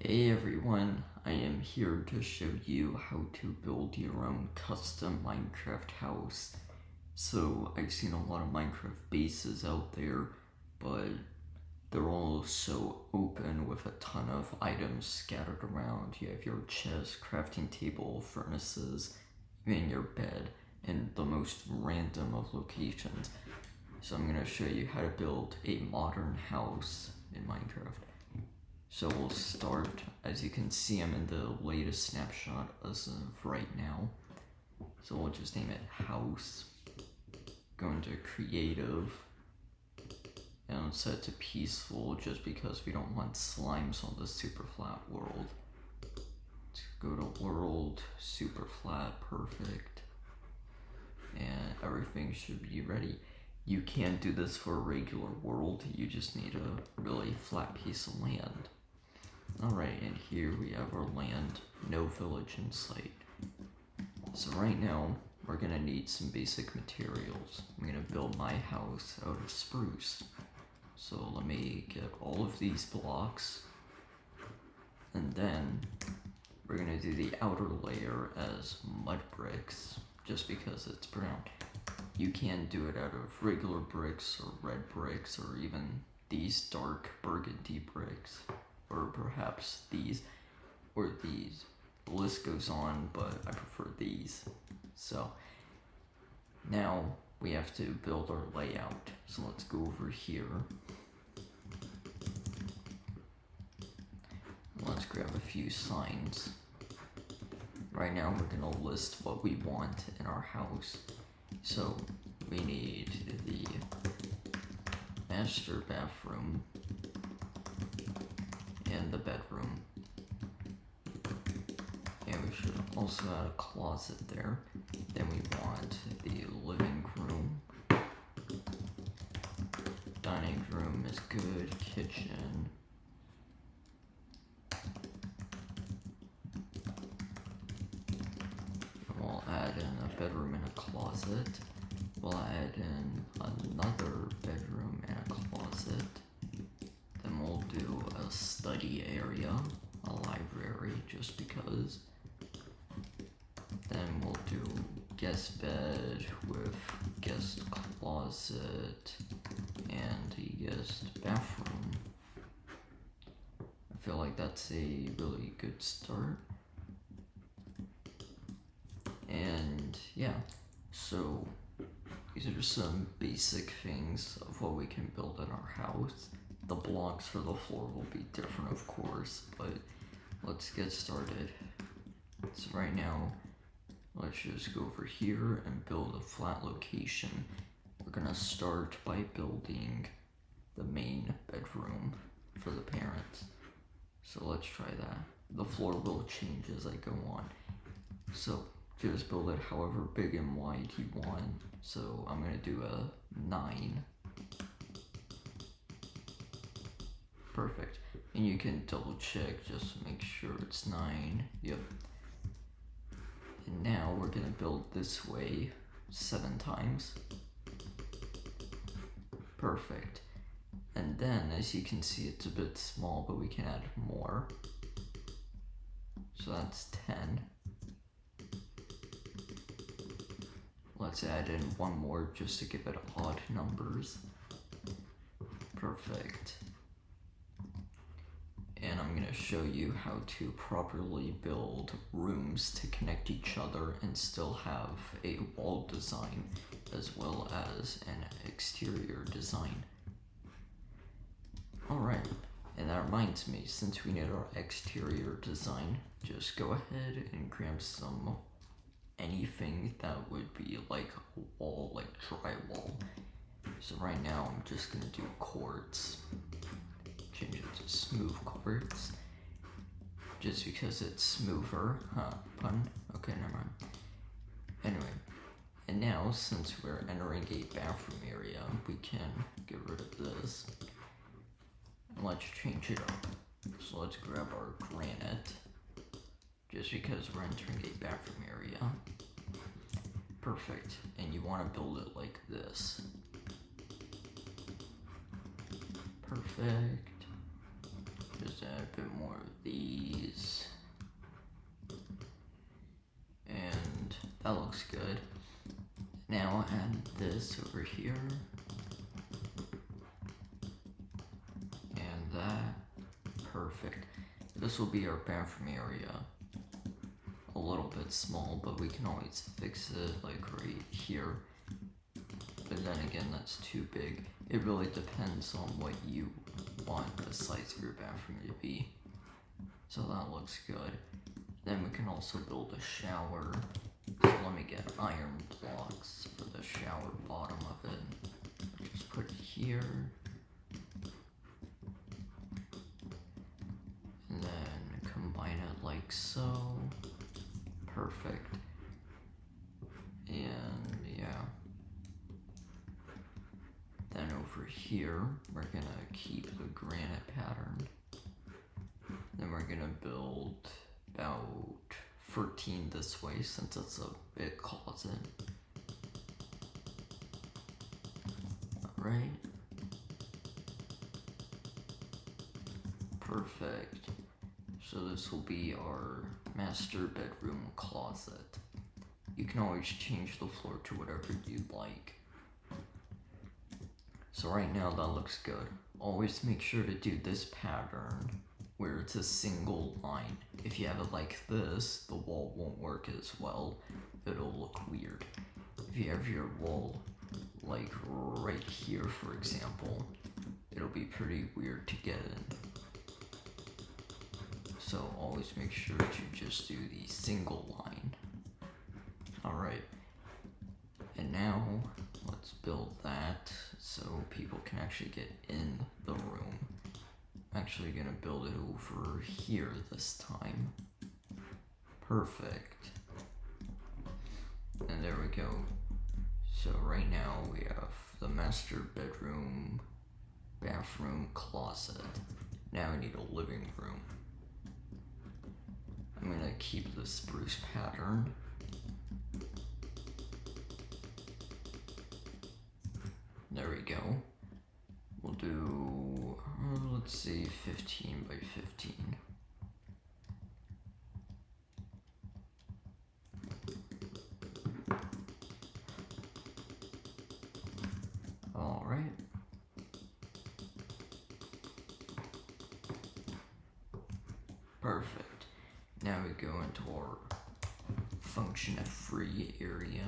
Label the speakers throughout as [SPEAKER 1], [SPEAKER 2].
[SPEAKER 1] Hey everyone, I am here to show you how to build your own custom Minecraft house. So I've seen a lot of Minecraft bases out there, but they're all so open with a ton of items scattered around. You have your chest, crafting table, furnaces, even your bed, in the most random of locations. So I'm going to show you how to build a modern house in Minecraft. So we'll start, as you can see, I'm in the latest snapshot as of right now. So we'll just name it house. Go into creative. And set to peaceful just because we don't want slimes on the super flat world. Let's go to world, super flat, perfect. And everything should be ready. You can't do this for a regular world, you just need a really flat piece of land. Alright, and here we have our land, no village in sight. So right now, we're gonna need some basic materials. I'm gonna build my house out of spruce. So let me get all of these blocks. And then, we're gonna do the outer layer as mud bricks, just because it's brown. You can do it out of regular bricks, or red bricks, or even these dark burgundy bricks. Or perhaps these, or these. The list goes on, but I prefer these. So, now we have to build our layout. So let's go over here. Let's grab a few signs. Right now we're gonna list what we want in our house. So, we need the master bathroom, and the bedroom. And we should also add a closet there. Then we want the living room. Dining room is good, kitchen. We'll add in a bedroom and a closet. We'll add in another bedroom and a closet. Then we'll do a study area, a library, just because. Then we'll do guest bed with guest closet and a guest bathroom. I feel like that's a really good start. And yeah, so these are some basic things of what we can build in our house. The blocks for the floor will be different, of course, but let's get started. So right now, let's just go over here and build a flat location. We're gonna start by building the main bedroom for the parents. So let's try that. The floor will change as I go on. So just build it however big and wide you want. So I'm gonna do a 9. Perfect. And you can double check, just to make sure it's 9. Yep. And now we're gonna build this way 7 times. Perfect. And then, as you can see, it's a bit small, but we can add more. So that's 10. Let's add in one more just to give it odd numbers. Perfect. And I'm going to show you how to properly build rooms to connect each other and still have a wall design as well as an exterior design. Alright, and that reminds me, since we need our exterior design, just go ahead and grab anything that would be like a wall, like drywall. So right now I'm just going to do quartz. Change it to smooth quartz. Just because it's smoother. Pun? Okay, never mind. Anyway, and now since we're entering a bathroom area, we can get rid of this. And let's change it up. So let's grab our granite. Just because we're entering a bathroom area. Perfect. And you want to build it like this. Perfect. Just add a bit more of these. that looks good. Now add this over here. And that. Perfect. This will be our bathroom area. A little bit small, but we can always fix it like right here. But then again, that's too big. It really depends on what you want the size of your bathroom to be. So that looks good. Then we can also build a shower. So let me get iron blocks for the shower bottom of it. Just put it here. And then combine it like so. Perfect. And yeah. Then over here, we're gonna keep the granite pattern. Then we're gonna build about 14 this way since it's a big closet. Alright. Perfect. So this will be our master bedroom closet. You can always change the floor to whatever you'd like. So right now that looks good. Always make sure to do this pattern where it's a single line. If you have it like this, the wall won't work as well. It'll look weird. If you have your wall like right here, for example, it'll be pretty weird to get in. So always make sure to just do the single line. Alright. And now let's build that so people can actually get in the room. I'm actually gonna build it over here this time. Perfect. And there we go. So right now we have the master bedroom, bathroom, closet. Now we need a living room. I'm gonna keep the spruce pattern. There we go. We'll do, let's see, 15 by 15. All right. Perfect. Now we go into our function-free area.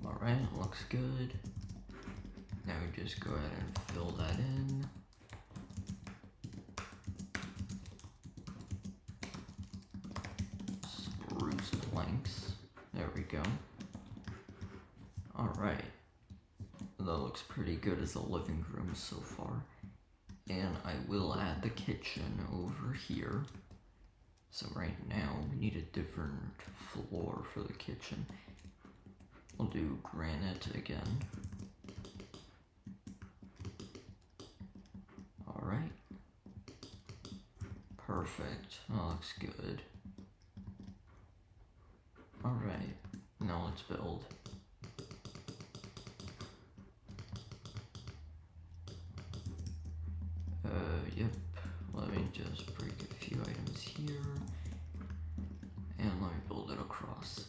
[SPEAKER 1] Alright, looks good. Now we just go ahead and fill that in. Spruce planks. There we go. Alright. That looks pretty good as a living room so far. And I will add the kitchen over here. So right now we need a different floor for the kitchen. We'll do granite again. Alright. Perfect. That looks good. Alright. Now let's build. Yep. Let me just break a few items here. And let me build it across.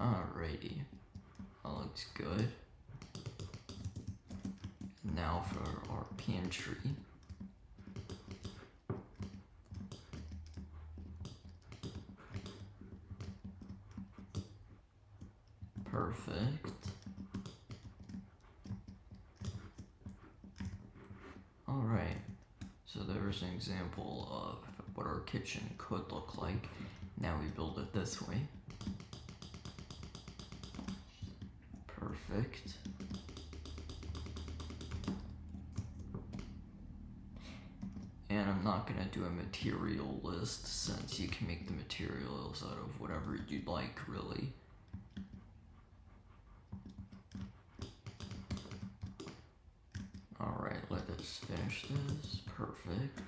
[SPEAKER 1] Alrighty. That looks good. Now for our pantry. Perfect. Alright, so there's an example of what our kitchen could look like. Now we build it this way. Perfect. And I'm not going to do a material list since you can make the materials out of whatever you'd like, really. Alright, let us finish this. Perfect.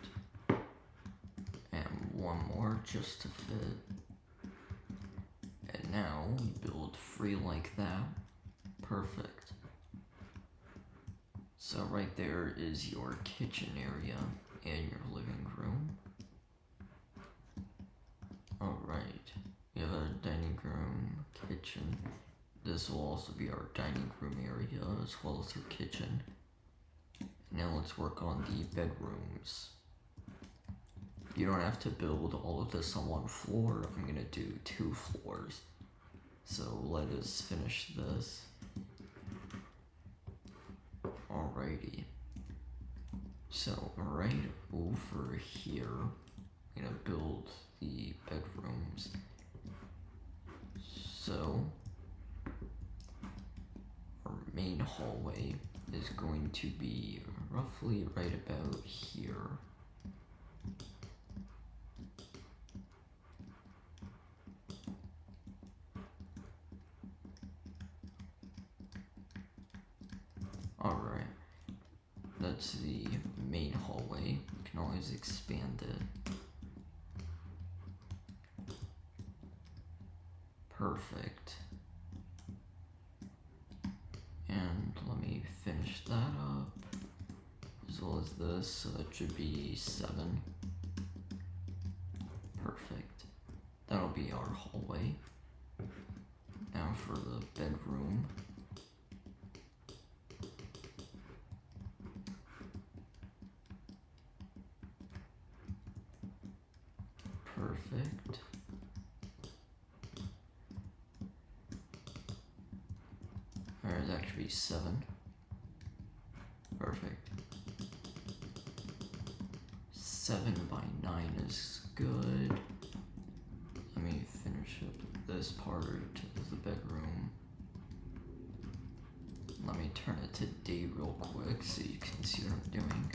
[SPEAKER 1] And one more just to fit. And now we build free like that. Perfect. So right there is your kitchen area and your living room. Alright, we have a dining room, kitchen. This will also be our dining room area as well as our kitchen. Now let's work on the bedrooms. You don't have to build all of this on one floor. I'm gonna do 2 floors. So let us finish this. Alrighty. So right over here, I'm gonna build the bedrooms. So our main hallway is going to be roughly right about here. Alright, that's the main hallway. You can always expand it. Perfect. And let me finish that up, as well as this, so that should be 7. Perfect. That'll be our hallway. Now for the bedroom. Perfect. There's actually 7. Perfect. 7 by 9 is good. Let me finish up this part of the bedroom. Let me turn it to day real quick so you can see what I'm doing.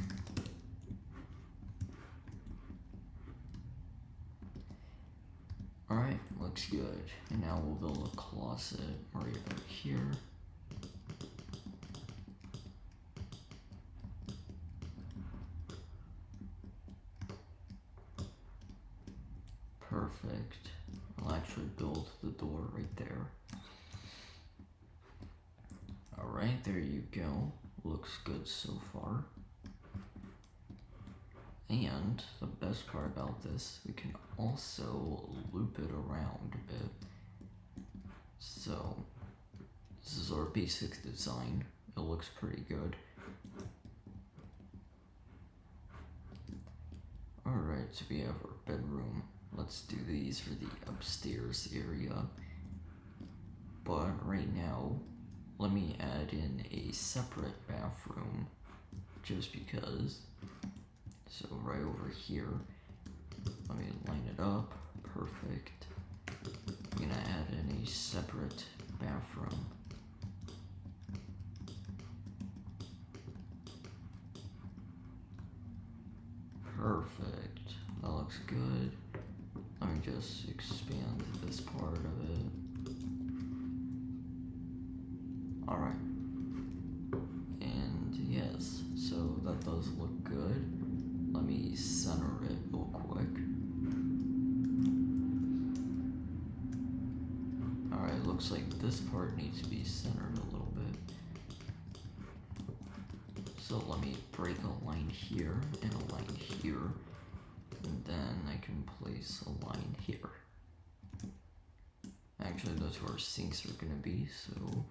[SPEAKER 1] Alright, looks good. And now we'll build a closet right about here. Perfect. I'll actually build the door right there. Alright, there you go. Looks good so far. And the best part about this, we can also loop it around a bit. So, this is our basic design. It looks pretty good. Alright, so we have our bedroom. Let's do these for the upstairs area. But right now, let me add in a separate bathroom, just because. So right over here, let me line it up, perfect. I'm gonna add in a separate bathroom. Perfect, that looks good. Let me just expand this part of it. Alright. And yes, so that does look good. Let me center it real quick. Alright, looks like this part needs to be centered a little bit. So let me break a line here and a line here. And then I can place a line here. Actually, that's where our sinks are gonna be, so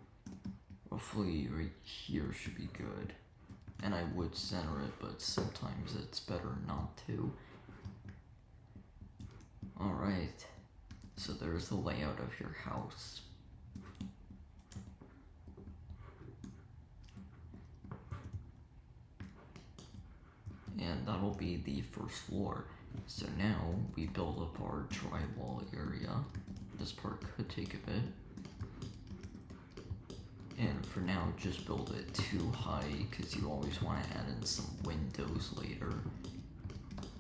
[SPEAKER 1] hopefully right here should be good. And I would center it, but sometimes it's better not to. Alright, so there's the layout of your house. And that'll be the first floor. So now we build up our drywall area. This part could take a bit. And for now, just build it too high, because you always want to add in some windows later.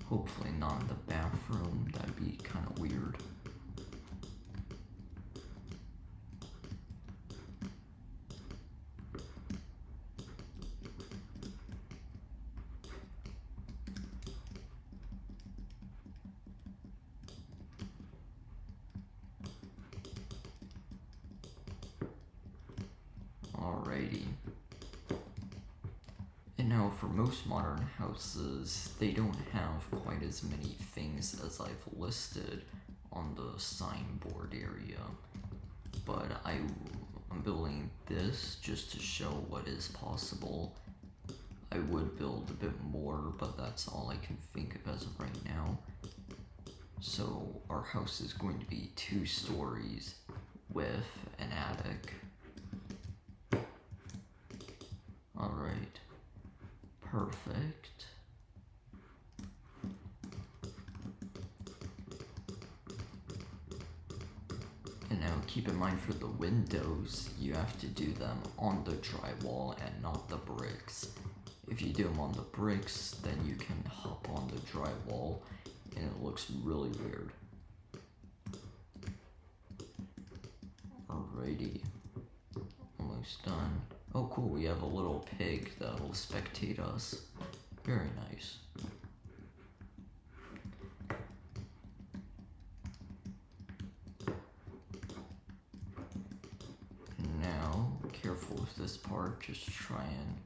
[SPEAKER 1] Hopefully not in the bathroom, that'd be kind of weird. Alrighty. And now for most modern houses, they don't have quite as many things as I've listed on the signboard area. But I'm building this just to show what is possible. I would build a bit more, but that's all I can think of as of right now. So our house is going to be 2 stories with an attic. Alright, perfect. And now keep in mind for the windows, you have to do them on the drywall and not the bricks. If you do them on the bricks, then you can hop on the drywall and it looks really weird. Alrighty, almost done. Oh cool, we have a little pig that will spectate us. Very nice. Now, careful with this part, just try and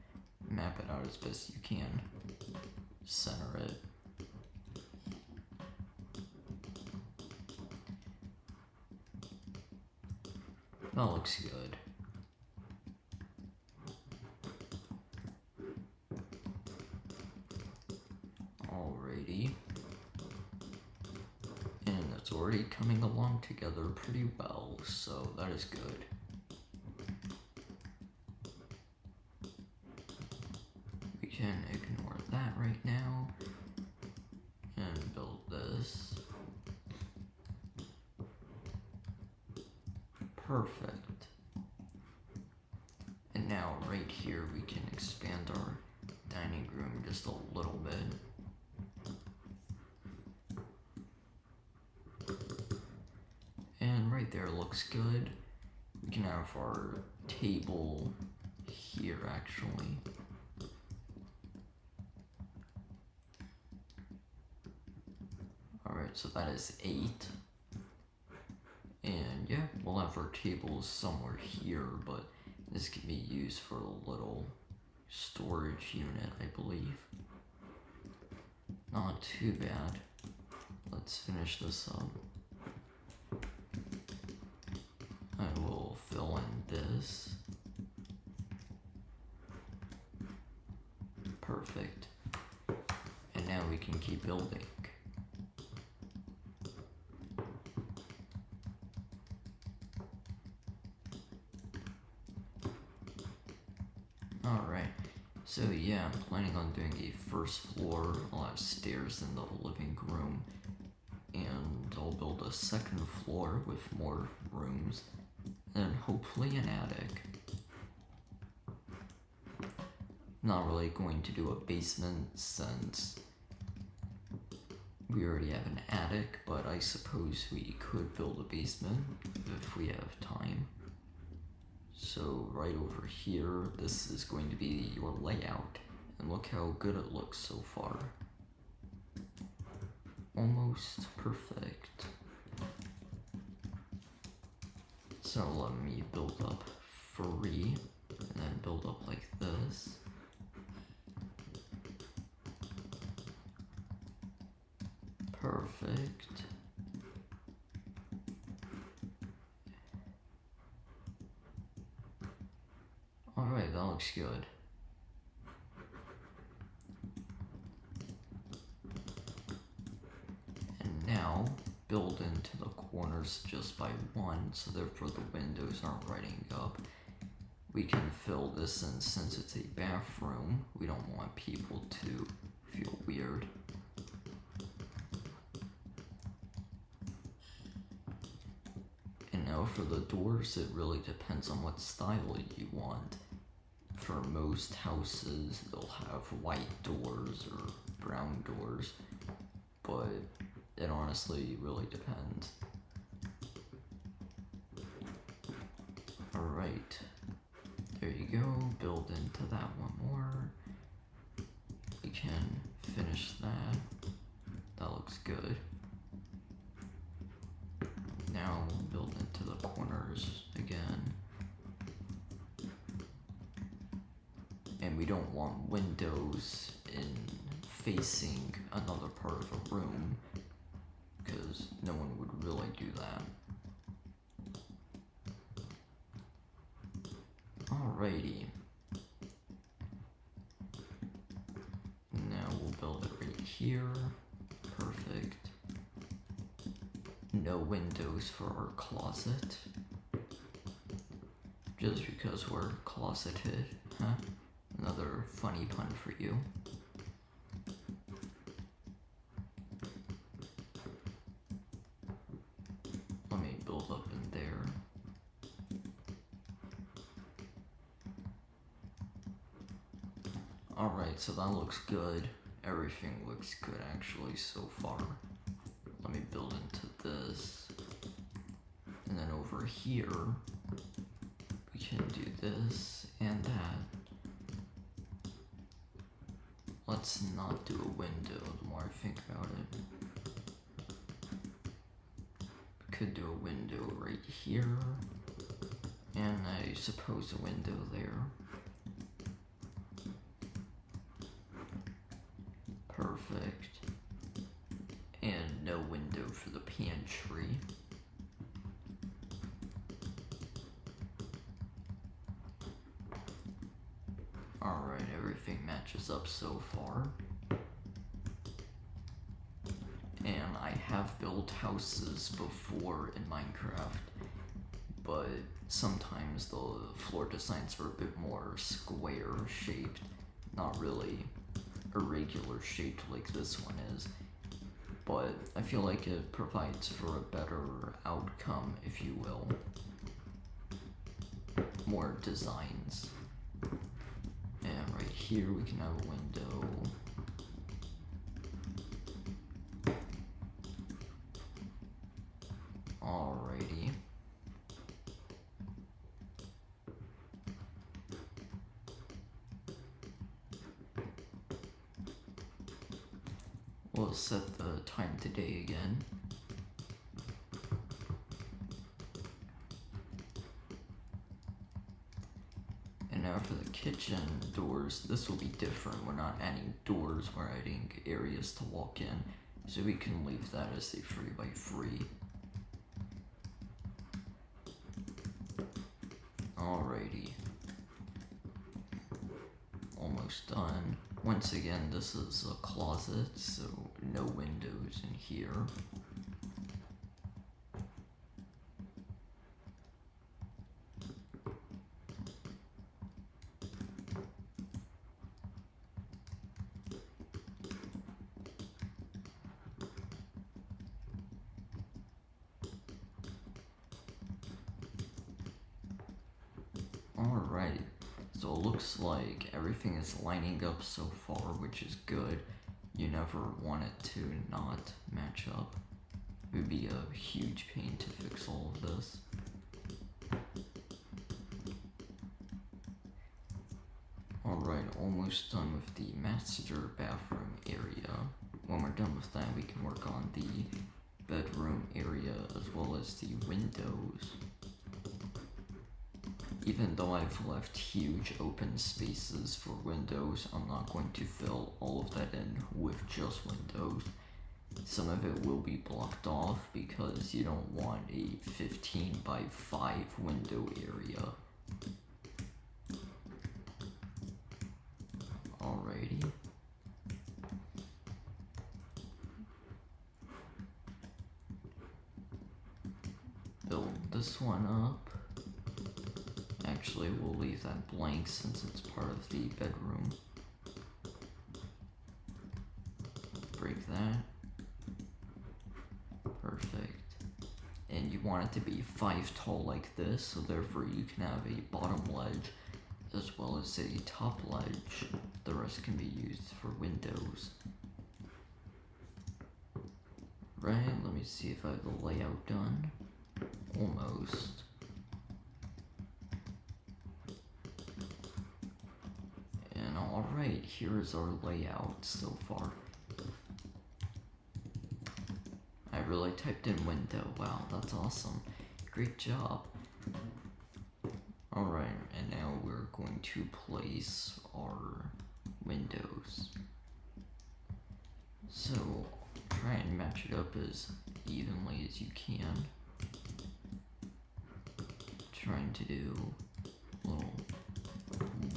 [SPEAKER 1] map it out as best you can. Center it. That looks good. Alrighty. And it's already coming along together pretty well, so that is good. We can ignore that right now and build this. Perfect. And now right here we can expand our dining room just a little bit. And right there looks good. We can have our table here actually. Alright, so that is 8. And yeah, we'll have our tables somewhere here, but this can be used for a little storage unit, I believe. Not too bad. Let's finish this up. I will fill in this. Perfect. And now we can keep building. Alright, so yeah, I'm planning on doing a first floor. I'll have stairs in the living room, and I'll build a second floor with more rooms, and hopefully an attic. Not really going to do a basement since we already have an attic, but I suppose we could build a basement if we have time. So right over here, this is going to be your layout, and look how good it looks so far. Almost perfect. So let me build up 3, and then build up like this. Perfect. Alright, that looks good. And now, build into the corners just by 1, so therefore the windows aren't running up. We can fill this in since it's a bathroom. We don't want people to feel weird. And now for the doors, it really depends on what style you want. For most houses, they'll have white doors or brown doors, but it honestly really depends. Alright, there you go, build into that one more. We can finish that. That looks good. Now we'll build into the corners again. And we don't want windows in facing another part of a room, because no one would really do that. Alrighty. Now we'll build it right here. Perfect. No windows for our closet. Just because we're closeted, huh? Another funny pun for you. Let me build up in there. Alright, so that looks good. Everything looks good actually so far. Let me build into this. And then over here, we can do this and that. Let's not do a window the more I think about it. Could do a window right here. And I suppose a window there. Perfect. And no window for the pantry. Alright, everything matches up so far. And I have built houses before in Minecraft, but sometimes the floor designs are a bit more square shaped, not really irregular shaped like this one is. But I feel like it provides for a better outcome, if you will. More designs. And right here we can have a window. Alrighty. We'll set the time today again. And now for the kitchen doors, this will be different. We're not adding doors, we're adding areas to walk in. So we can leave that as a 3x3. Alrighty. Almost done. Once again, this is a closet, so no windows in here. Alright, so it looks like everything is lining up so far, which is good. You never want it to not match up. It would be a huge pain to fix all of this. Alright, almost done with the master bathroom area. When we're done with that, we can work on the bedroom area as well as the windows. Even though I've left huge open spaces for windows, I'm not going to fill all of that in with just windows. Some of it will be blocked off because you don't want a 15x5 window area. Alrighty. Build this one up. Actually, we'll leave that blank since it's part of the bedroom. Break that. Perfect. And you want it to be 5 tall like this, so therefore you can have a bottom ledge as well as a top ledge. The rest can be used for windows. Right, let me see if I have the layout done. Almost. And alright, here is our layout so far. I really typed in window. Wow, that's awesome. Great job. Alright, and now we're going to place our windows. So try and match it up as evenly as you can. Trying to do a little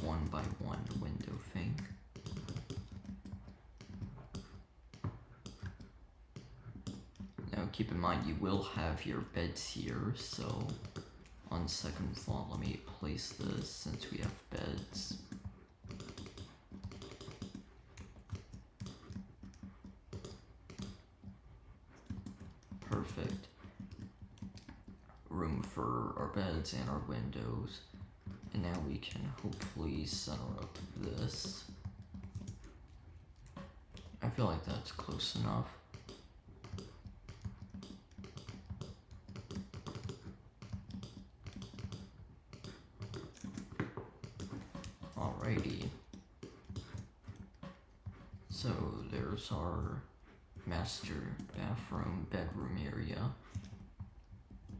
[SPEAKER 1] 1x1 window thing. Now keep in mind you will have your beds here, so on second thought let me place this since we have beds. Perfect. Room for our beds and our windows. And now we can hopefully center up this. I feel like that's close enough. Alrighty. So there's our master bathroom, bedroom area.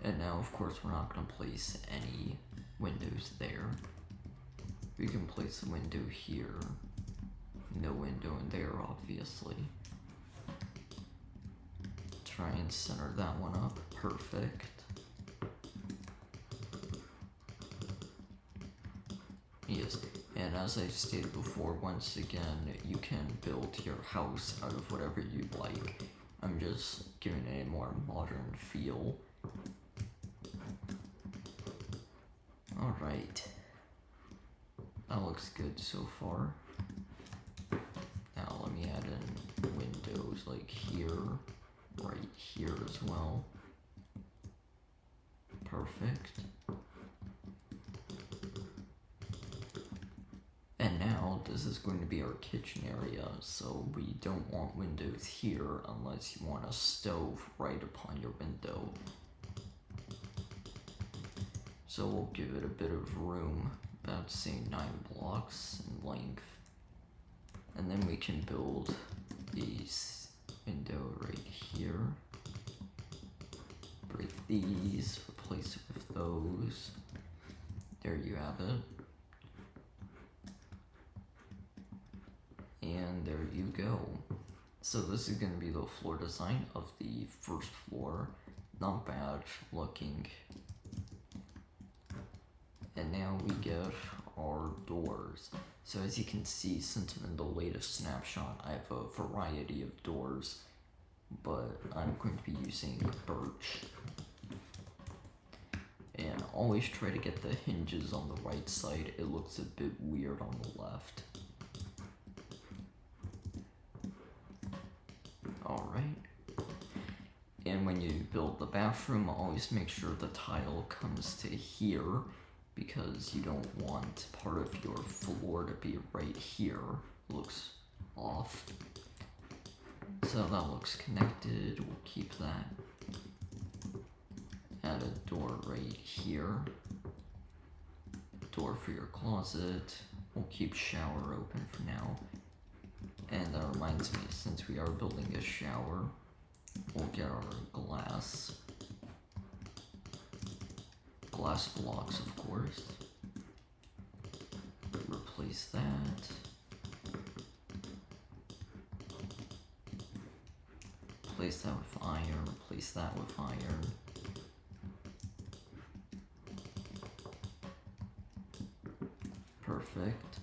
[SPEAKER 1] And now, of course, we're not going to place any windows there. We can place a window here. No window in there, obviously. Try and center that one up. Perfect. Yes, and as I stated before, once again, you can build your house out of whatever you like. I'm just giving it a more modern feel. Alright. That looks good so far. Now let me add in windows like here, right here as well. Perfect. And now this is going to be our kitchen area, so we don't want windows here unless you want a stove right upon your window. So we'll give it a bit of room, about say 9 blocks in length. And then we can build a window right here. Break these, replace it with those. There you have it. And there you go. So this is going to be the floor design of the first floor. Not bad looking. And now we get our doors. So as you can see, since I'm in the latest snapshot, I have a variety of doors, but I'm going to be using birch. And always try to get the hinges on the right side. It looks a bit weird on the left. Alright. And when you build the bathroom, always make sure the tile comes to here, because you don't want part of your floor to be right here. It looks off. So that looks connected. We'll keep that. Add a door right here. Door for your closet. We'll keep shower open for now. And that reminds me, since we are building a shower, we'll get our glass blocks, of course. Replace that. Replace that with iron. Replace that with iron. Perfect.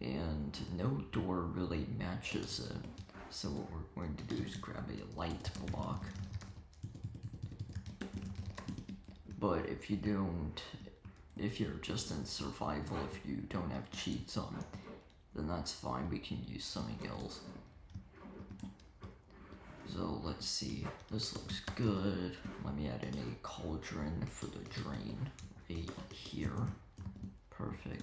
[SPEAKER 1] And no door really matches it. So what we're going to do is grab a light block. But if you're just in survival, if you don't have cheats on, then that's fine, we can use something else. So let's see, this looks good. Let me add in a cauldron for the drain right here. Perfect.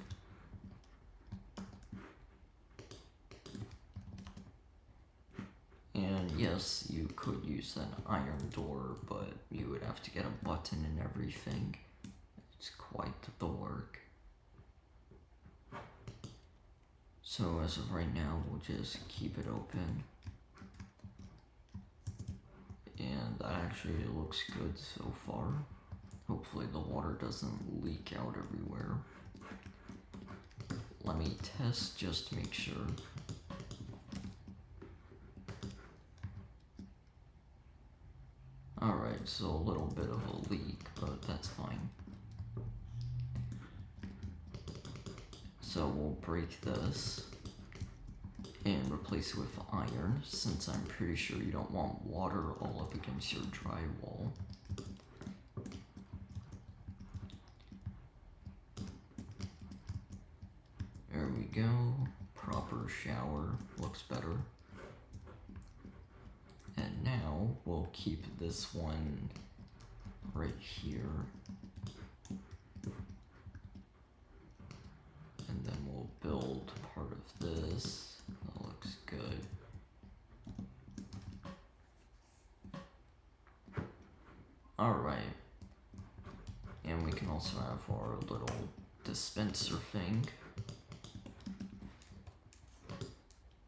[SPEAKER 1] And yes, you could use an iron door, but you would have to get a button and everything. It's quite the work. So as of right now, we'll just keep it open. And that actually looks good so far. Hopefully the water doesn't leak out everywhere. Let me test just to make sure. Alright, so a little bit of a leak, but that's fine. So we'll break this and replace it with iron, since I'm pretty sure you don't want water all up against your drywall. There we go. Proper shower. Looks better. And now we'll keep this one right here. And then we'll build part of this. That looks good. Alright. And we can also have our little dispenser thing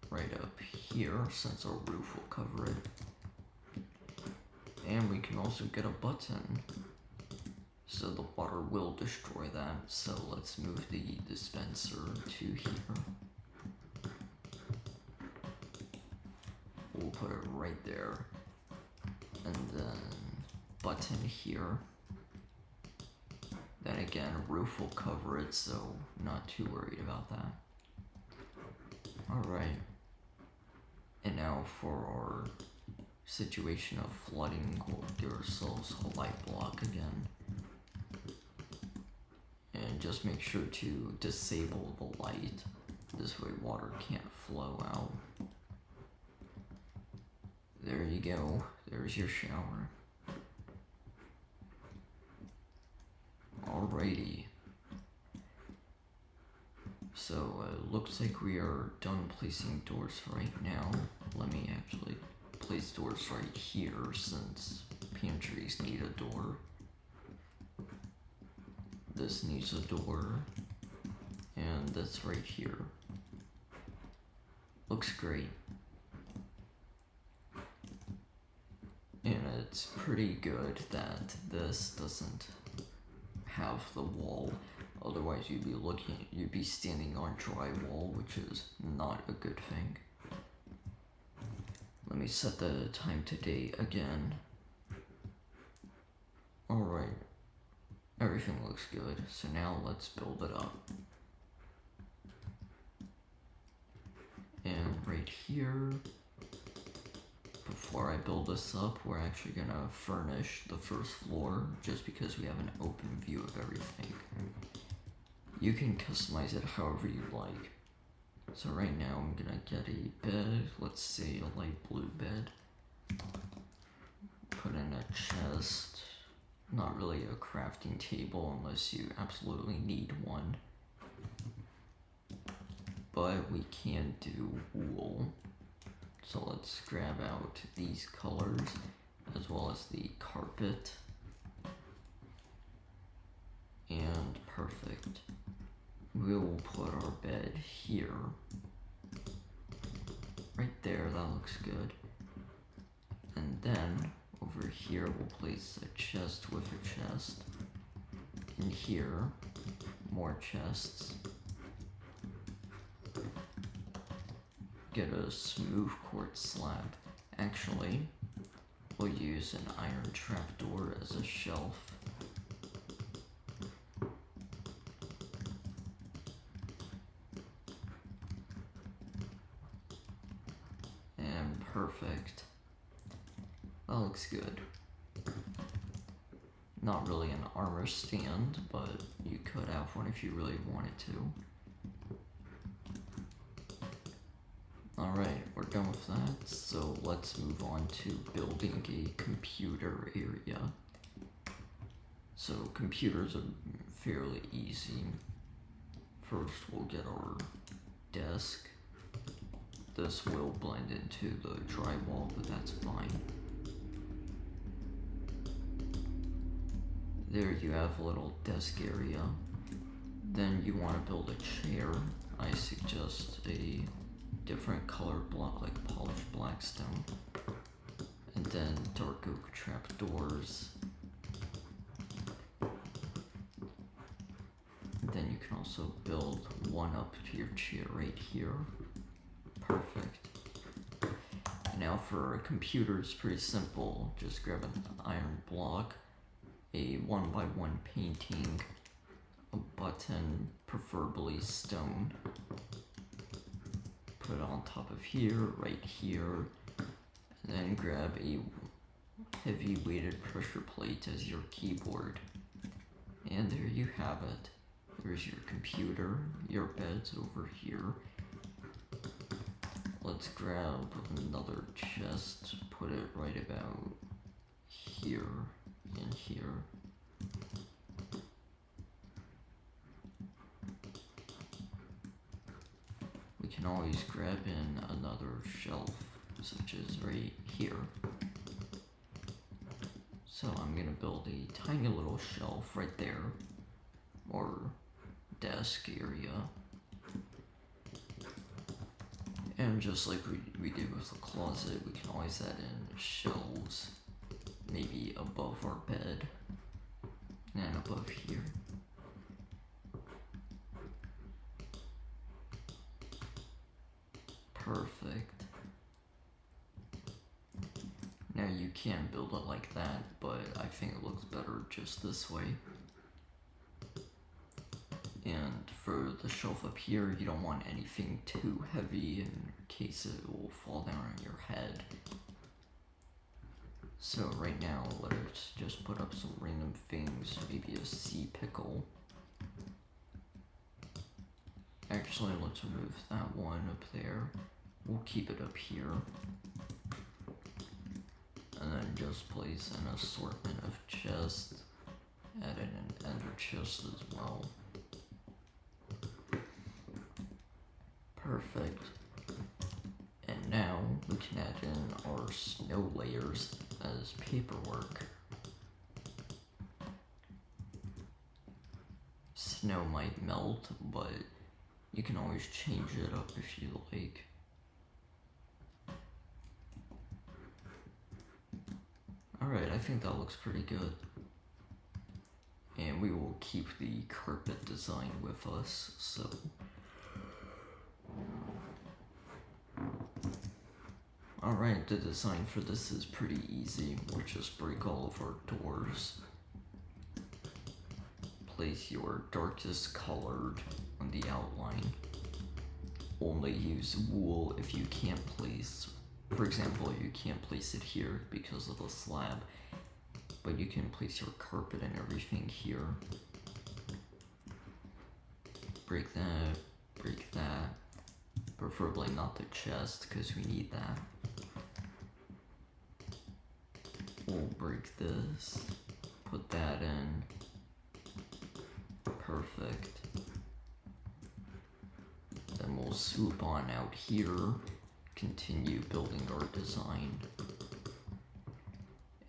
[SPEAKER 1] right up here, since our roof will cover it. And we can also get a button, so the water will destroy that. So let's move the dispenser to here. We'll put it right there. And then button here. Then again, roof will cover it, so not too worried about that. Alright. And now for our situation of flooding, we'll give ourselves a light block again. And just make sure to disable the light. This way water can't flow out. There you go. There's your shower. Alrighty. So it looks like we are done placing doors right now. Let me actually place doors right here, since pantries need a door. This needs a door. And that's right here. Looks great. And it's pretty good that this doesn't have the wall. Otherwise you'd be standing on drywall, which is not a good thing. Let me set the time to date again. Alright. Everything looks good, so now let's build it up. And right here, before I build this up, we're actually gonna furnish the first floor, just because we have an open view of everything. You can customize it however you like. So right now I'm gonna get a bed, let's say a light blue bed. Put in a chest, not really a crafting table unless you absolutely need one. But we can do wool. So let's grab out these colors, as well as the carpet. And perfect. We will put our bed here. Right there, that looks good. And then, over here, we'll place a chest with a chest. In here, more chests. Get a smooth quartz slab. Actually, we'll use an iron trapdoor as a shelf. And perfect. That looks good. Not really an armor stand, but you could have one if you really wanted to. Alright, we're done with that, so let's move on to building a computer area. So computers are fairly easy. First we'll get our desk. This will blend into the drywall, but that's fine. There you have a little desk area. Then you want to build a chair. I suggest a different colored block like polished blackstone. And then dark oak trapdoors. can also build one up to your chair right here. Perfect. Now for a computer, it's pretty simple. Just grab an iron block, a 1x1 painting, a button, preferably stone. Put it on top of here, right here, and then grab a heavy weighted pressure plate as your keyboard. And there you have it. There's your computer, your bed's over here. Let's grab another chest, put it right about here and here. We can always grab in another shelf, such as right here. So I'm gonna build a tiny little shelf right there, or desk area. And just like we did with the closet, we can always add in shelves, maybe above our bed, and above here. Perfect. Now you can build it like that, but I think it looks better just this way. And for the shelf up here, you don't want anything too heavy in case it will fall down on your head. So right now, let's just put up some random things, maybe a sea pickle. Actually, let's remove that one up there. We'll keep it up here. And then just place an assortment of chests. Add in an ender chest as well. Perfect. And now we can add in our snow layers as paperwork. Snow might melt, but you can always change it up if you like. Alright, I think that looks pretty good. And we will keep the carpet design with us, so. Alright, the design for this is pretty easy. We'll just break all of our doors. Place your darkest colored on the outline. Only use wool if you can't place, for example, you can't place it here because of the slab, but you can place your carpet and everything here. Break that, preferably not the chest because we need that. We'll break this, put that in. Perfect. Then we'll swoop on out here, continue building our design.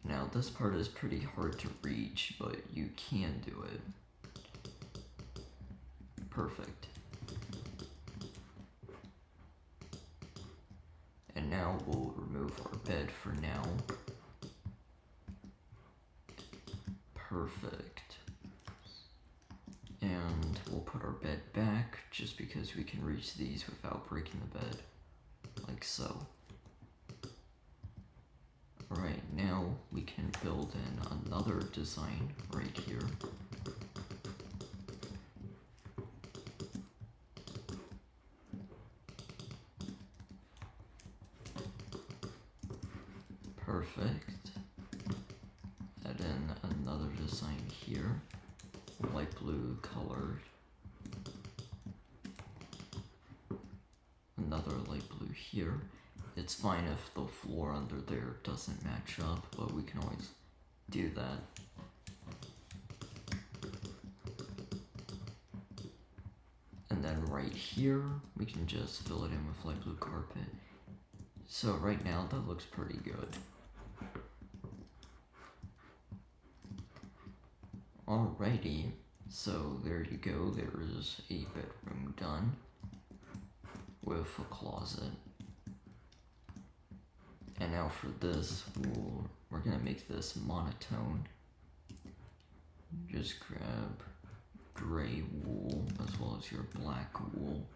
[SPEAKER 1] Now this part is pretty hard to reach, but you can do it. Perfect. And now we'll remove our bed for now. Perfect. And we'll put our bed back just because we can reach these without breaking the bed. Like so. Alright, now we can build in another design right here. Perfect. Add in another design here. Light blue colored. Another light blue here. It's fine if the floor under there doesn't match up, but we can always do that. And then right here, we can just fill it in with light blue carpet. So right now, that looks pretty good. Alrighty, so there you go, there is a bedroom done with a closet. And now for this, we're gonna make this monotone. Just grab gray wool as well as your black wool.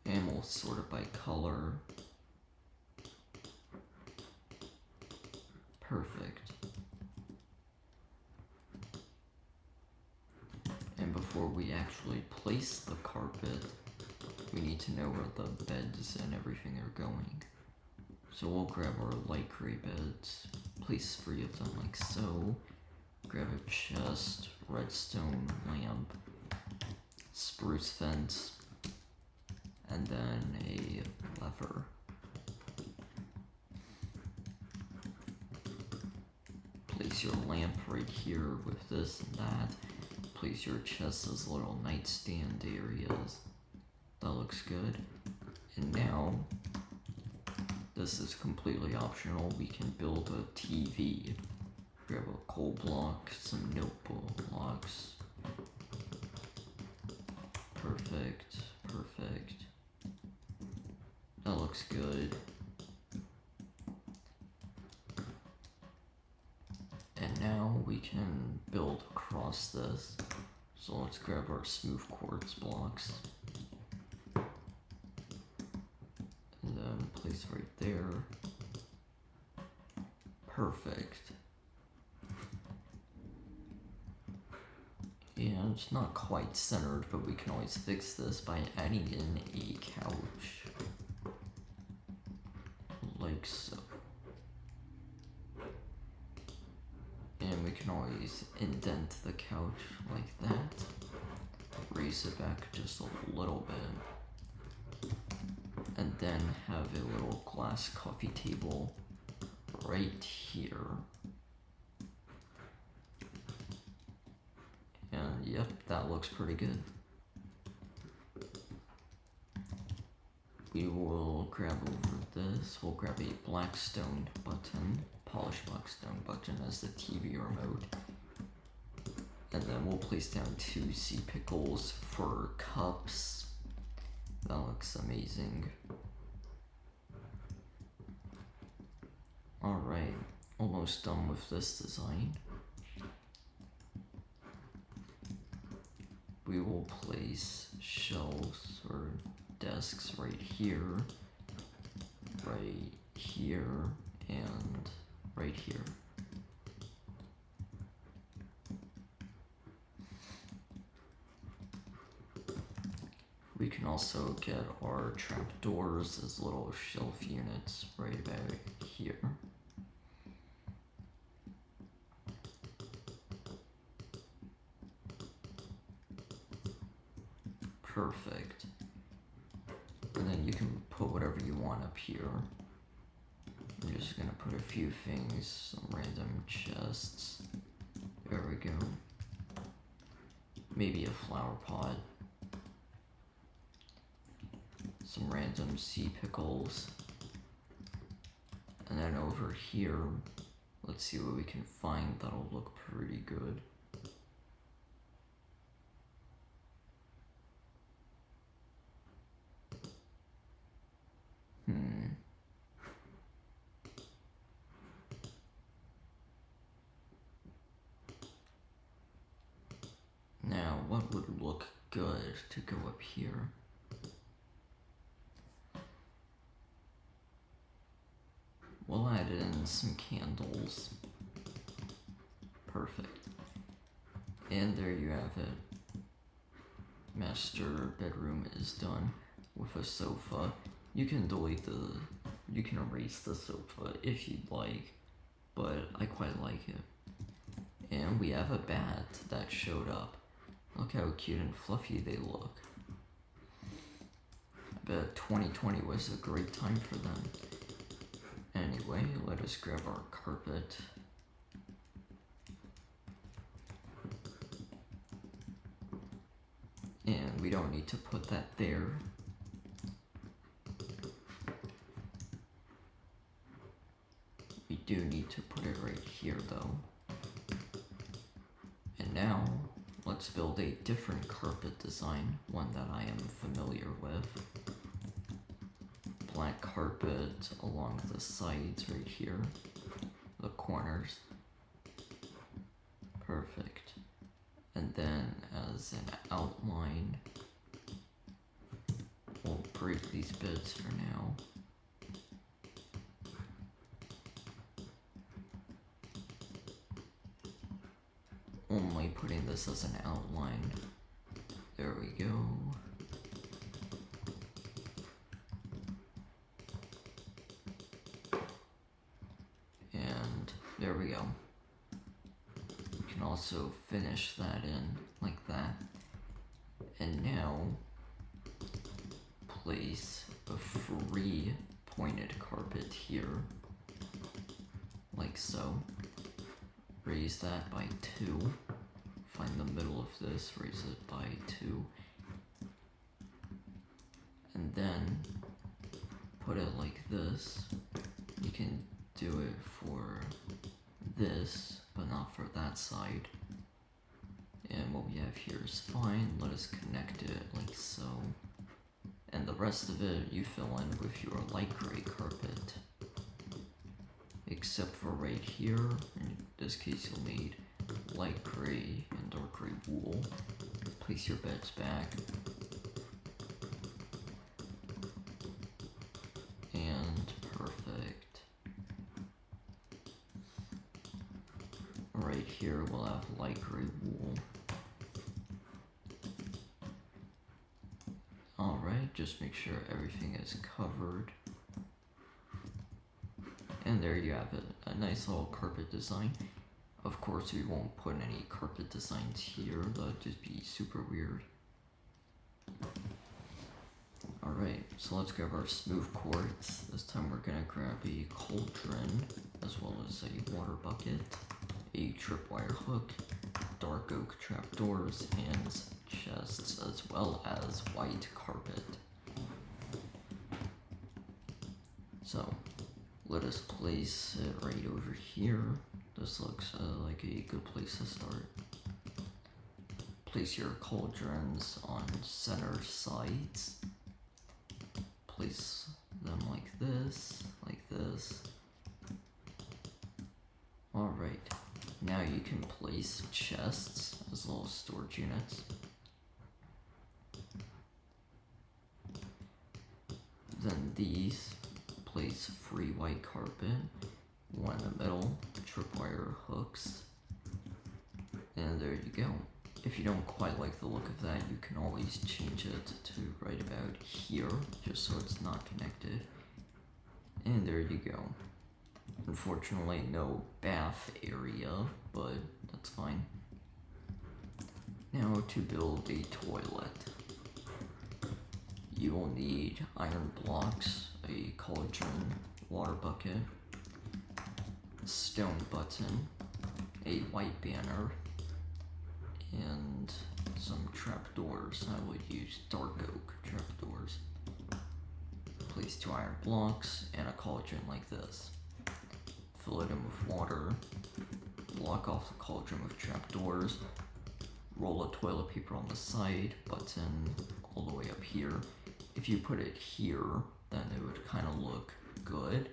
[SPEAKER 1] And we'll sort it by color. Perfect. And before we actually place the carpet, we need to know where the beds and everything are going. So we'll grab our light gray beds, place 3 of them like so, grab a chest, redstone lamp, spruce fence, and then a lever. Place your lamp right here with this and that. Place your chest as little nightstand areas. That looks good. And now, this is completely optional. We can build a TV. Grab a coal block, some notebook blocks. Perfect, perfect. That looks good. And now we can build across this. So let's grab our smooth quartz blocks. And then place right there. Perfect. And it's not quite centered, but we can always fix this by adding in a couch. Like so. And we can always indent the couch like that. Raise it back just a little bit. And then have a little glass coffee table right here. And yep, that looks pretty good. We will grab over this, we'll grab a black stone button, polished black stone button as the TV remote. And then we'll place down 2 sea pickles for cups. That looks amazing. Alright, almost done with this design. We will place shelves or desks right here, and right here. We can also get our trapdoors as little shelf units right about here. Perfect. And then you can put whatever you want up here. I'm just gonna put a few things, some random chests. There we go. Maybe a flower pot. Some random sea pickles. And then over here, let's see what we can find that'll look pretty good. Now, what would look good to go up here? We'll add in some candles. Perfect. And there you have it. Master bedroom is done with a sofa. You can erase the sofa if you'd like, but I quite like it. And we have a bat that showed up. Look how cute and fluffy they look. I bet 2020 was a great time for them. Anyway, let us grab our carpet. And we don't need to put that there. We do need to put it right here though. And now, let's build a different carpet design, one that I am familiar with. Black carpet along the sides right here. corners. Perfect. And then as an outline, we'll break these bits for now. Only putting this as an outline. There we go. And there we go. You can also finish that in like that. And now place a free pointed carpet here, like so. Raise that by 2. Find the middle of this, raise it by 2. And then put it like this. You can do it for this, but not for that side. And what we have here is fine. Let us connect it like so. And the rest of it you fill in with your light gray carpet. Except for right here, in this case you'll need light gray and dark gray wool. Place your beds back. And perfect. Right here we'll have light gray wool. Alright, just make sure everything is covered. And there you have it, a nice little carpet design. Of course we won't put any carpet designs here, that'd just be super weird. Alright, so let's grab our smooth quartz. This time we're gonna grab a cauldron, as well as a water bucket, a tripwire hook, dark oak trapdoors, and chests, as well as white carpet. So, let us place it right over here. This looks like a good place to start. Place your cauldrons on center sides. Place them like this, like this. Alright, now you can place chests as little storage units. Then these, place free white carpet, one in the middle, tripwire hooks, and there you go. If you don't quite like the look of that, you can always change it to right about here, just so it's not connected. And there you go. Unfortunately, no bath area, but that's fine. Now to build a toilet. You will need iron blocks, a cauldron, water bucket, a stone button, a white banner, and some trapdoors. I would use dark oak trapdoors. Place 2 iron blocks and a cauldron like this. Fill it in with water, block off the cauldron with trapdoors, roll a toilet paper on the side, button all the way up here. If you put it here, then it would kind of look good,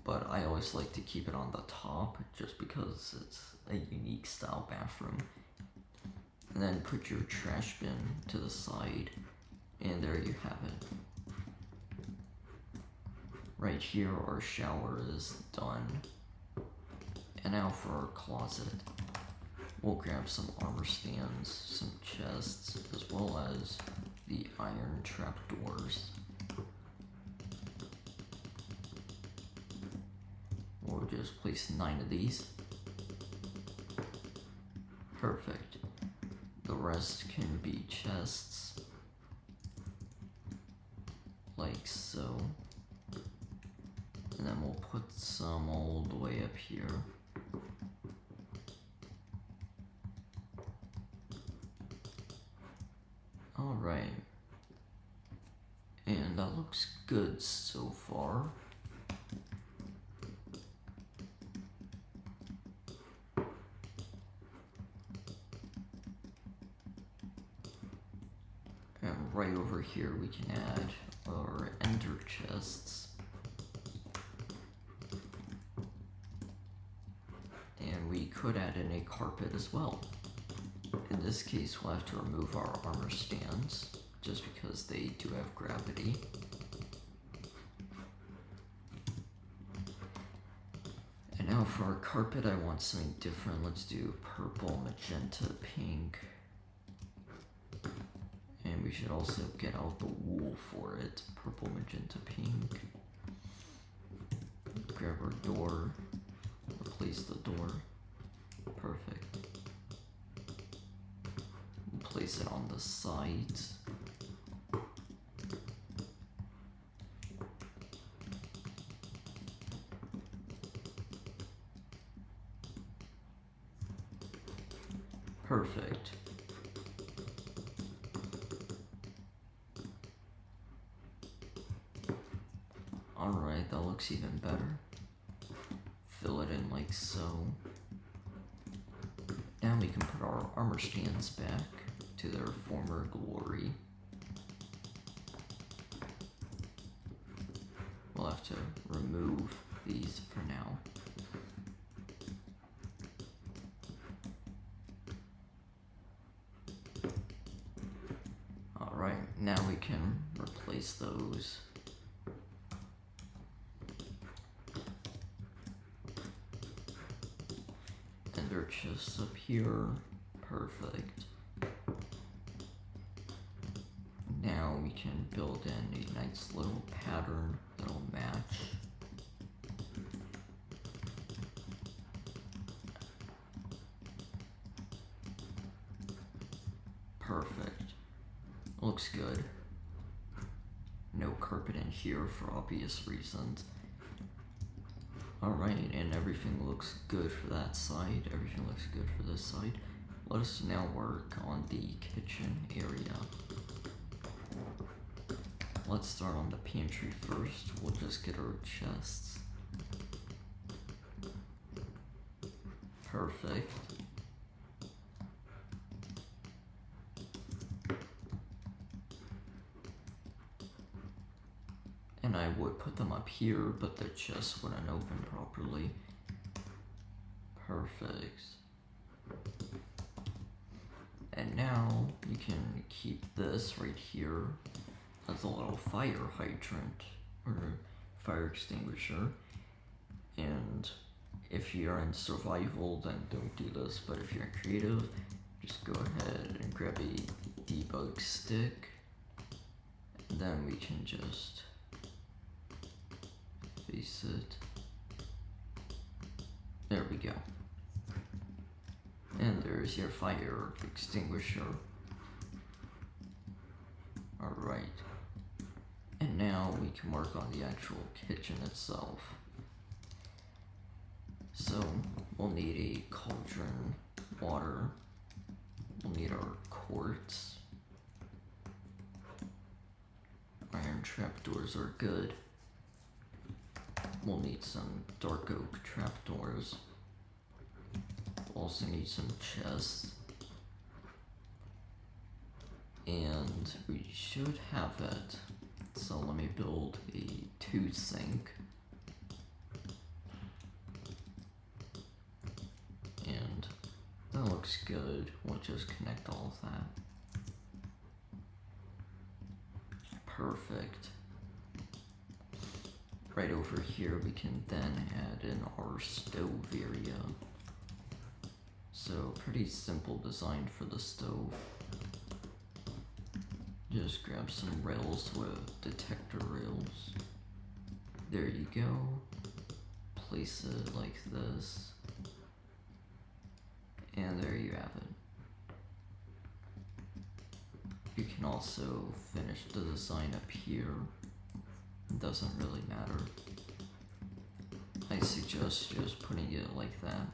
[SPEAKER 1] but I always like to keep it on the top just because it's a unique style bathroom. And then put your trash bin to the side, and there you have it. Right here our shower is done. And now for our closet. We'll grab some armor stands, some chests, as well as the iron trapdoors. We'll just place 9 of these. Perfect. The rest can be chests, like so. And then we'll put some all the way up here. Alright. And that looks good so far. And right over here we can add our ender chests. could add in a carpet as well. In this case, we'll have to remove our armor stands, just because they do have gravity. And now for our carpet, I want something different. Let's do purple, magenta, pink. And we should also get out the wool for it. Purple, magenta, pink. Grab our door. Replace the door. Perfect. Place it on the sides. Perfect. Alright, that looks even better. Fill it in like so. Now we can put our armor stands back to their former glory. We'll have to remove these for now. Alright, now we can replace those. And they're just up here. Perfect. Now we can build in a nice little pattern that'll match. Perfect. Looks good. No carpet in here for obvious reasons. Alright, and everything looks good for that side. Everything looks good for this side. Let us now work on the kitchen area. Let's start on the pantry first. We'll just get our chests. Perfect. And I would put them up here, but the chests wouldn't open properly. Perfect. And now you can keep this right here as a little fire hydrant or fire extinguisher. And if you're in survival, then don't do this, but if you're in creative, just go ahead and grab a debug stick, and then we can just face it. There we go. And there's your fire extinguisher. Alright. And now we can work on the actual kitchen itself. So, we'll need a cauldron, water, we'll need our quartz. Iron trapdoors are good. We'll need some dark oak trapdoors. We'll also need some chests. And we should have it. So let me build a 2 sink. And that looks good. We'll just connect all of that. Perfect. Right over here we can then add in our stove area. So pretty simple design for the stove. Just grab some rails with detector rails. There you go. Place it like this. And there you have it. You can also finish the design up here. It doesn't really matter. I suggest just putting it like that.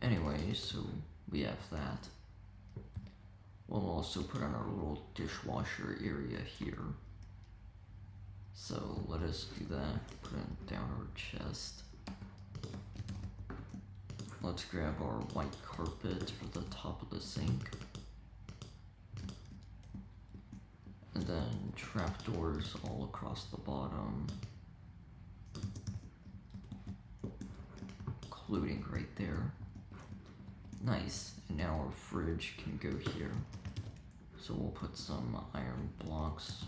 [SPEAKER 1] Anyway, so we have that. We'll also put on our little dishwasher area here. So let us do that. Put down our chest. Let's grab our white carpet for the top of the sink. And then trapdoors all across the bottom. including right there. Nice, and now our fridge can go here. So we'll put some iron blocks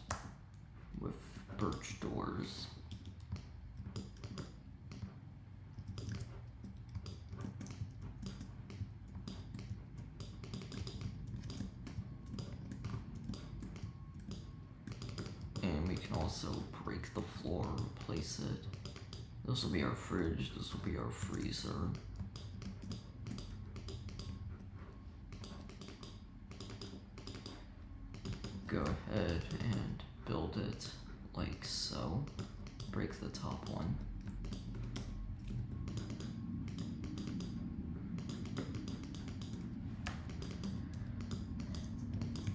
[SPEAKER 1] with birch doors. And we can also break the floor, replace it. This will be our fridge, this will be our freezer. Go ahead and build it like so. Break the top one.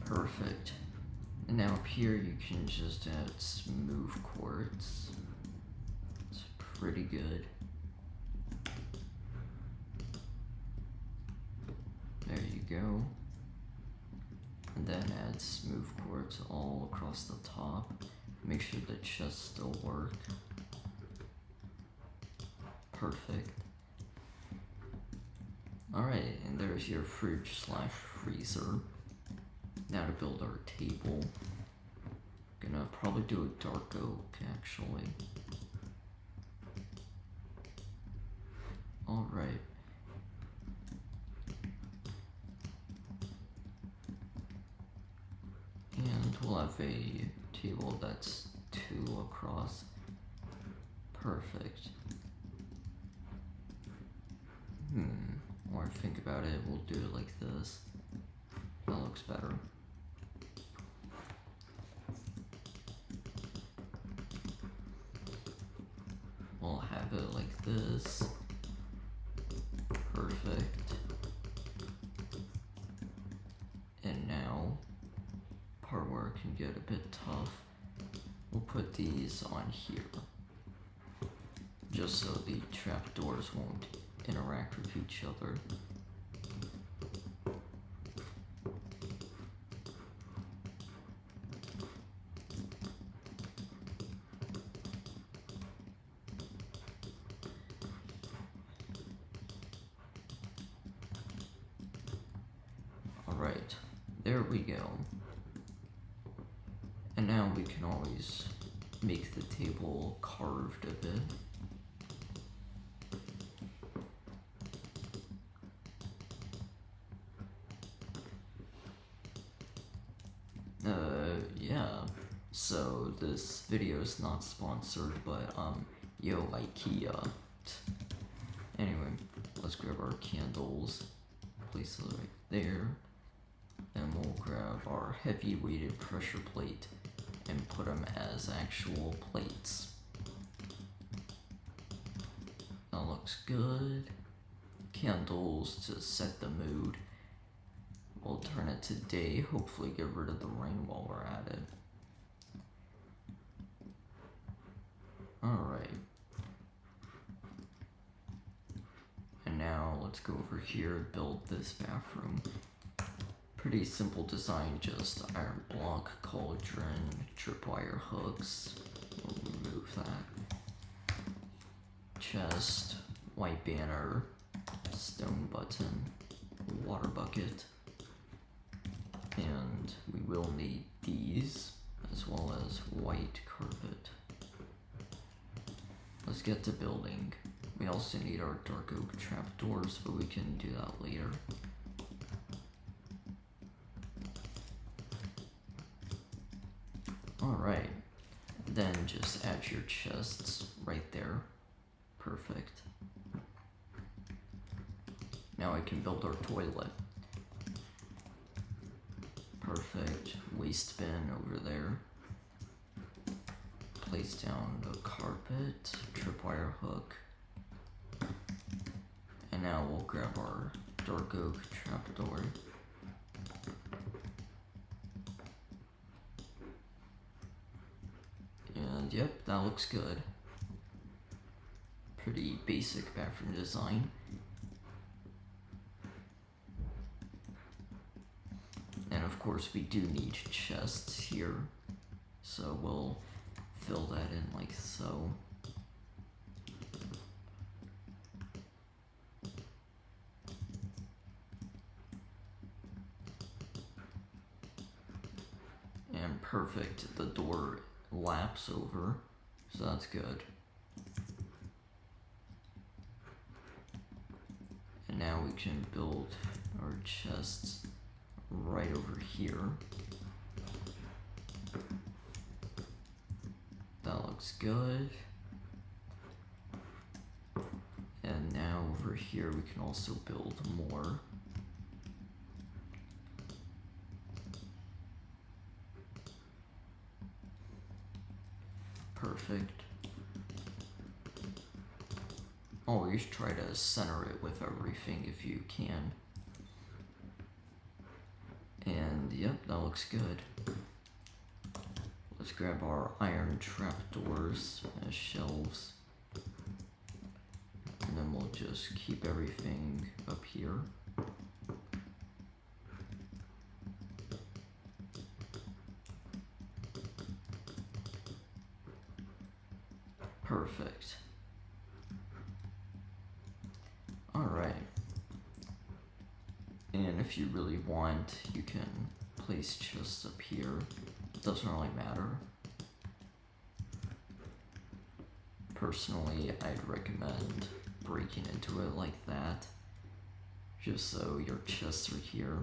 [SPEAKER 1] Perfect. And now up here you can just add smooth quartz. It's pretty good. There you go. And then add smooth quartz all across the top. Make sure the chests still work. Perfect. Alright, and there's your fridge slash freezer. Now to build our table. Gonna probably do a dark oak actually. Alright. And we'll have a table that's 2 across. Perfect. Or think about it, we'll do it like this. That looks better. We'll have it like this. Perfect. And now, part where it can get a bit tough, we'll put these on here. Just so the trapdoors won't interact with each other. Alright, there we go. And now we can always make the table carved a bit. Yeah. So this video is not sponsored, but yo, IKEA. Anyway, let's grab our candles, place it right there, and we'll grab our heavy weighted pressure plate and put them as actual plates. That looks good. Candles to set the mood. We'll turn it to day, hopefully get rid of the rain while we're at it. Alright. And now let's go over here and build this bathroom. Pretty simple design, just iron block, cauldron, tripwire hooks. We'll remove that. Chest, white banner, stone button, water bucket. And we will need these, as well as white carpet. Let's get to building. We also need our dark oak trapdoors, but we can do that later. Alright, then just add your chests right there. Perfect. Now I can build our toilet. Perfect. Waste bin over there. Place down the carpet, tripwire hook. And now we'll grab our dark oak trapdoor. And yep, that looks good. Pretty basic bathroom design. And of course we do need chests here, so we'll fill that in like so. And perfect, the door laps over, so that's good. And now we can build our chests right over here. That looks good. And now over here we can also build more. Perfect. Always try to center it with everything if you can. And yep, that looks good. Let's grab our iron trapdoors as shelves. And then we'll just keep everything up here. Perfect. Alright. And if you really want, you can place chests up here. It doesn't really matter. Personally, I'd recommend breaking into it like that, just so your chests are here.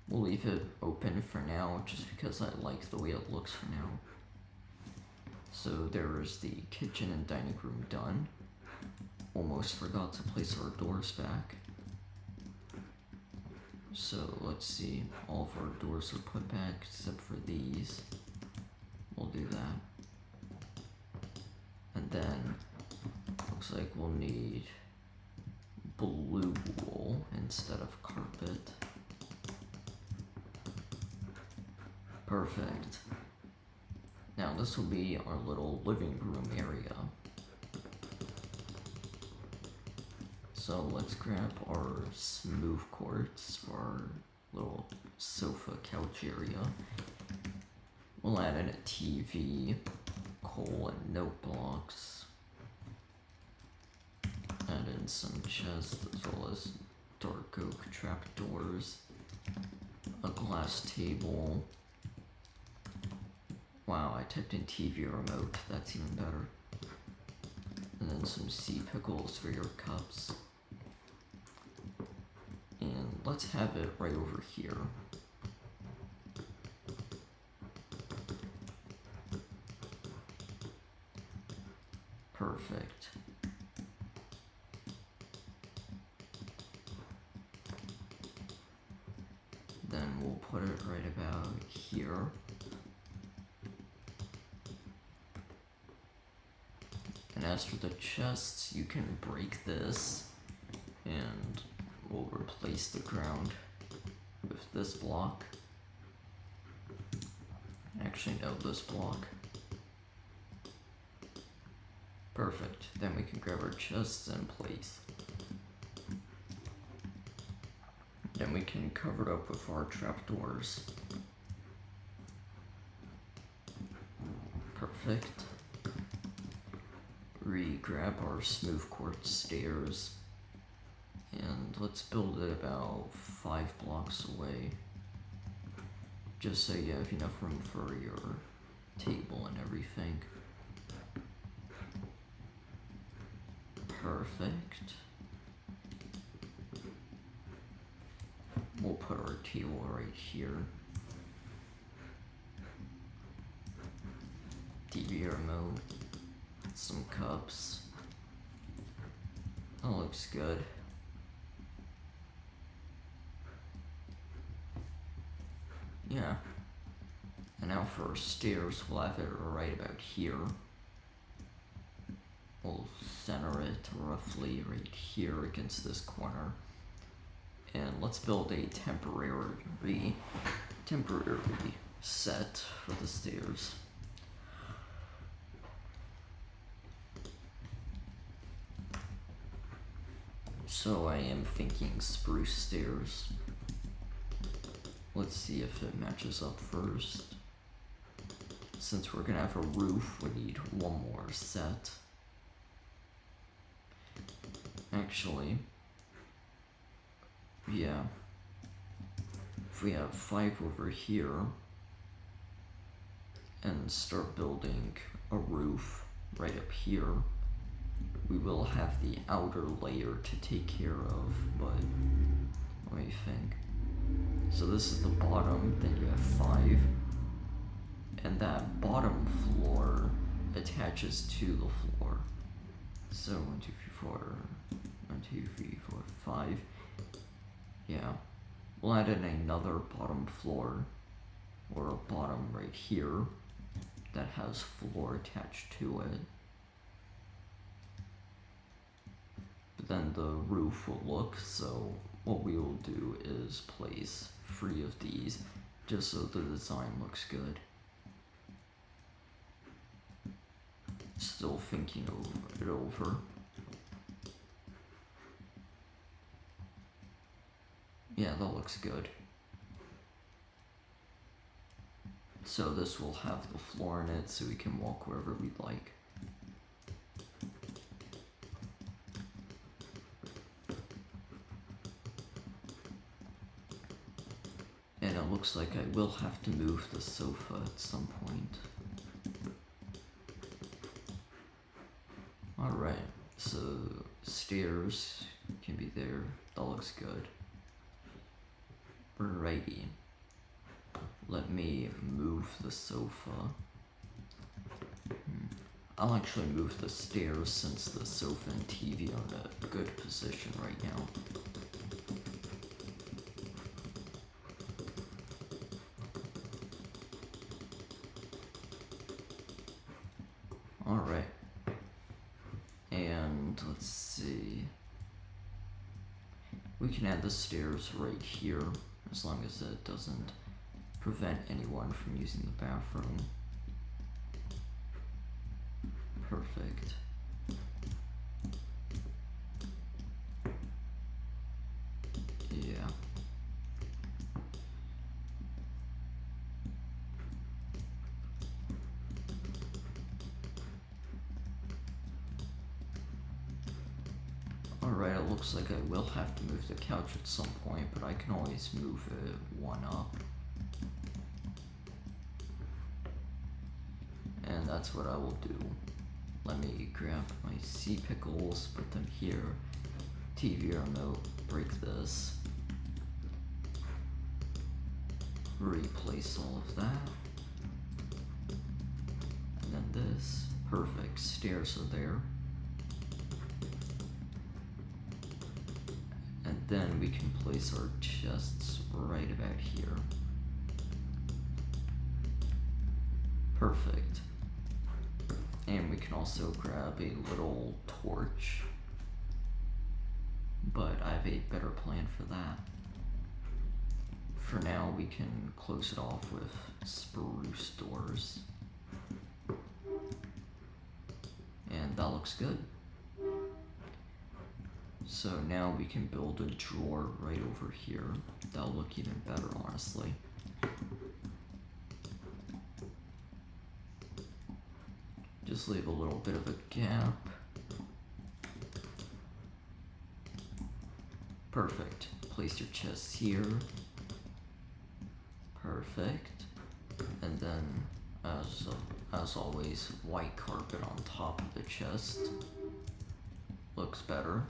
[SPEAKER 1] We'll leave it open for now, just because I like the way it looks for now. So there is the kitchen and dining room done. Almost forgot to place our doors back. So let's see, all of our doors are put back except for these. We'll do that. And then, looks like we'll need blue wool instead of carpet. Perfect. Now this will be our little living room area. So let's grab our smooth quartz for our little sofa couch area. We'll add in a TV, coal and note blocks. Add in some chests as well as dark oak trapdoors. A glass table. Wow, I typed in TV remote, that's even better. And then some sea pickles for your cups. And let's have it right over here. Perfect. Then we'll put it right about here. And as for the chests, you can break this and we'll replace the ground with this block. Actually, no, this block. Perfect. Then we can grab our chests in place. Then we can cover it up with our trapdoors. Perfect. Re-grab our smooth quartz stairs. And let's build it about 5 blocks away. Just so you have enough room for your table and everything. Perfect. We'll put our table right here. TV remote. Some cups. That looks good. Yeah. And now for our stairs, we'll have it right about here. We'll center it roughly right here against this corner. And let's build a temporary set for the stairs. So I am thinking spruce stairs. Let's see if it matches up first. Since we're gonna have a roof, we need one more set. Actually, yeah, if we have 5 over here and start building a roof right up here, we will have the outer layer to take care of, but let me think. So this is the bottom, then you have 5, and that bottom floor attaches to the floor. So 1, 2, 3, 4, 1, 2, 3, 4, 5. Yeah, we'll add in another bottom floor, or a bottom right here that has floor attached to it. But then the roof will look, so what we will do is place 3 of these just so the design looks good. Still thinking it over. Yeah, that looks good. So this will have the floor in it so we can walk wherever we'd like. And it looks like I will have to move the sofa at some point. Alright, so stairs can be there. That looks good. Alrighty. Let me move the sofa. I'll actually move the stairs since the sofa and TV are in a good position right now. Alright. And let's see. We can add the stairs right here as long as it doesn't prevent anyone from using the bathroom. Perfect. Yeah. Alright, it looks like I will have to move the couch at some point, but I can always move it 1 up. And that's what I will do. Let me grab my sea pickles, put them here. TV remote, break this. Replace all of that. And then this. Perfect. Stairs are there. And then we can place our chests right about here. Perfect. And we can also grab a little torch. But I have a better plan for that. For now, we can close it off with spruce doors. And that looks good. So now we can build a drawer right over here. That'll look even better, honestly. Just leave a little bit of a gap. Perfect. Place your chests here. Perfect. And then, as always, white carpet on top of the chest. Looks better.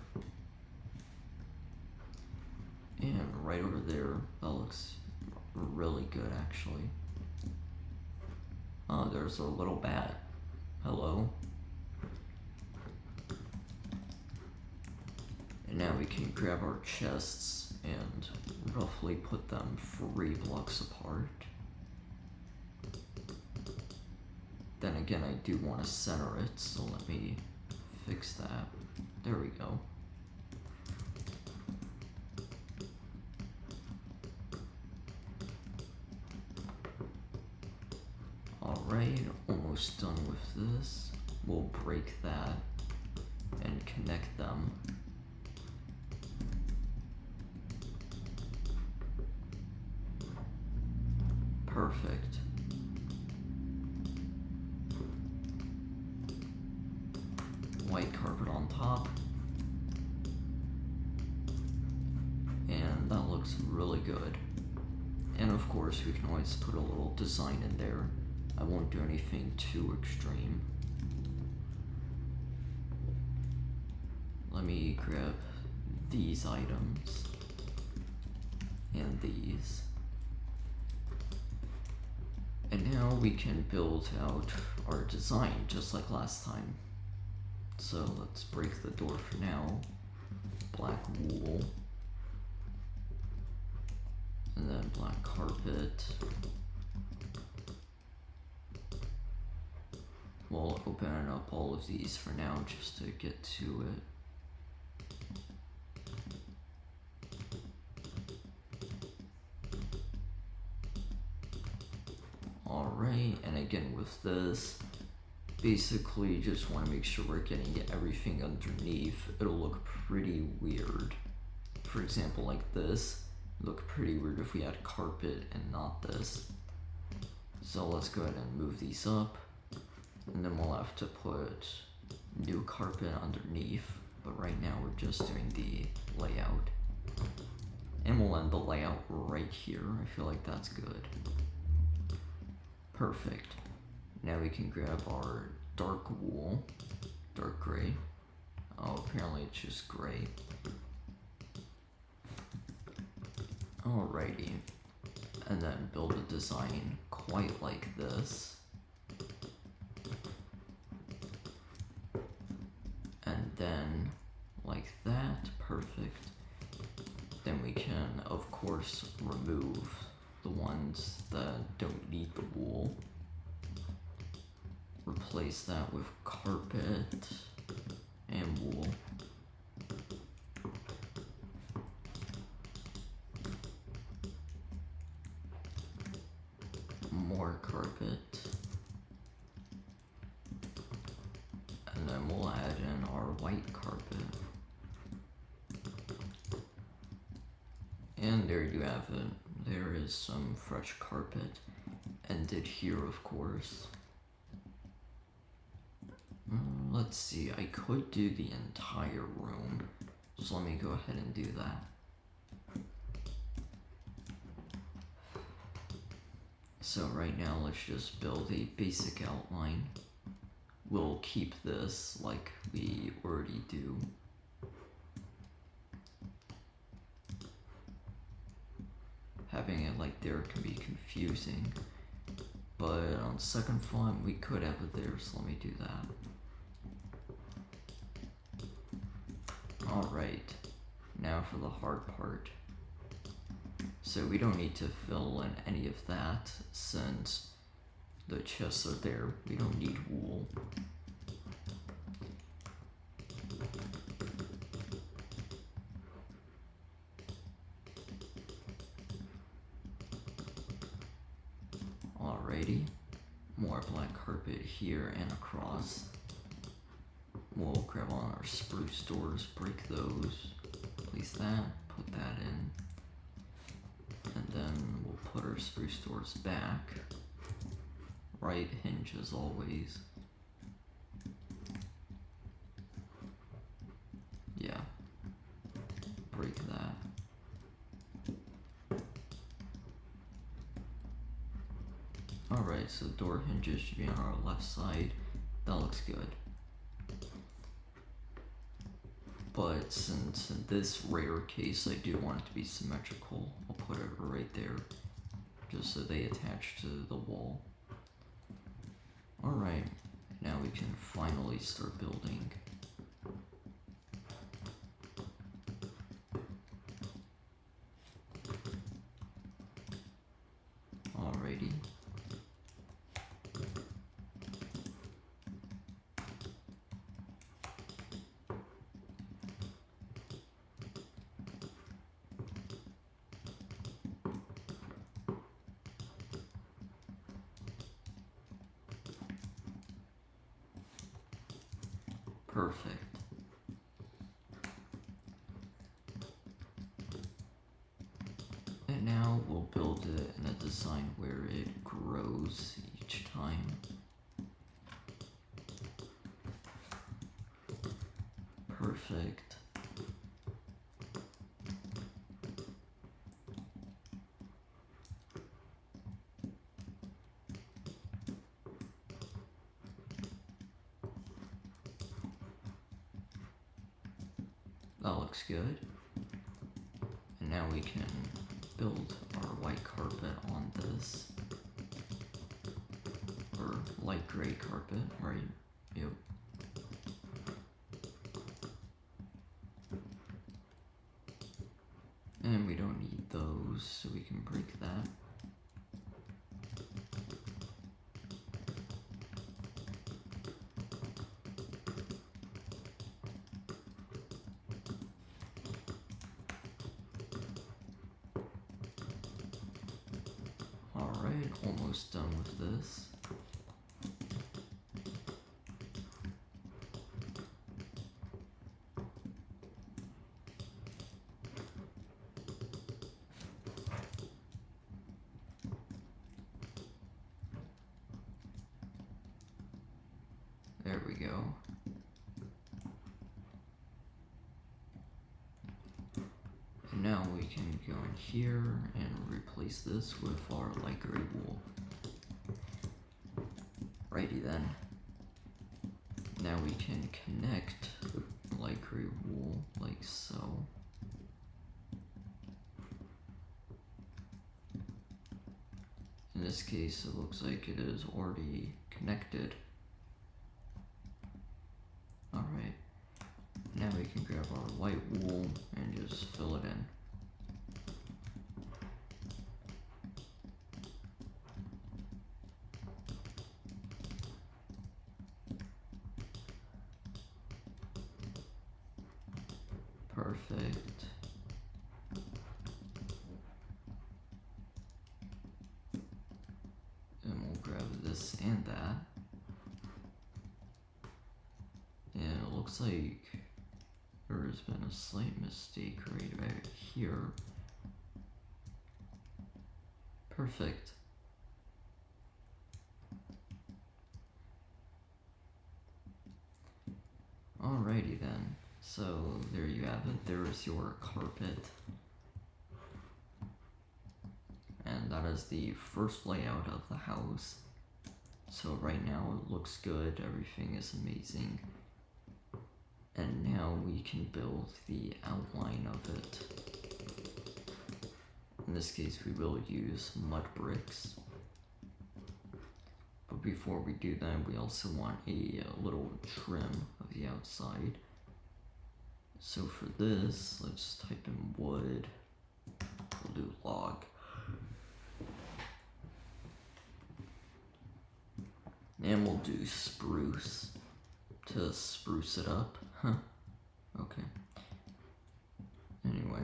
[SPEAKER 1] And right over there, that looks really good, actually. Oh, there's a little bat. Hello. And now we can grab our chests and roughly put them 3 blocks apart. Then again, I do want to center it, so let me fix that. There we go. Alright, almost done with this. We'll break that and connect them. Perfect. White carpet on top. And that looks really good. And of course, we can always put a little design in there. I won't do anything too extreme. Let me grab these items and these. And now we can build out our design just like last time. So let's break the door for now. Black wool. And then black carpet. We'll open up all of these for now just to get to it. Alright, and again with this, basically just want to make sure we're getting everything underneath. It'll look pretty weird. For example, like this, look pretty weird if we had carpet and not this. So let's go ahead and move these up, and then we'll have to put new carpet underneath, but right now we're just doing the layout. And we'll end the layout right here. I feel like that's good. Perfect. Now we can grab our dark wool, dark gray. Oh, apparently it's just gray. Alrighty. And then build a design quite like this. And then like that, perfect. Then we can, of course, remove the ones that don't need the wool. Replace that with carpet and wool. More carpet. And then we'll add in our white carpet. And there you have it. There is some fresh carpet. Ended here, of course. Let's see, I could do the entire room. So let me go ahead and do that. So right now, let's just build a basic outline. We'll keep this like we already do. Having it like there can be confusing, but on second thought we could have it there, so let me do that. Alright, now for the hard part. So we don't need to fill in any of that since the chests are there. We don't need wool. Alrighty, more black carpet here and across. We'll grab on our spruce doors, break those, place that, put that in, and then we'll put our spruce doors back. Right hinge as always. Yeah, break that. Alright, so door hinges should be on our left side. That looks good. But since in this rare case I do want it to be symmetrical, I'll put it right there, just so they attach to the wall. Alright, now we can finally start building. Alrighty. Perfect. And now we'll build it in a design where it grows each time. Perfect. That looks good. And now we can build our white carpet on this. Or light gray carpet, right? Yep. And we don't need those, so we can break that. Alright, almost done with this. There we go. And now we can go in here and replace this with our light gray wool. Righty then. Now we can connect the light gray wool like so. In this case, it looks like it is already connected. Alright, now we can grab our white wool and just fill it in. Perfect. And we'll grab this and that. And it looks like there has been a slight mistake right here. Perfect. Alrighty then. So there you have it. There is your carpet. And that is the first layout of the house. So right now it looks good. Everything is amazing. And now we can build the outline of it. In this case, we will use mud bricks. But before we do that, we also want a little trim of the outside. So for this, let's type in wood. We'll do log. And we'll do spruce to spruce it up. Huh. Okay. Anyway.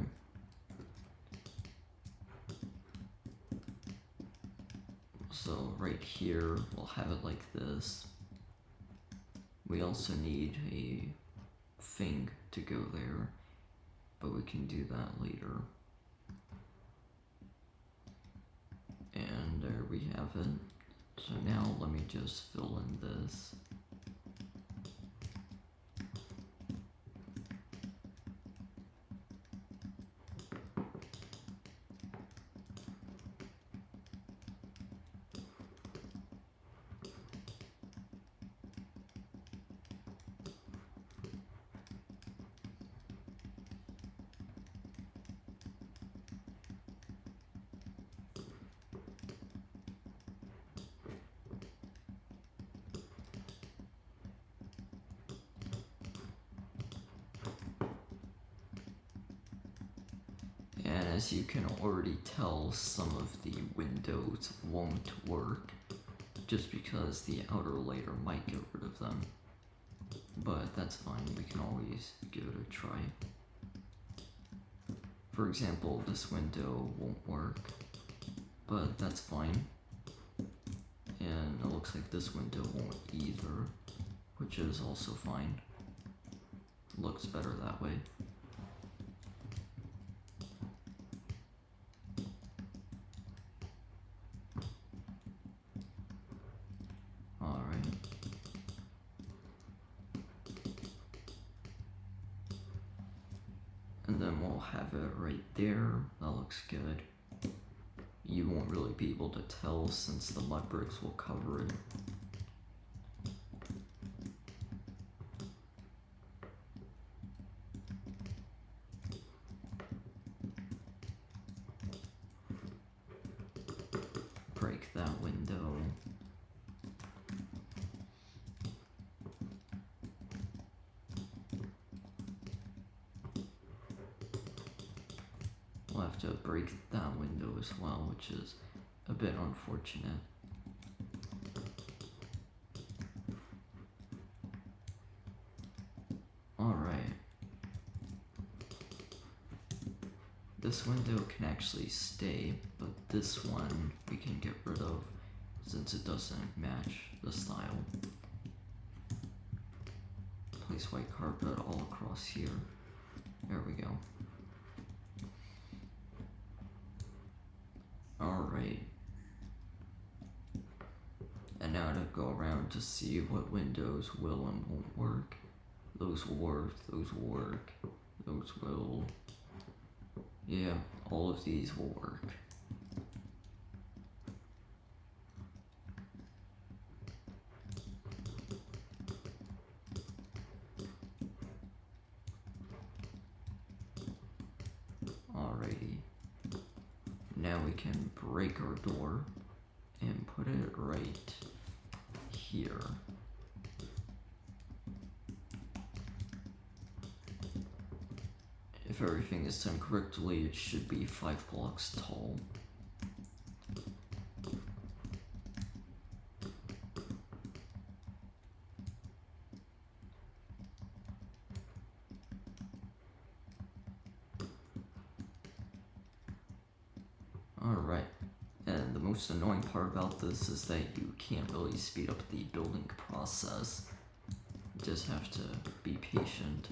[SPEAKER 1] So right here, we'll have it like this. We also need a thing to go there, but we can do that later. And there we have it. So now let me just fill in this. And as you can already tell, some of the windows won't work just because the outer layer might get rid of them. But that's fine, we can always give it a try. For example, this window won't work, but that's fine. And it looks like this window won't either, which is also fine. Looks better that way. And then we'll have it right there. That looks good. You won't really be able to tell since the mud bricks will cover it. break that window. We'll have to break that window as well, which is a bit unfortunate. Alright. This window can actually stay, but this one we can get rid of since it doesn't match the style. Place white carpet all across here. There we go. Alright. And now to go around to see what windows will and won't work. Those will work, those will work, those will... Yeah, all of these will work. Alrighty. Now we can break our door and put it right here. If everything is done correctly, it should be 5 blocks tall. Alright, and the most annoying part about this is that you can't really speed up the building process. You just have to be patient.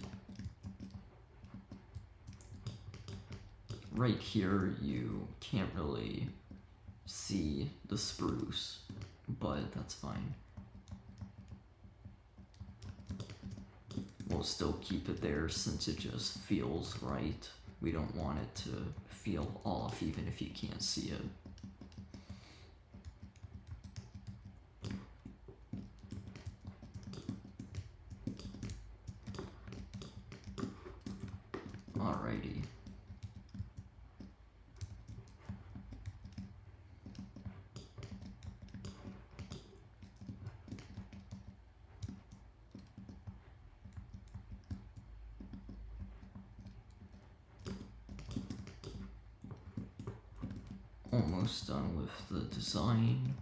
[SPEAKER 1] Right here, you can't really see the spruce, but that's fine. We'll still keep it there since it just feels right. We don't want it to feel off even if you can't see it. Alrighty. Almost done with the design.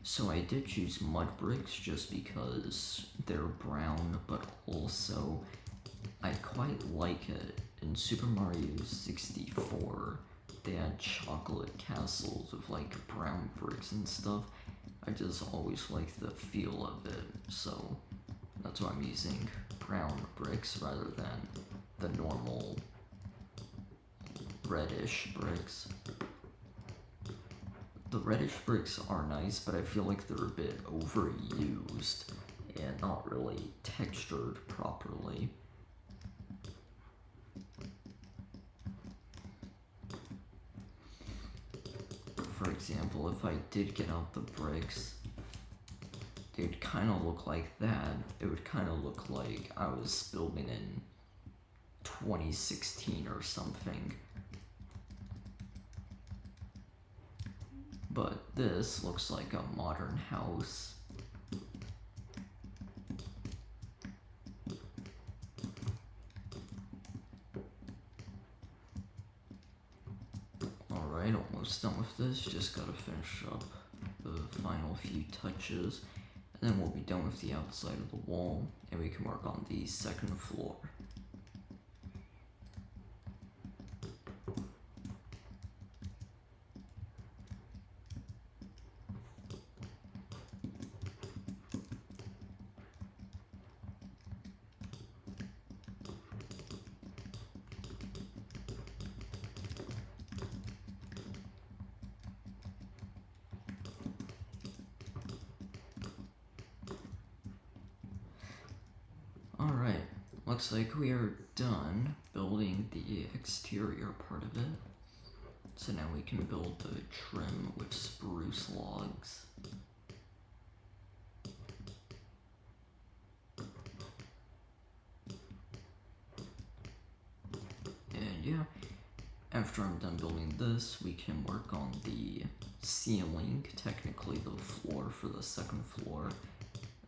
[SPEAKER 1] So I did choose mud bricks just because they're brown, but also I quite like it. In Super Mario 64, they had chocolate castles with like brown bricks and stuff. I just always like the feel of it, so that's why I'm using brown bricks rather than the normal reddish bricks. The reddish bricks are nice, but I feel like they're a bit overused and not really textured properly. For example, if I did get out the bricks, they'd kind of look like that. It would kind of look like I was building in 2016 or something. But this looks like a modern house. Alright, almost done with this. Just gotta finish up the final few touches. And then we'll be done with the outside of the wall, and we can work on the second floor. Alright, looks like we are done building the exterior part of it. So now we can build the trim with spruce logs. And yeah, After I'm done building this, we can work on the ceiling, technically the floor for the second floor.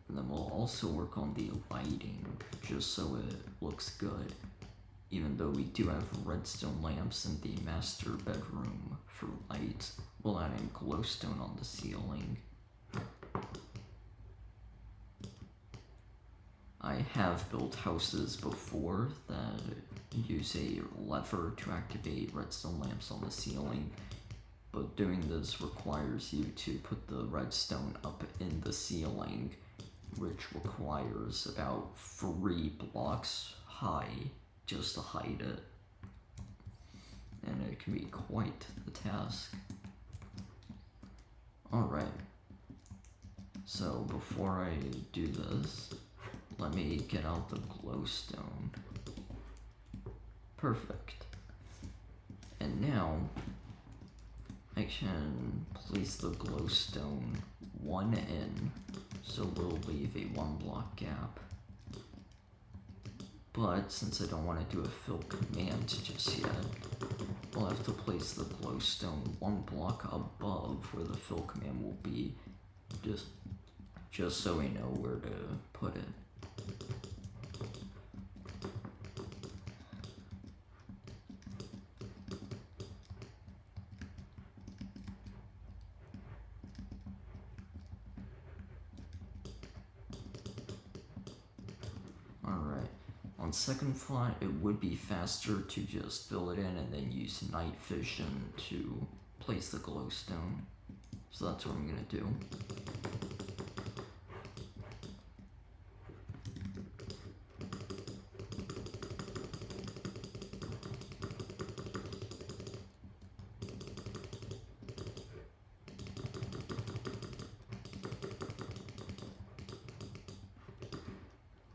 [SPEAKER 1] And then we'll also work on the lighting, just so it looks good. Even though we do have redstone lamps in the master bedroom for light, we'll add in glowstone on the ceiling. I have built houses before that use a lever to activate redstone lamps on the ceiling, but doing this requires you to put the redstone up in the ceiling, which requires about 3 blocks high just to hide it, and it can be quite the task. Alright, so before I do this, let me get out the glowstone. Perfect. And now I can place the glowstone 1 in, so we'll leave a 1 block gap. But since I don't want to do a fill command just yet, we'll have to place the glowstone 1 block above where the fill command will be, just so we know where to put it. Alright, on second thought, it would be faster to just fill it in and then use night vision to place the glowstone. So that's what I'm gonna do.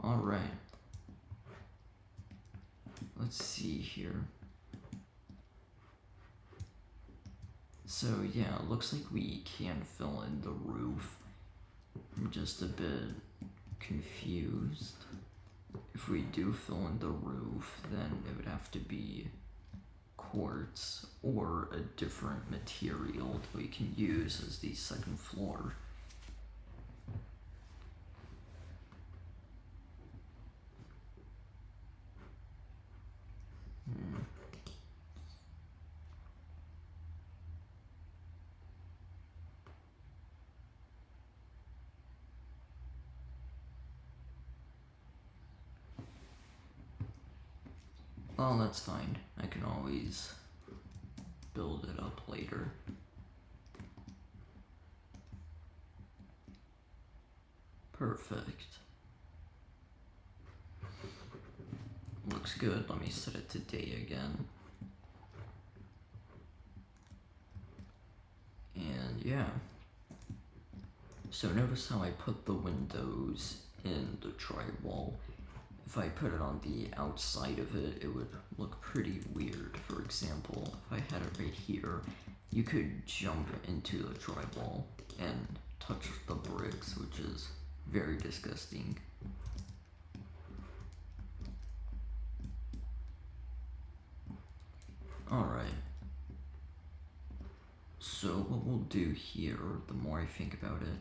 [SPEAKER 1] Alright. Let's see here. So yeah, it looks like we can fill in the roof. I'm just a bit confused. If we do fill in the roof, then it would have to be quartz or a different material that we can use as the second floor. Well, that's fine. I can always build it up later. Perfect. Looks good. Let me set it to day again. And yeah. So notice how I put the windows in the drywall. If I put it on the outside of it, it would look pretty weird. For example, if I had it right here, you could jump into the drywall and touch the bricks, which is very disgusting. Alright. So what we'll do here, the more I think about it,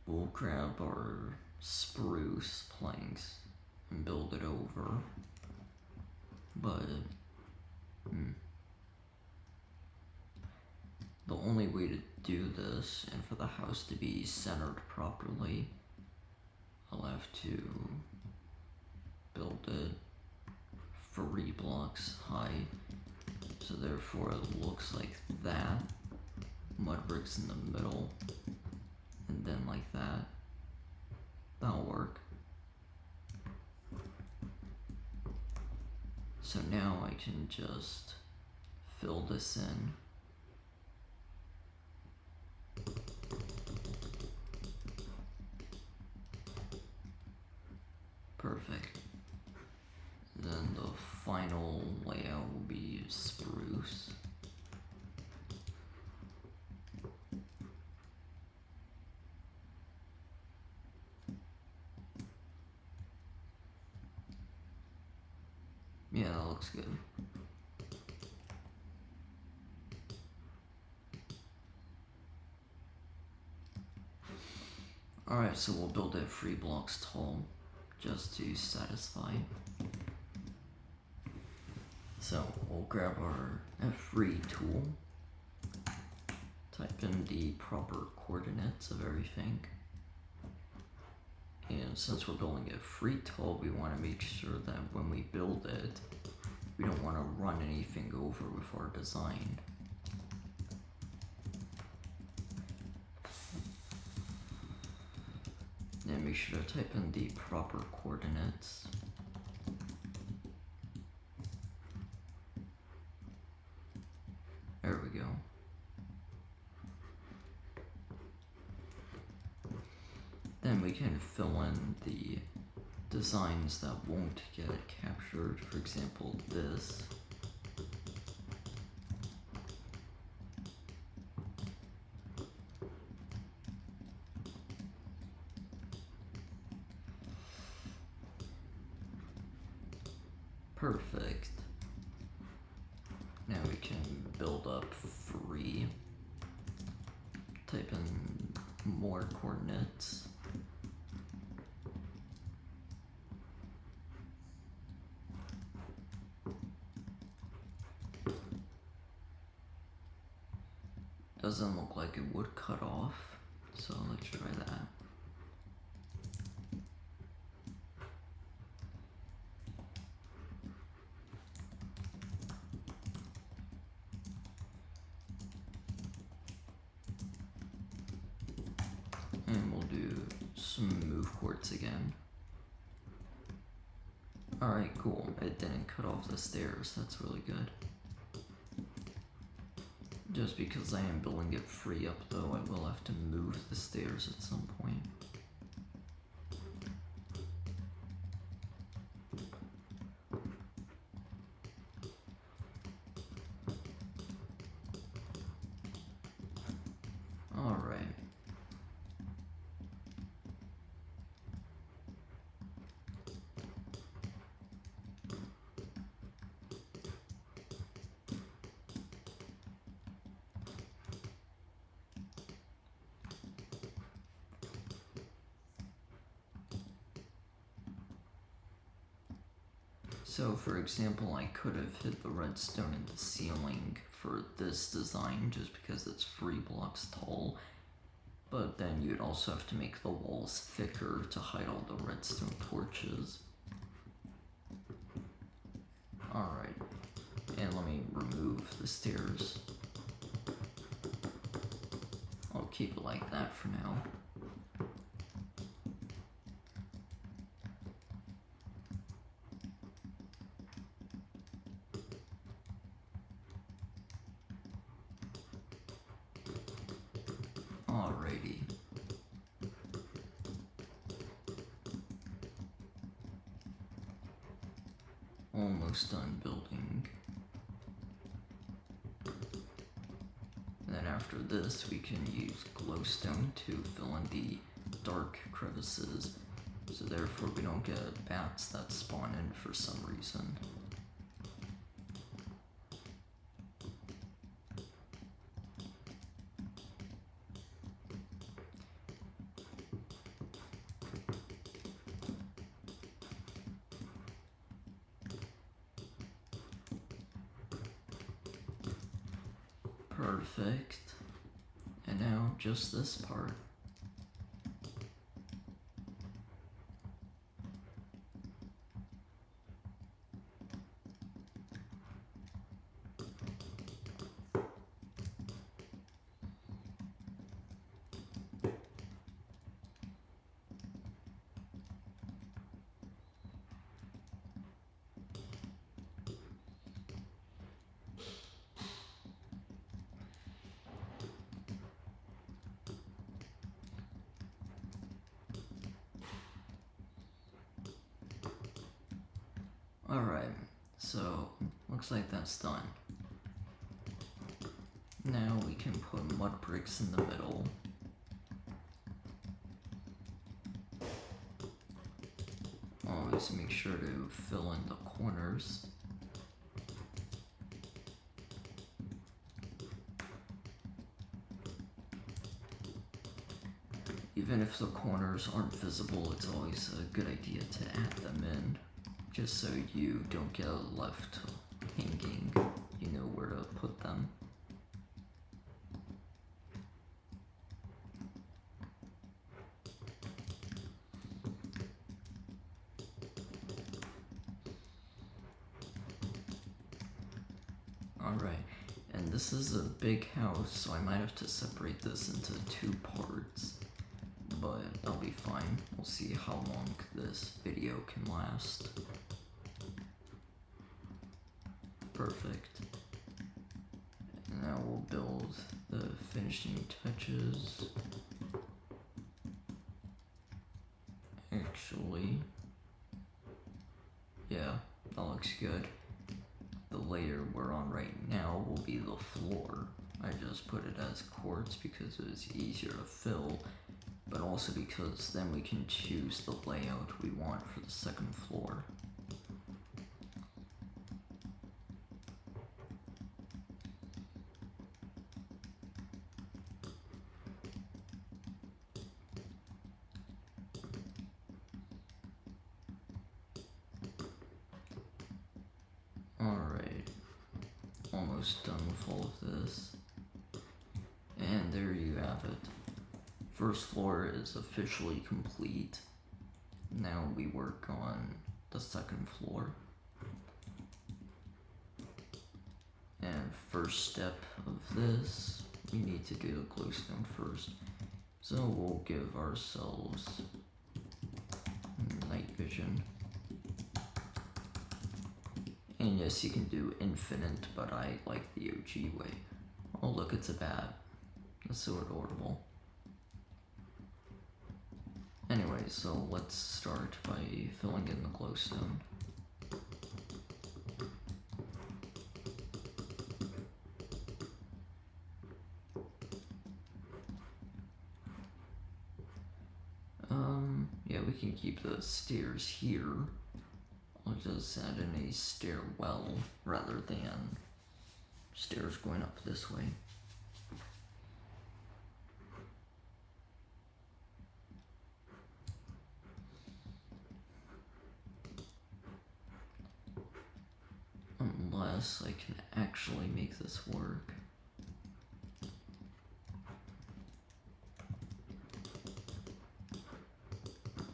[SPEAKER 1] we'll grab our spruce planks and build it over. But the only way to do this, and for the house to be centered properly, I'll have to build it 3 blocks high, so therefore it looks like that. Mud bricks in the middle, and then like that. That'll work. So now I can just fill this in. Perfect. Then the final layout will be spruce. Yeah, that looks good. Alright, so we'll build it 3 blocks tall, just to satisfy. So we'll grab our F3 tool, type in the proper coordinates of everything, and since we're building it 3 tall, we want to make sure that when we build it, we don't want to run anything over with our design. And make sure to type in the proper coordinates. There we go. Then we can fill in the designs that won't get captured, for example this. Perfect. Now we can build up 3. Type in more coordinates. Doesn't look like it would cut off, so let's try that. And we'll do some move quartz again. Alright, cool. It didn't cut off the stairs, that's really good. Just because I am building it 3 up though, I will have to move the stairs at some point. Alright. So for example, I could have hit the redstone in the ceiling for this design just because it's 3 blocks tall, but then you'd also have to make the walls thicker to hide all the redstone torches. Alright, and let me remove the stairs. I'll keep it like that for now. Alrighty. Almost done building. Then after this, we can use glowstone to fill in the dark crevices, so therefore we don't get bats that spawn in for some reason. Perfect. And now just this part. Alright, so looks like that's done. Now we can put mud bricks in the middle. Always make sure to fill in the corners. even if the corners aren't visible, it's always a good idea to add them in, just so you don't get left hanging, you know where to put them. Alright, and this is a big house, so I might have to separate this into 2 parts, but I'll be fine. We'll see how long this video can last. Perfect. And now we'll build the finishing touches. Actually, yeah, that looks good. The layer we're on right now will be the floor. I just put it as quartz because it was easier to fill, but also because then we can choose the layout we want for the second floor. Alright, almost done with all of this. And there you have it. First floor is officially complete. Now we work on the second floor. And first step of this, we need to do the glowstone first. So we'll give ourselves night vision. And yes, you can do infinite, but I like the OG way. Oh look, it's a bat. That's so adorable. Anyway, so let's start by filling in the glowstone. Yeah, we can keep the stairs here. I'll just add in a stairwell rather than stairs going up this way. Unless I can actually make this work.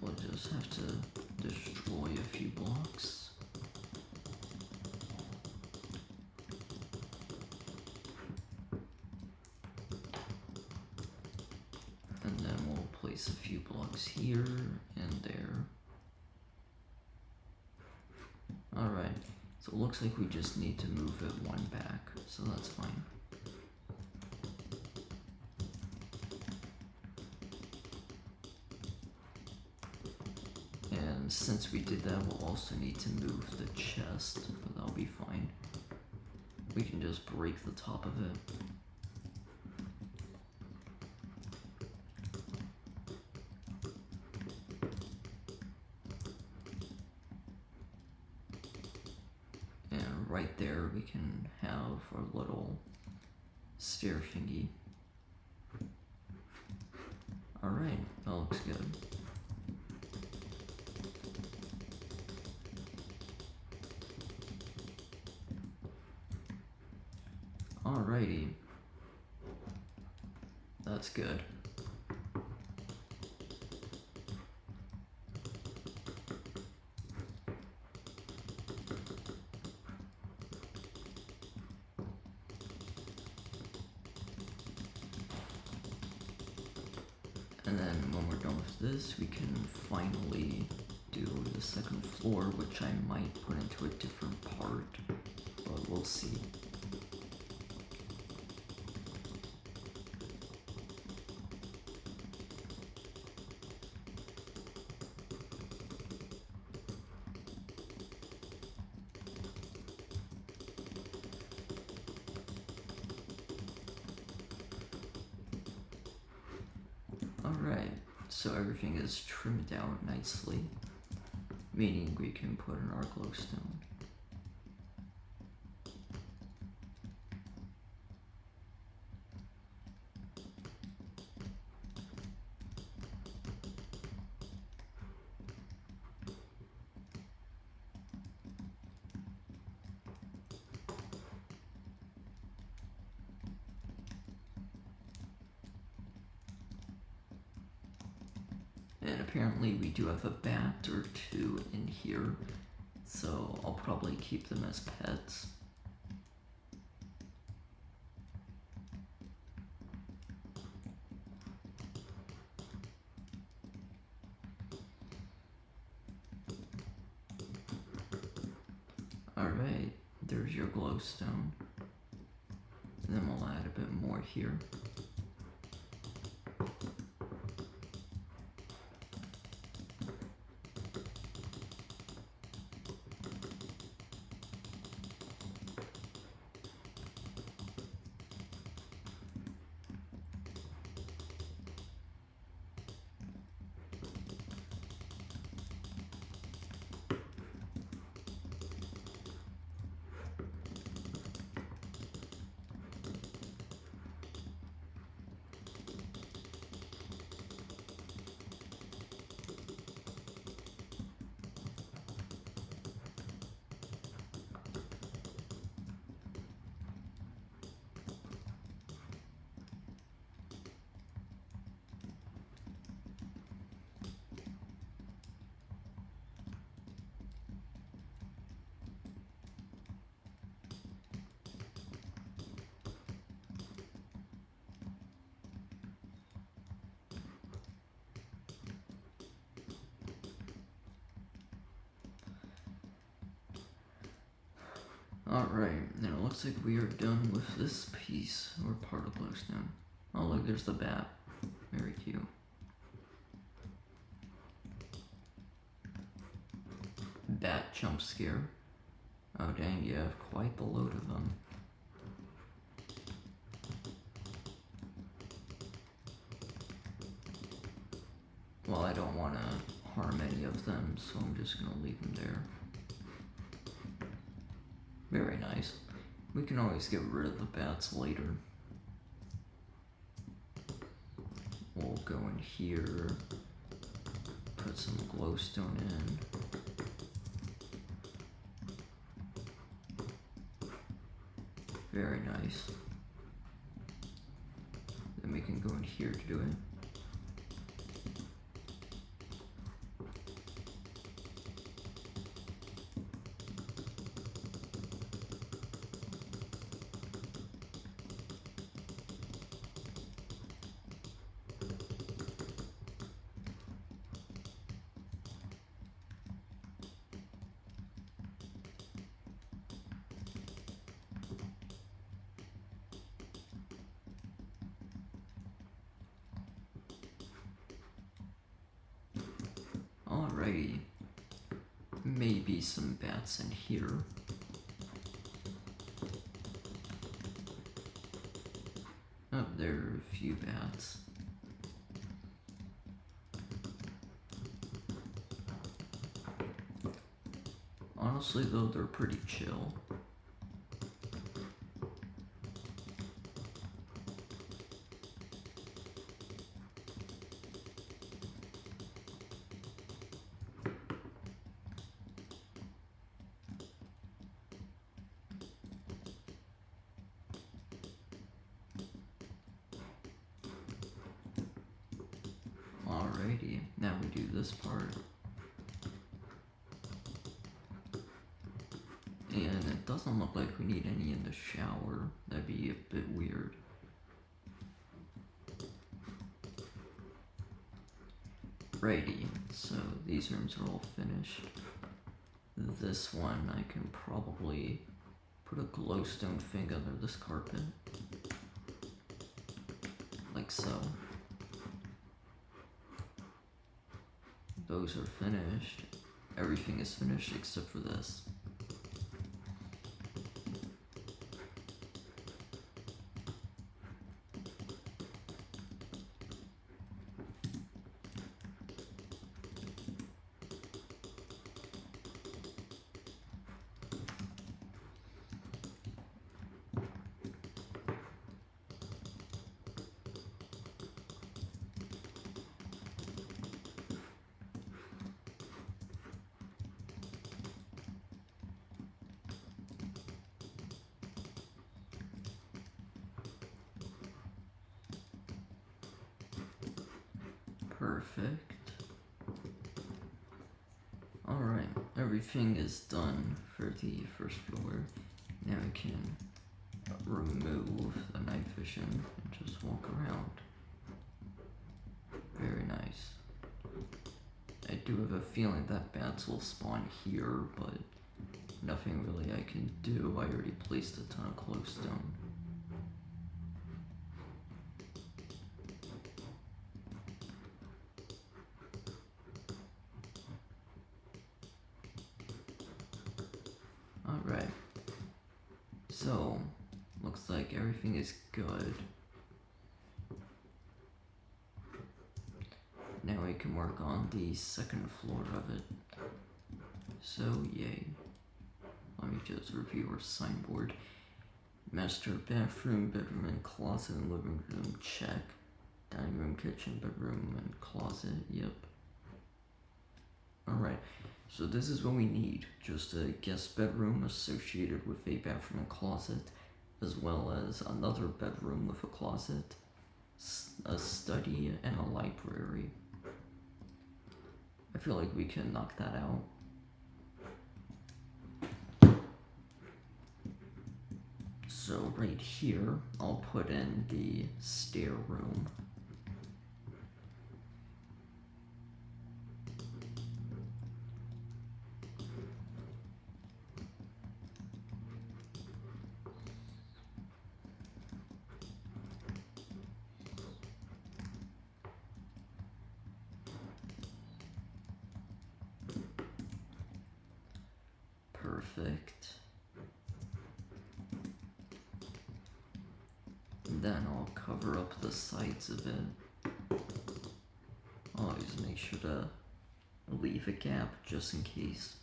[SPEAKER 1] We'll just have to destroy a few blocks. And then we'll place a few blocks here and there. Alright, so it looks like we just need to move it 1 back, so that's fine. And since we did that, we'll also need to move the chest, but that'll be fine. We can just break the top of it. And right there we can have our little stair thingy. Alright, that looks good. Alrighty. That's good. And then when we're done with this, we can finally do the second floor, which I might put into a different part, but we'll see. Alright, so everything is trimmed out nicely, meaning we can put in our glowstone. apparently we do have a bat or two in here, so I'll probably keep them as pets. Alright, there's your glowstone. And then we'll add a bit more here. Alright, and it looks like we are done with this piece, or part of glowstone. Oh look, there's the bat. Very cute. Bat jump scare. Oh dang, you have quite the load of them. Well, I don't want to harm any of them, so I'm just going to leave them there. Very nice. We can always get rid of the bats later. We'll go in here, put some glowstone in. Very nice. Then we can go in here to do it. Alrighty, maybe some bats in here. Oh, there are a few bats. Honestly though, they're pretty chill. Alrighty, now we do this part. And it doesn't look like we need any in the shower. That'd be a bit weird. Righty, so these rooms are all finished. This one I can probably put a glowstone thing under this carpet. Like so. Those are finished. Everything is finished except for this. Perfect. everything is done for the first floor. Now I can remove the night vision and just walk around. Very nice. I do have a feeling that bats will spawn here, but nothing really I can do. I already placed a ton of glowstone. Alright. So, looks like everything is good. Now we can work on the second floor of it. So, yay. Let me just review our signboard. Master bathroom, bedroom and closet and living room, check. Dining room, kitchen, bedroom and closet, yep. Alright, so this is what we need. Just a guest bedroom associated with a bathroom and closet, as well as another bedroom with a closet, a study, and a library. I feel like we can knock that out. So right here, I'll put in the stair room. Perfect. And then I'll cover up the sides of it. Always make sure to leave a gap just in case.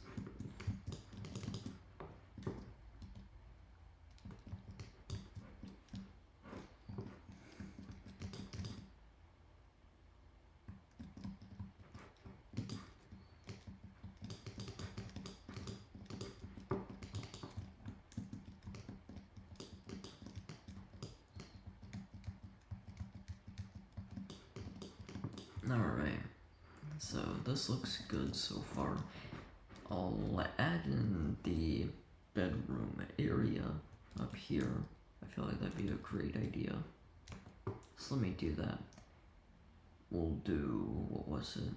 [SPEAKER 1] Alright, so this looks good so far. I'll add in the bedroom area up here. I feel like that'd be a great idea. So let me do that. We'll do, what was it?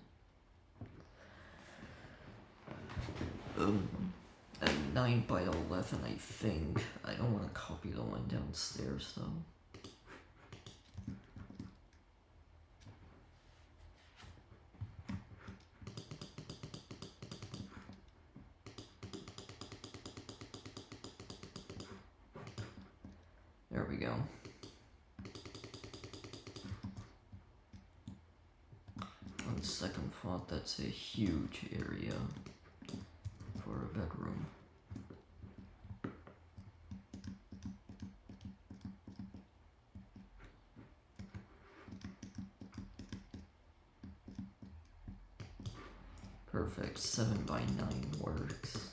[SPEAKER 1] A 9 by 11, I think. I don't want to copy the one downstairs though. There we go. On second thought, that's a huge area for a bedroom. Perfect, 7 by 9 works.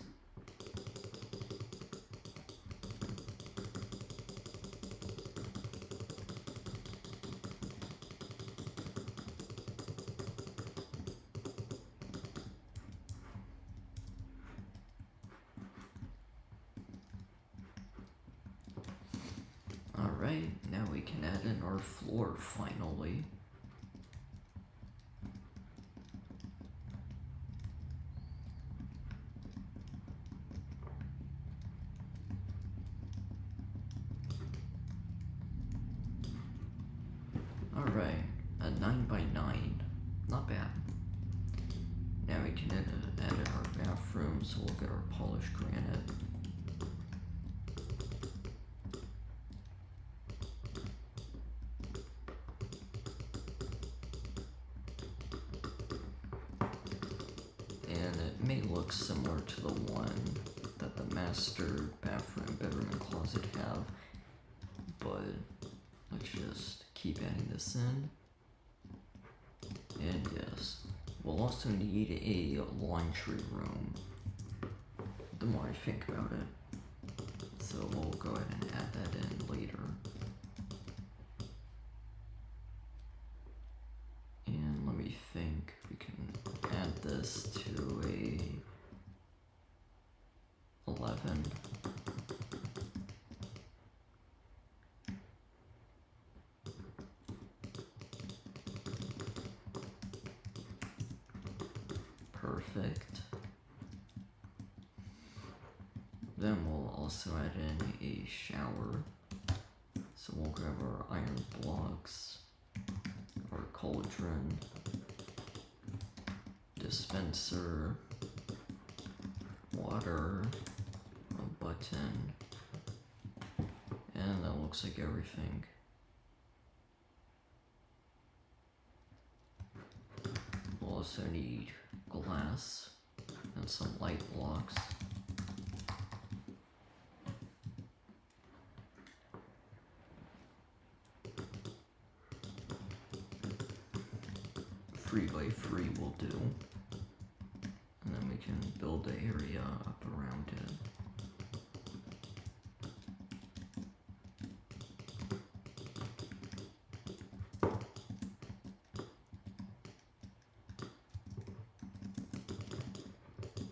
[SPEAKER 1] Alright, now we can add in our floor finally. Alright, a 9 by 9, not bad. Now we can add in our bathroom, so we'll get our polished granite. And it may look similar to the one that the master bathroom, bedroom, and closet have, but let's just keep adding this in. And yes, we'll also need a laundry room, the more I think about it. So we'll go ahead and add that in later. And let me think, we can add this to a happen. Perfect. Then we'll also add in a shower. So we'll grab our iron blocks, our cauldron, dispenser, water, a button, and that looks like everything. We'll also need glass and some light blocks. Three by three will do. And then we can build the area up around it.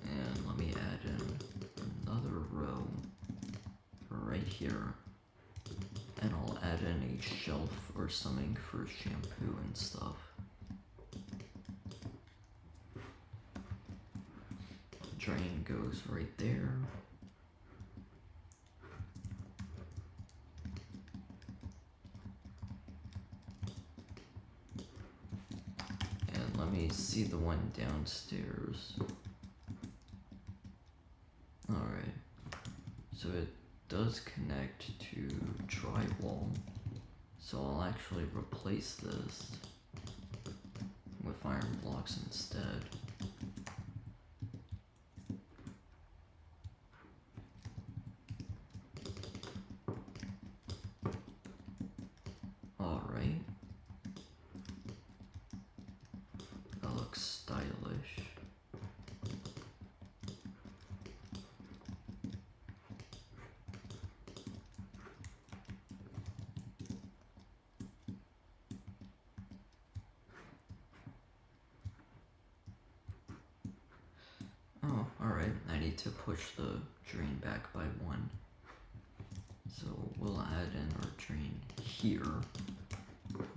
[SPEAKER 1] And let me add in another row right here. And I'll add in a shelf or something for shampoo and stuff. Drain goes right there. And let me see the one downstairs. Alright, so it does connect to drywall, so I'll actually replace this with iron blocks instead. Alright, that looks stylish. Oh, alright, I need to push the drain back by one. So we'll add in our drain here,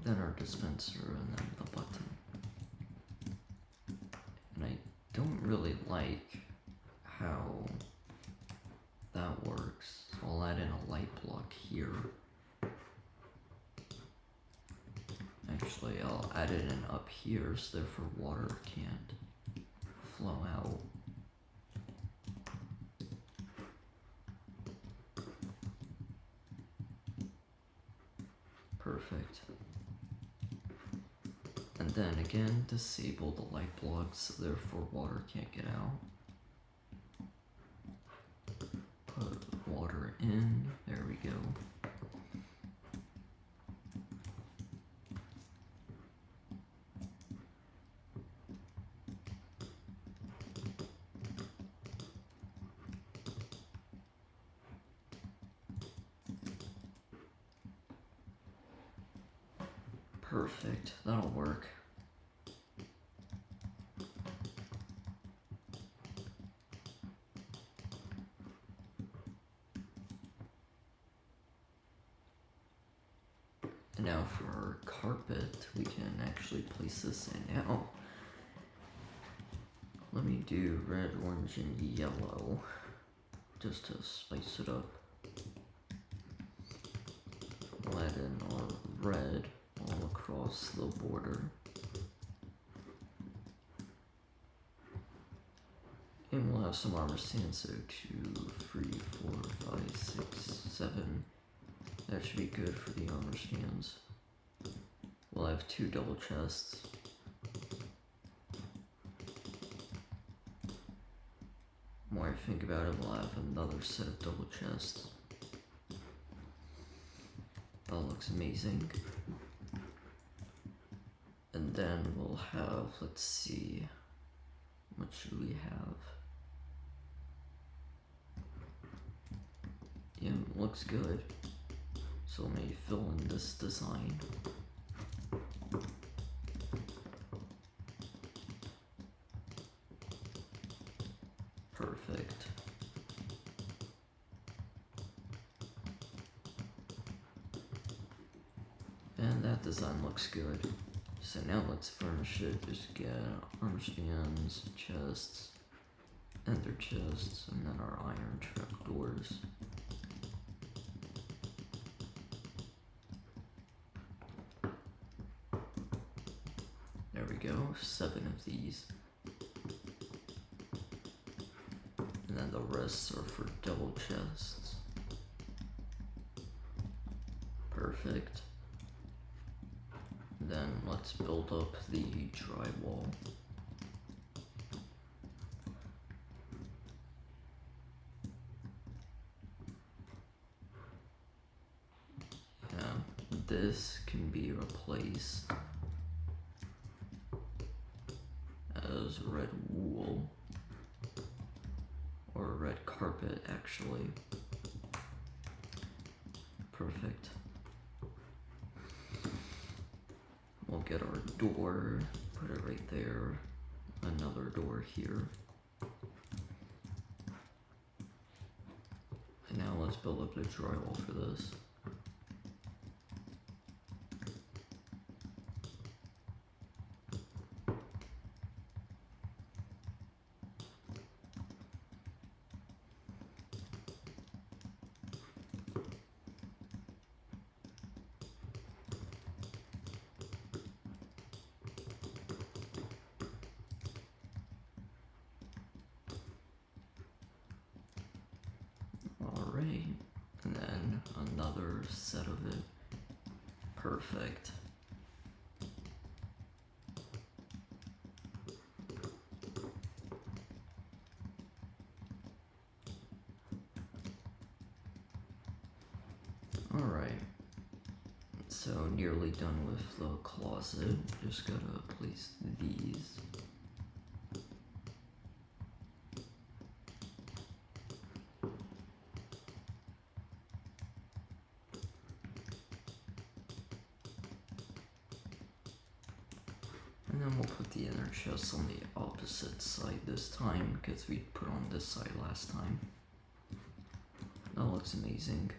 [SPEAKER 1] then our dispenser, and then the button. And I don't really like how that works, so I'll add in a light block here. Actually, I'll add it in up here, so therefore water can't flow out. Perfect. And then again, disable the light blocks, so therefore water can't get out. Put water in, there we go. Perfect, that'll work. And now for our carpet, we can actually place this in now. Let me do red, orange, and yellow, just to spice it up. We'll add in our red all across the border. And we'll have some armor stands, so 2, 3, 4, 5, 6, 7. That should be good for the armor stands. We'll have 2 double chests. The more I think about it, we'll have another set of double chests. That looks amazing. And then we'll have, let's see, what should we have? Yeah, it looks good. So let me fill in this design. Perfect. And that design looks good. So now let's furnish it. Just get armstands, chests, ender chests, and then our iron trapdoors. There we go, 7 of these. And then the rest are for double chests. Perfect. Then let's build up the drywall. Yeah, this can be replaced as red wool, or red carpet actually. Perfect. We'll get our door, put it right there, another door here. And now let's build up the drywall for this. Alright, and then another set of it. Perfect. Alright, so nearly done with the closet. Just gotta place these. And then we'll put the inner chest on the opposite side this time, because we put on this side last time. That looks amazing.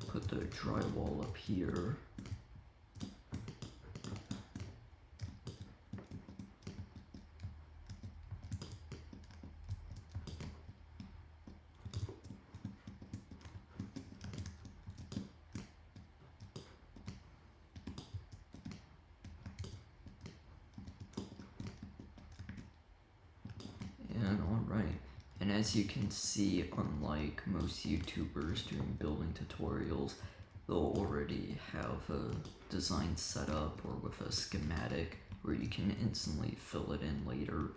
[SPEAKER 1] Put the drywall up here. And alright, and as you can see, unlike most YouTubers doing building tutorials, they'll already have a design set up or with a schematic where you can instantly fill it in later,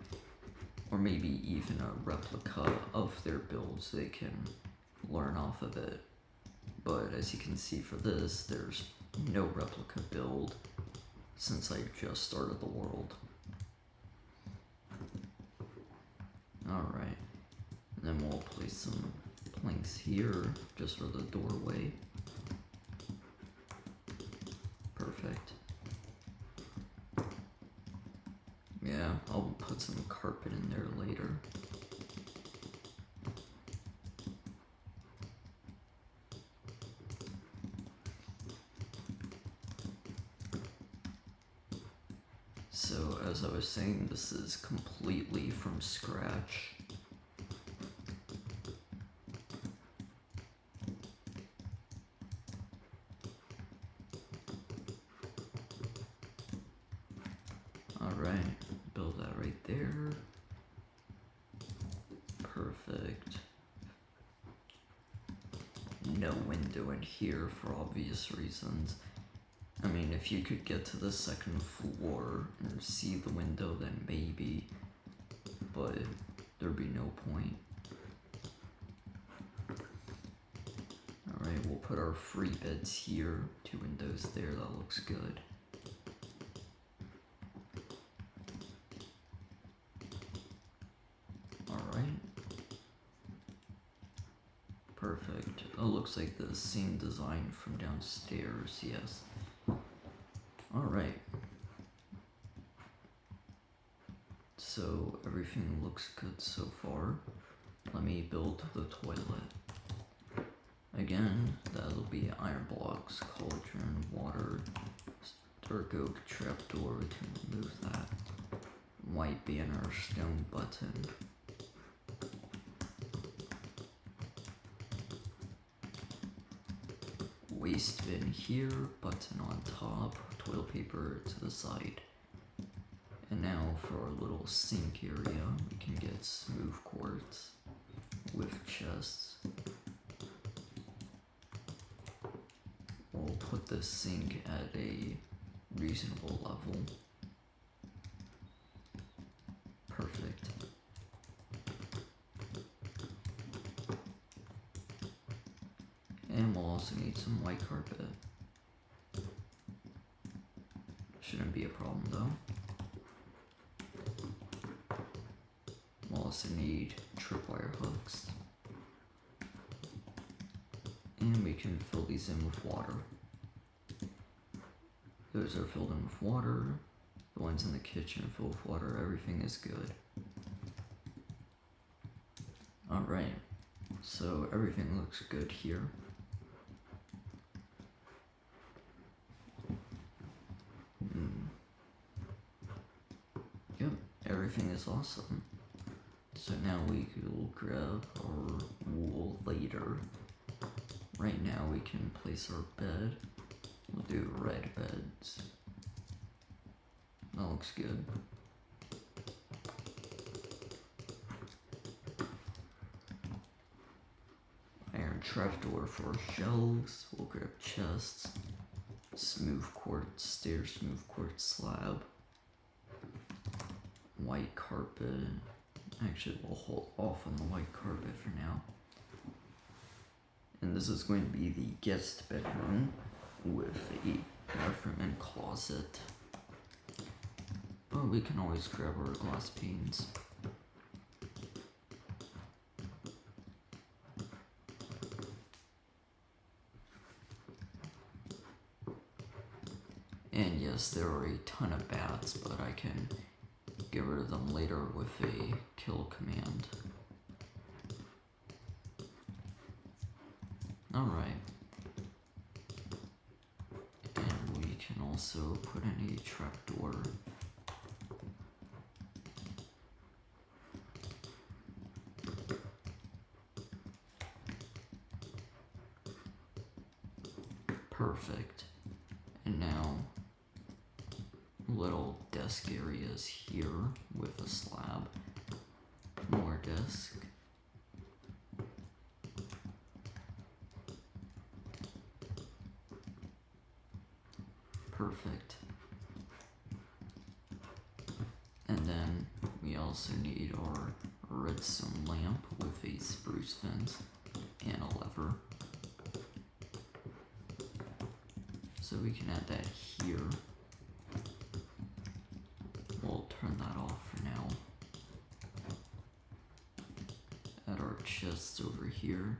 [SPEAKER 1] or maybe even a replica of their build so they can learn off of it. But as you can see for this, there's no replica build since I just started the world. Alright, and then we'll place some planks here just for the doorway. Perfect. Yeah, I'll put some carpet in there later. So, as I was saying, this is completely from scratch. Alright, build that right there. Perfect. No window in here for obvious reasons. I mean, if you could get to the second floor and see the window, then maybe, but there'd be no point. Alright, we'll put our free beds here, 2 windows there, that looks good. Alright. Perfect. Oh, looks like the same design from downstairs, yes. Alright. So everything looks good so far. let me build the toilet. Again, that'll be iron blocks, cauldron, water, dark oak trapdoor, we can remove that. White banner, stone button. Waste bin here, button on top, toilet paper to the side. And now for our little sink area, we can get smooth quartz with chests. We'll put the sink at a reasonable level. Perfect. And we'll also need some white carpet. Shouldn't be a problem though. We'll also need tripwire hooks. And we can fill these in with water. Those are filled in with water. The ones in the kitchen are filled with water. Everything is good. Alright, so everything looks good here. Yep, everything is awesome. So now we will grab our wool later. Right now we can place our bed. We'll do red beds. That looks good. Iron trapdoor for shelves. We'll grab chests. Smooth quartz stairs, smooth quartz slab. White carpet. Actually, we'll hold off on the white carpet for now. And this is going to be the guest bedroom with a bathroom and closet. But we can always grab our glass panes. And yes, there are a ton of bats, but I can get rid of them later with a kill command. Alright. And we can also put in a trapdoor. Perfect. And now little desk areas here with a slab. More desk. Perfect. And then we also need our redstone lamp with a spruce vent and a lever. So we can add that here. We'll turn that off for now. Add our chests over here.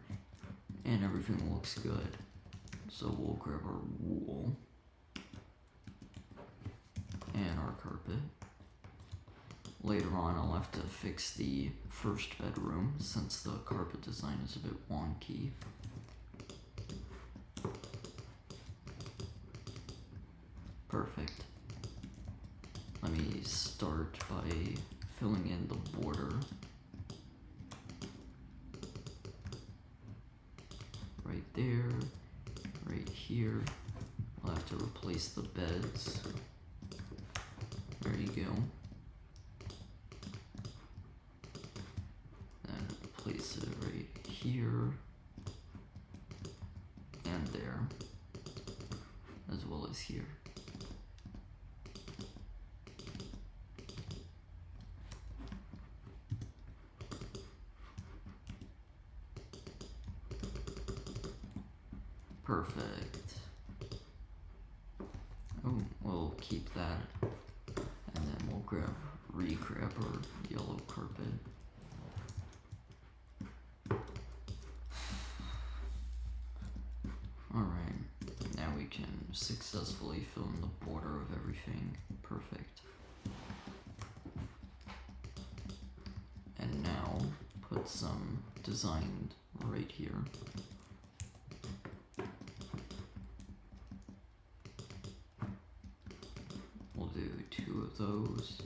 [SPEAKER 1] And everything looks good. So we'll grab our wool. And our carpet. Later on I'll have to fix the first bedroom since the carpet design is a bit wonky. Perfect. Let me start by filling in the border. Right there, right here. I'll have to replace the beds. There you go. Then place it right here and there, as well as here. Perfect. Oh, we'll keep that. And then we'll re-grab our yellow carpet. Alright, now we can successfully fill in the border of everything. Perfect. And now, put put some design right here. We'll do 2 of those.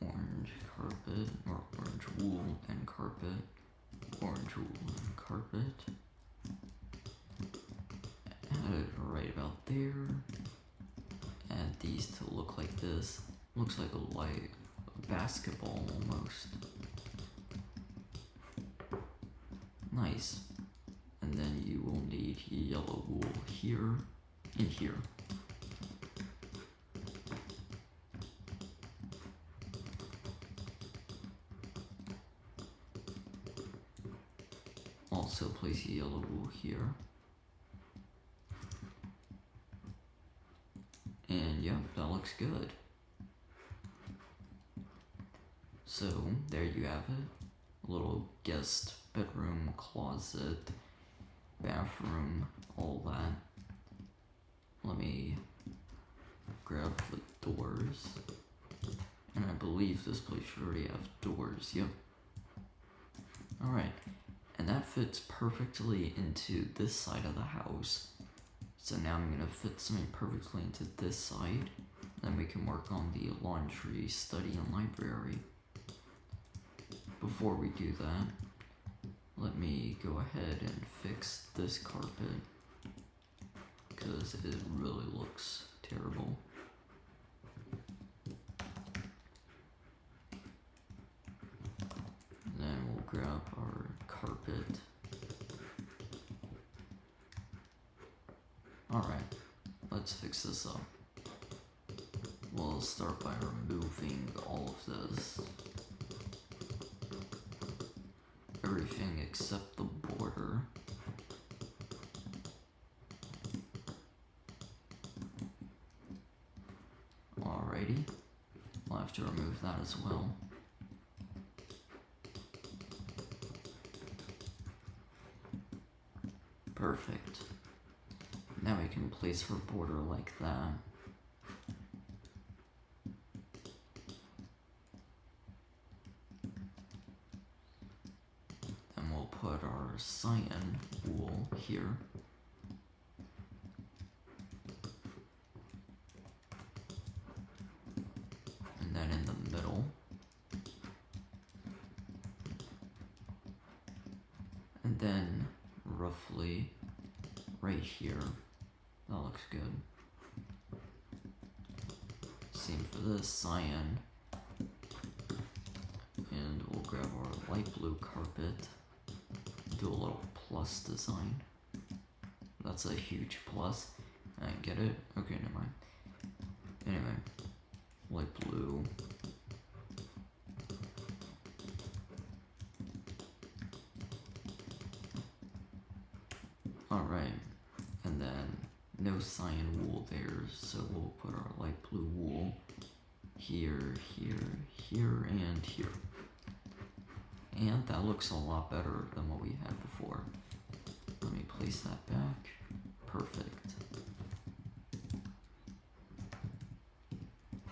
[SPEAKER 1] Orange carpet, or orange wool and carpet. Orange wool and carpet. Add it right about there. Add these to look like this. Looks like a light basketball almost. Nice. And then you will need yellow wool here and here. Also place yellow wool here. And yeah, that looks good. So there you have it. A little guest bedroom, closet, bathroom, all that. Let me grab the doors. And I believe this place should already have doors. Yep. Alright. And that fits perfectly into this side of the house. So now I'm gonna fit something perfectly into this side. Then we can work on the laundry, study, and library. Before we do that, let me go ahead and fix this carpet, because it really looks terrible. And then we'll grab our carpet. Alright, let's fix this up. We'll start by removing all of this. Everything except the border. Alrighty, we'll have to remove that as well. Perfect. Now we can place her border like that. Then we'll put our cyan wool here. And then in the middle. And then roughly right here. That looks good. Same for this cyan. And we'll grab our light blue carpet. Do a little plus design. That's a huge plus. I get it? Okay, never mind. Anyway, light blue. Alright, and then no cyan wool there, so we'll put our light blue wool here, here, here, and here. And that looks a lot better than what we had before. Let me place that back. Perfect.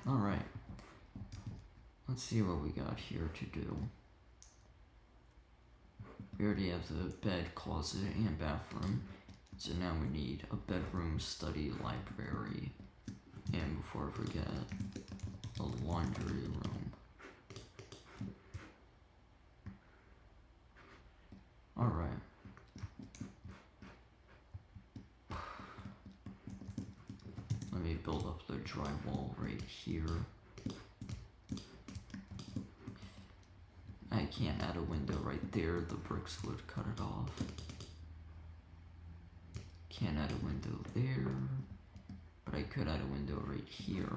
[SPEAKER 1] Alright. Let's see what we got here to do. We already have the bed, closet, and bathroom. So now we need a bedroom, study, library, and before I forget, a laundry room. Alright. Let me build up the drywall right here. I can't add a window right there, the bricks would cut it off. Can't add a window there, but I could add a window right here.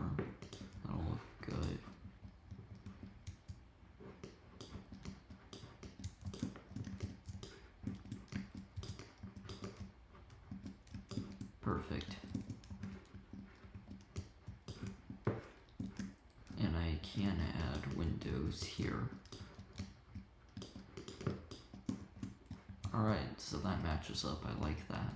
[SPEAKER 1] That'll look good. Perfect. And I can add windows here. Alright, so that matches up. I like that.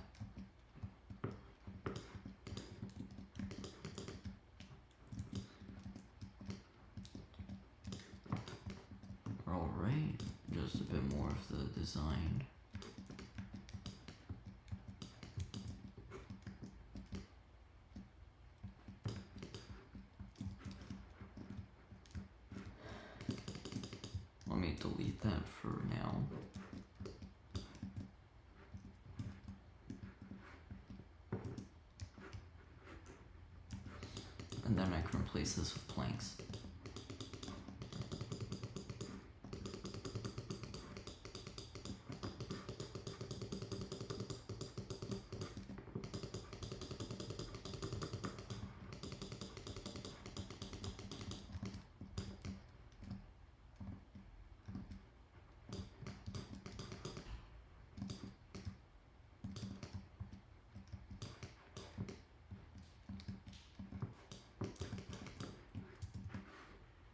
[SPEAKER 1] Alright, just a bit more of the design. Let me delete that for now. And then I can replace this with planks.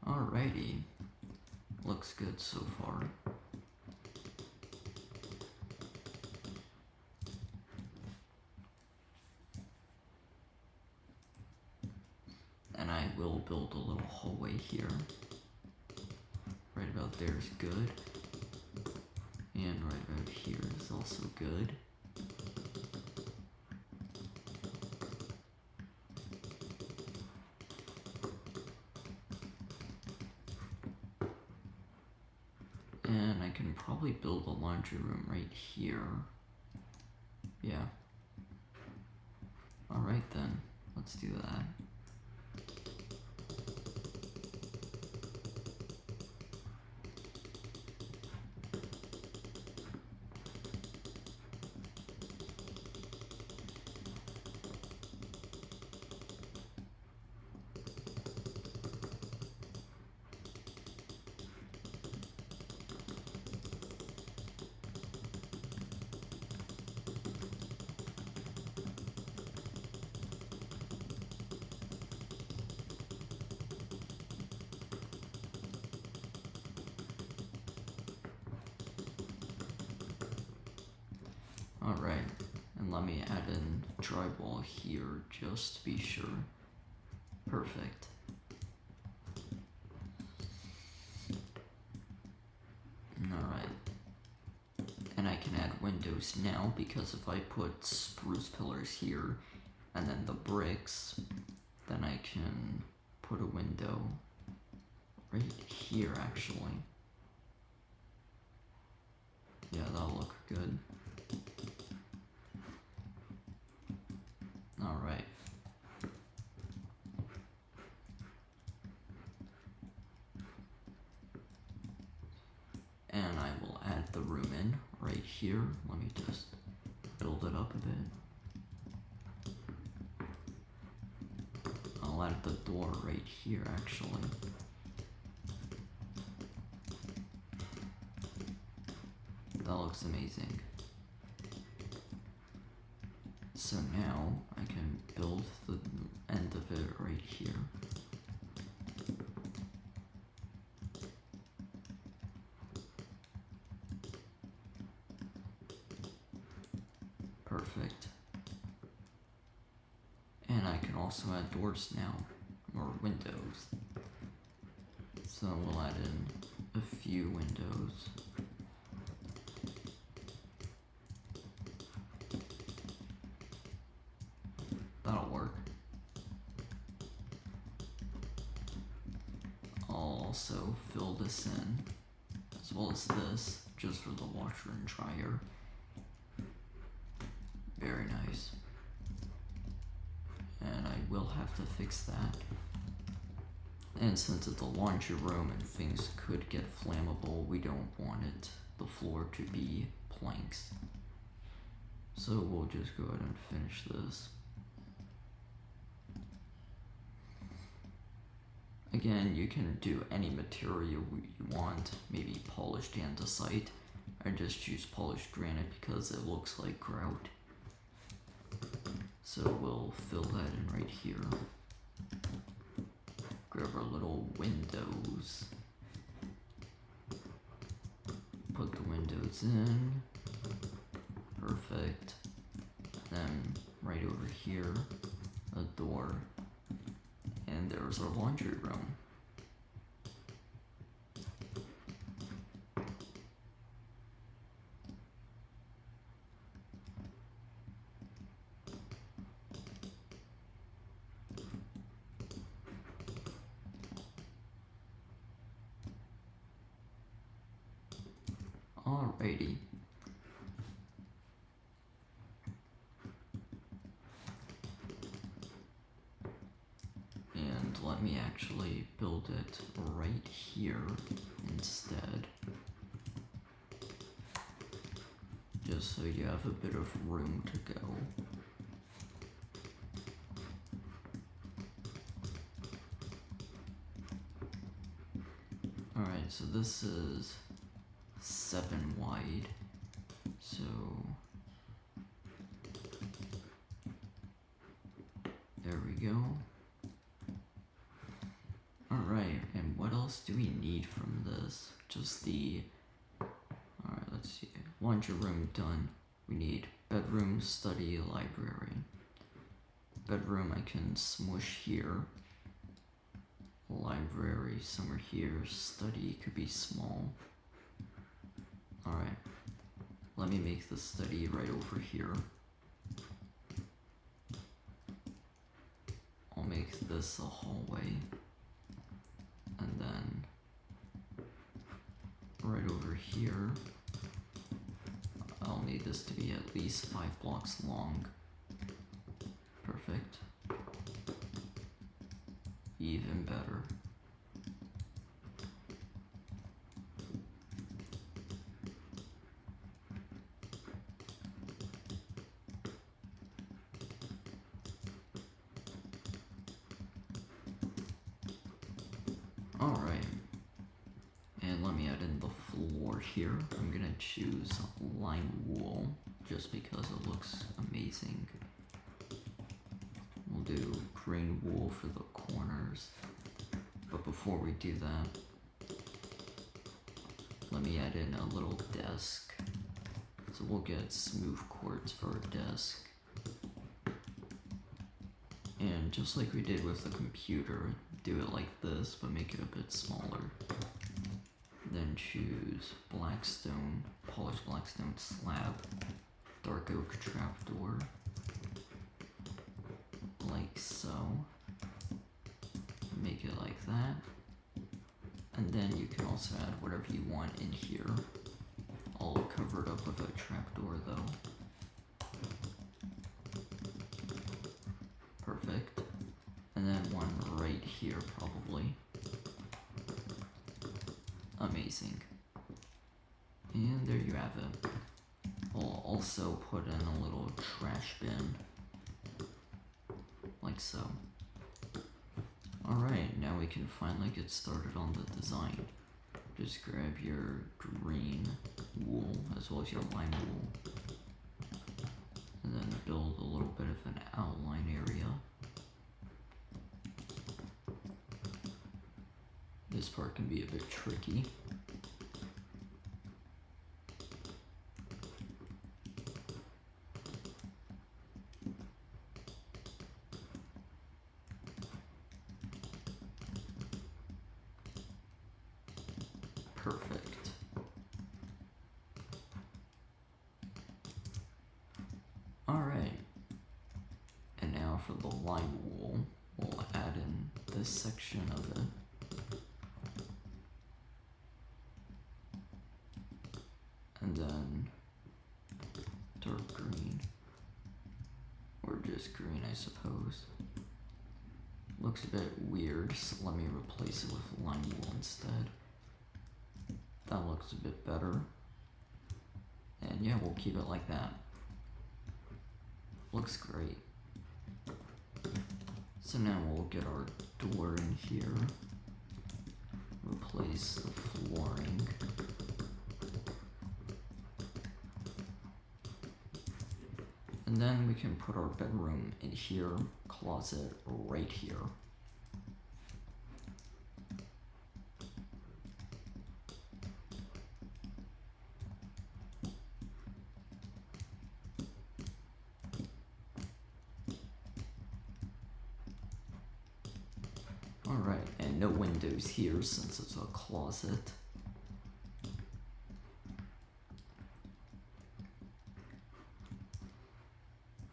[SPEAKER 1] Alrighty, looks good so far. And I will build a little hallway here. Right about there is good. And right about here is also good. And I can probably build a laundry room right here. Yeah. Alright then, let's do that. Alright, and let me add in drywall here just to be sure. Perfect. Alright. And I can add windows now because if I put spruce pillars here and then the bricks, then I can put a window right here actually. Yeah, that'll look good. Alright. And I will add the room in right here. Let me just build it up a bit. I'll add the door right here actually. That looks amazing. So now I can build the end of it right here. Perfect. And I can also add doors now, or windows. So we'll add in a few windows. That'll work. I'll also fill this in, as well as this, just for the washer and dryer. Very nice. And I will have to fix that. And since it's a laundry room and things could get flammable, we don't want the floor to be planks. So we'll just go ahead and finish this. Again, you can do any material you want, maybe polished andesite. I just choose polished granite because it looks like grout. So we'll fill that in right here. Grab our little windows. Put the windows in. Perfect. Then right over here, a door. And there's our laundry room. Alrighty. And let me actually build it right here instead. Just so you have a bit of room to go. Alright, so this is 7 wide. So there we go. Alright, and what else do we need from this? Just the... Alright, let's see. Laundry room done. We need bedroom, study, library. Bedroom I can smush here. Library somewhere here. Study could be small. Alright. Let me make the study right over here. I'll make this a hallway. And then right over here, I'll need this to be at least 5 blocks long. Perfect. Even better. Alright. And let me add in the floor here. I'm gonna choose lime wool just because it looks amazing. We'll do green wool for the corners. But before we do that, let me add in a little desk. So we'll get smooth quartz for our desk. And just like we did with the computer, do it like this, but make it a bit smaller. Then choose blackstone, polished blackstone slab, dark oak trapdoor, like so. Make it like that. And then you can also add whatever you want in here. All covered up with a trapdoor though. Perfect. And then one right here probably. Amazing. And there you have it. I'll also put in a little trash bin. Like so. Alright, now we can finally get started on the design. Just grab your green wool as well as your lime wool. And then build a little bit of an outline area. This part can be a bit tricky. Perfect. Alright. And now for the lime wool, we'll add in this section of it. And then dark green, or just green I suppose. Looks a bit weird, so let me replace it with lime wool instead. That looks a bit better. And yeah, we'll keep it like that. Looks great. So now we'll get our door in here. Replace the flooring. And then we can put our bedroom in here, closet right here. Alright, and no windows here since it's a closet.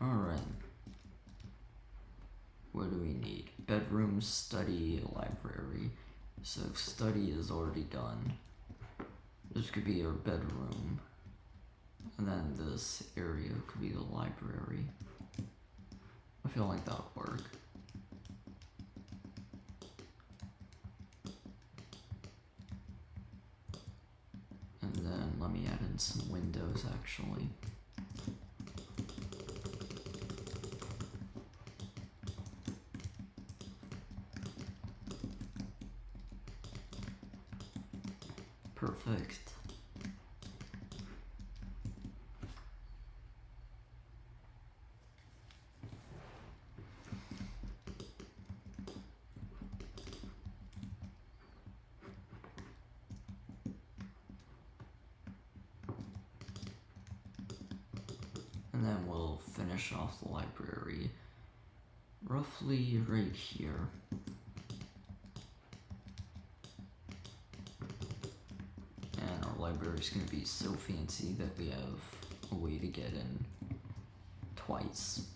[SPEAKER 1] Alright. What do we need? Bedroom, study, library. So if study is already done, This could be our bedroom. And then this area could be the library. I feel like that would work. And then let me add in some windows actually. Perfect. And then we'll finish off the library roughly right here. And our library is going to be so fancy that we have a way to get in twice.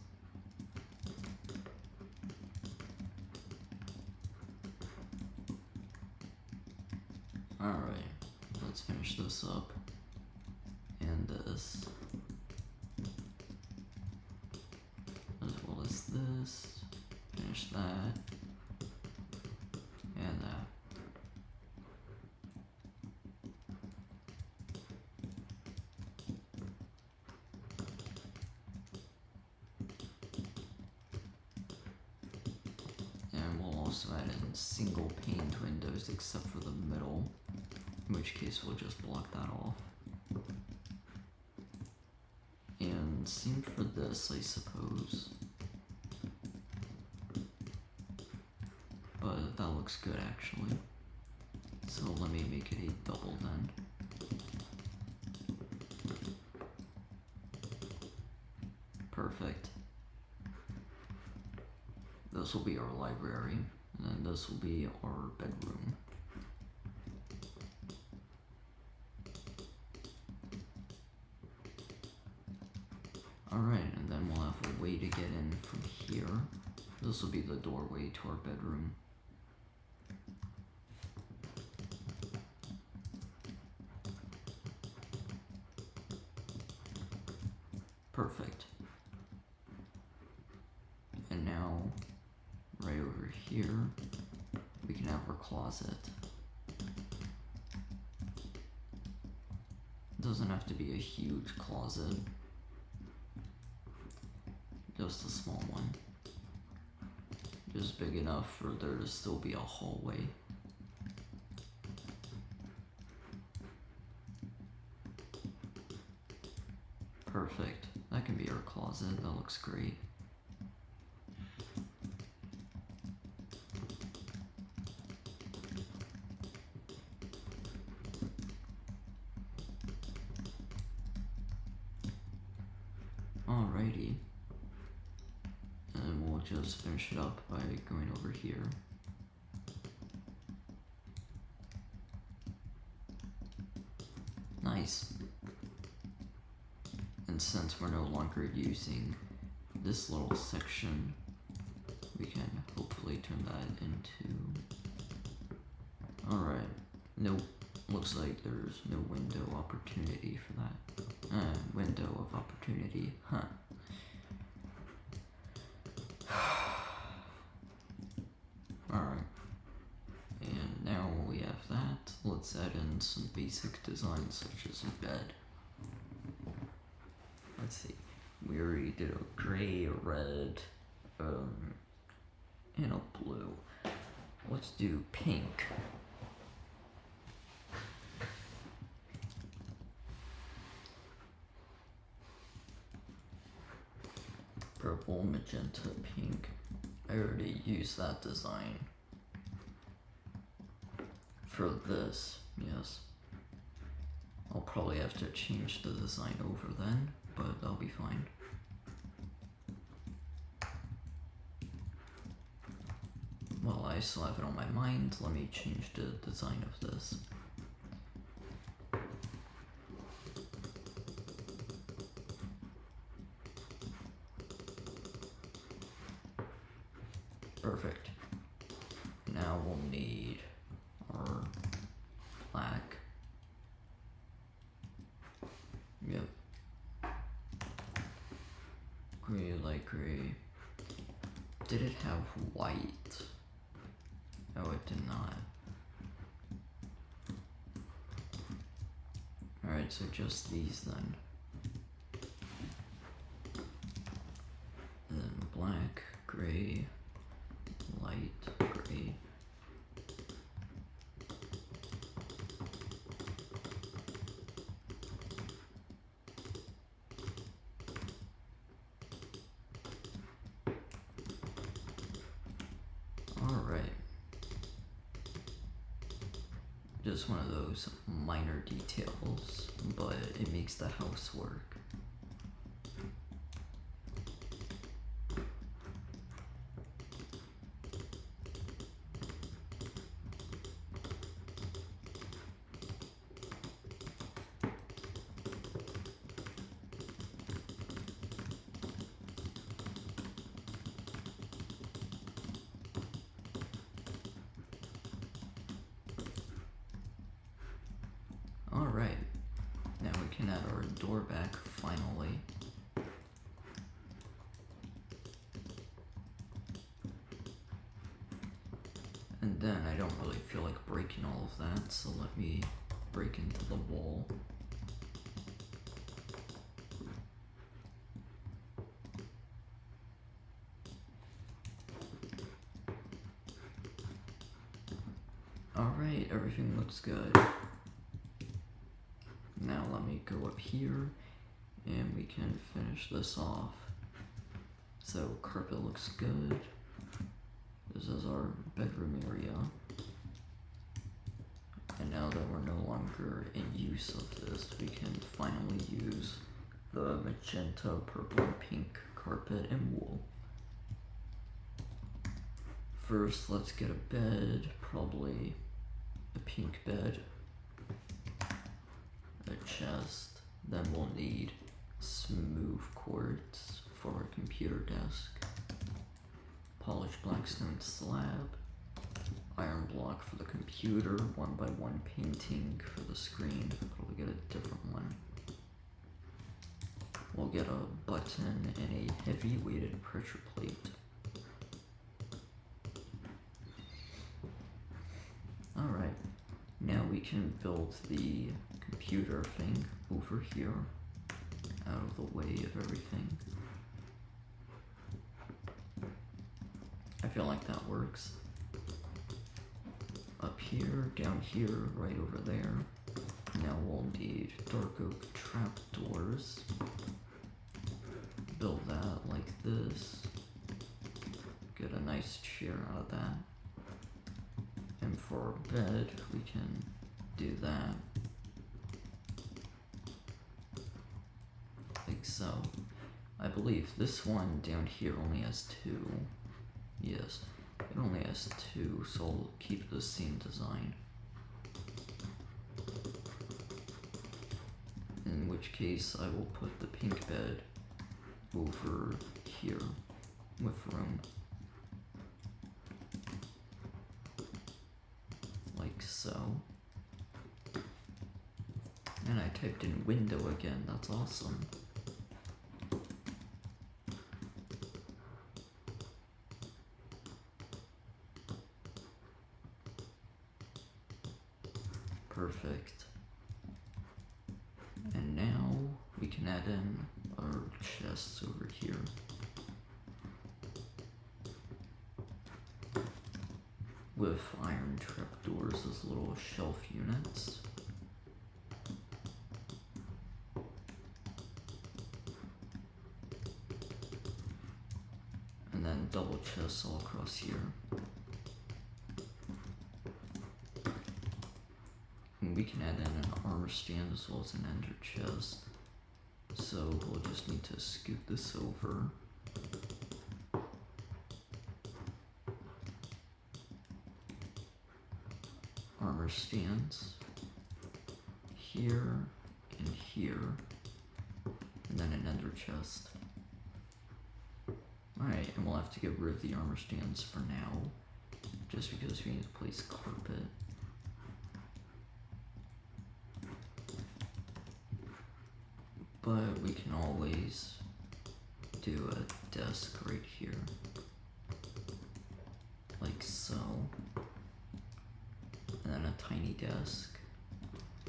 [SPEAKER 1] Alright, let's finish this up. And this. As well as this. Finish that. And that. And we'll also add in single paned windows except for the middle, in which case we'll just block that off. And same for this, I suppose. But that looks good actually. So let me make it a double then. Perfect. This will be our library, and then this will be our bedroom. Alright, and then we'll have a way to get in from here. This will be the doorway to our bedroom. Perfect. And now, right over here, we can have our closet. It doesn't have to be a huge closet. Just a small one. Just big enough for there to still be a hallway. Perfect. That can be our closet. That looks great. Alrighty. And we'll just finish it up by going over here. Nice. And since we're no longer using this little section, we can hopefully turn that into... Alright. Nope. Looks like there's no window opportunity for that. Window of opportunity. Huh. Alright. And now we have that. Let's add in some basic designs such as a bed. Let's see. We already did a gray, a red, and a blue. Let's do pink. Purple, magenta, pink. I already used that design. For this, yes. I'll probably have to change the design over then, but that'll be fine. Well, I still have it on my mind. Let me change the design of this. Perfect. Now we'll need our black. gray. Did it have white? No, it did not. Alright, so just these then. And then black, gray, light, gray. Alright. Just one of those minor details, but it makes the house work. Alright, now we can add our door back finally. And then I don't really feel like breaking all of that, so let me break into the wall. Alright, everything looks good. Now let me go up here and we can finish this off. So carpet looks good. This is our bedroom area. And now that we're no longer in use of this, we can finally use the magenta, purple, and pink carpet and wool. First, let's get a bed, probably a pink bed. A chest, then we'll need smooth quartz for our computer desk, polished blackstone slab, iron block for the computer, 1x1 painting for the screen, probably get a different one. We'll get a button and a heavy weighted pressure plate. Alright, now we can build the computer thing over here, out of the way of everything. I feel like that works. Up here, down here, right over there. Now we'll need dark oak trapdoors. Build that like this. Get a nice chair out of that. And for our bed, we can do that. Like so. I believe this one down here only has 2. Yes, it only has 2, so I'll keep the same design. In which case, I will put the pink bed over here with room. Like so. And I typed in window again, that's awesome. Perfect. And now we can add in our chests over here. With iron trapdoors as little shelf units. And then double chests all across here. We can add in an armor stand as well as an ender chest. So we'll just need to scoot this over. Armor stands. Here and here. And then an ender chest. Alright, and we'll have to get rid of the armor stands for now. Just because we need to place carpet. But we can always do a desk right here, like so, and then a tiny desk,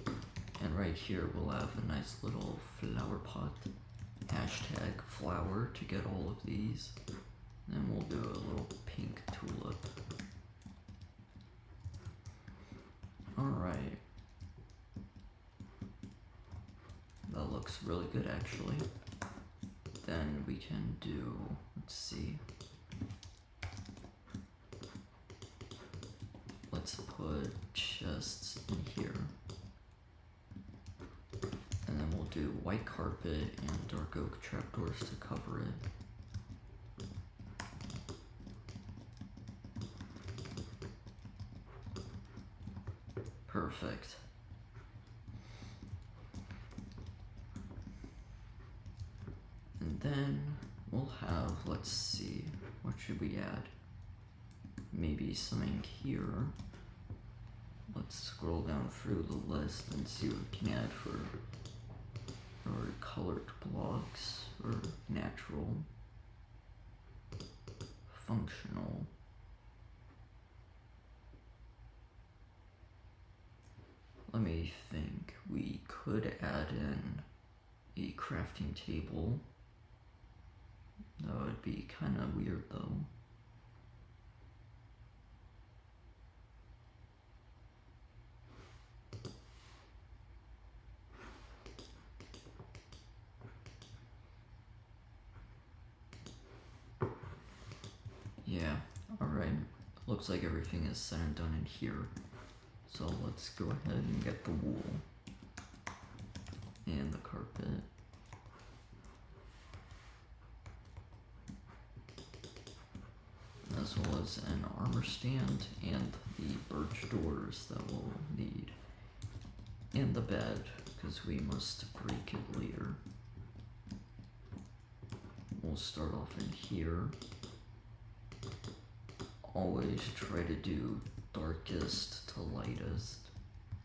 [SPEAKER 1] and right here we'll have a nice little flower pot, hashtag flower to get all of these, and then we'll do a little pink tulip. Alright, that looks really good actually. Then we can do, let's see, let's put chests in here, and then we'll do white carpet and dark oak trapdoors to cover it. Perfect. And then we'll have, let's see, what should we add? Maybe something here. Let's scroll down through the list and see what we can add for our colored blocks, or natural, functional. Let me think. We could add in a crafting table. That would be kind of weird though. Yeah, alright. Looks like everything is said and done in here. So let's go ahead and get the wool and the carpet. As well as an armor stand and the birch doors that we'll need. And the bed, because we must break it later. We'll start off in here. Always try to do darkest to lightest,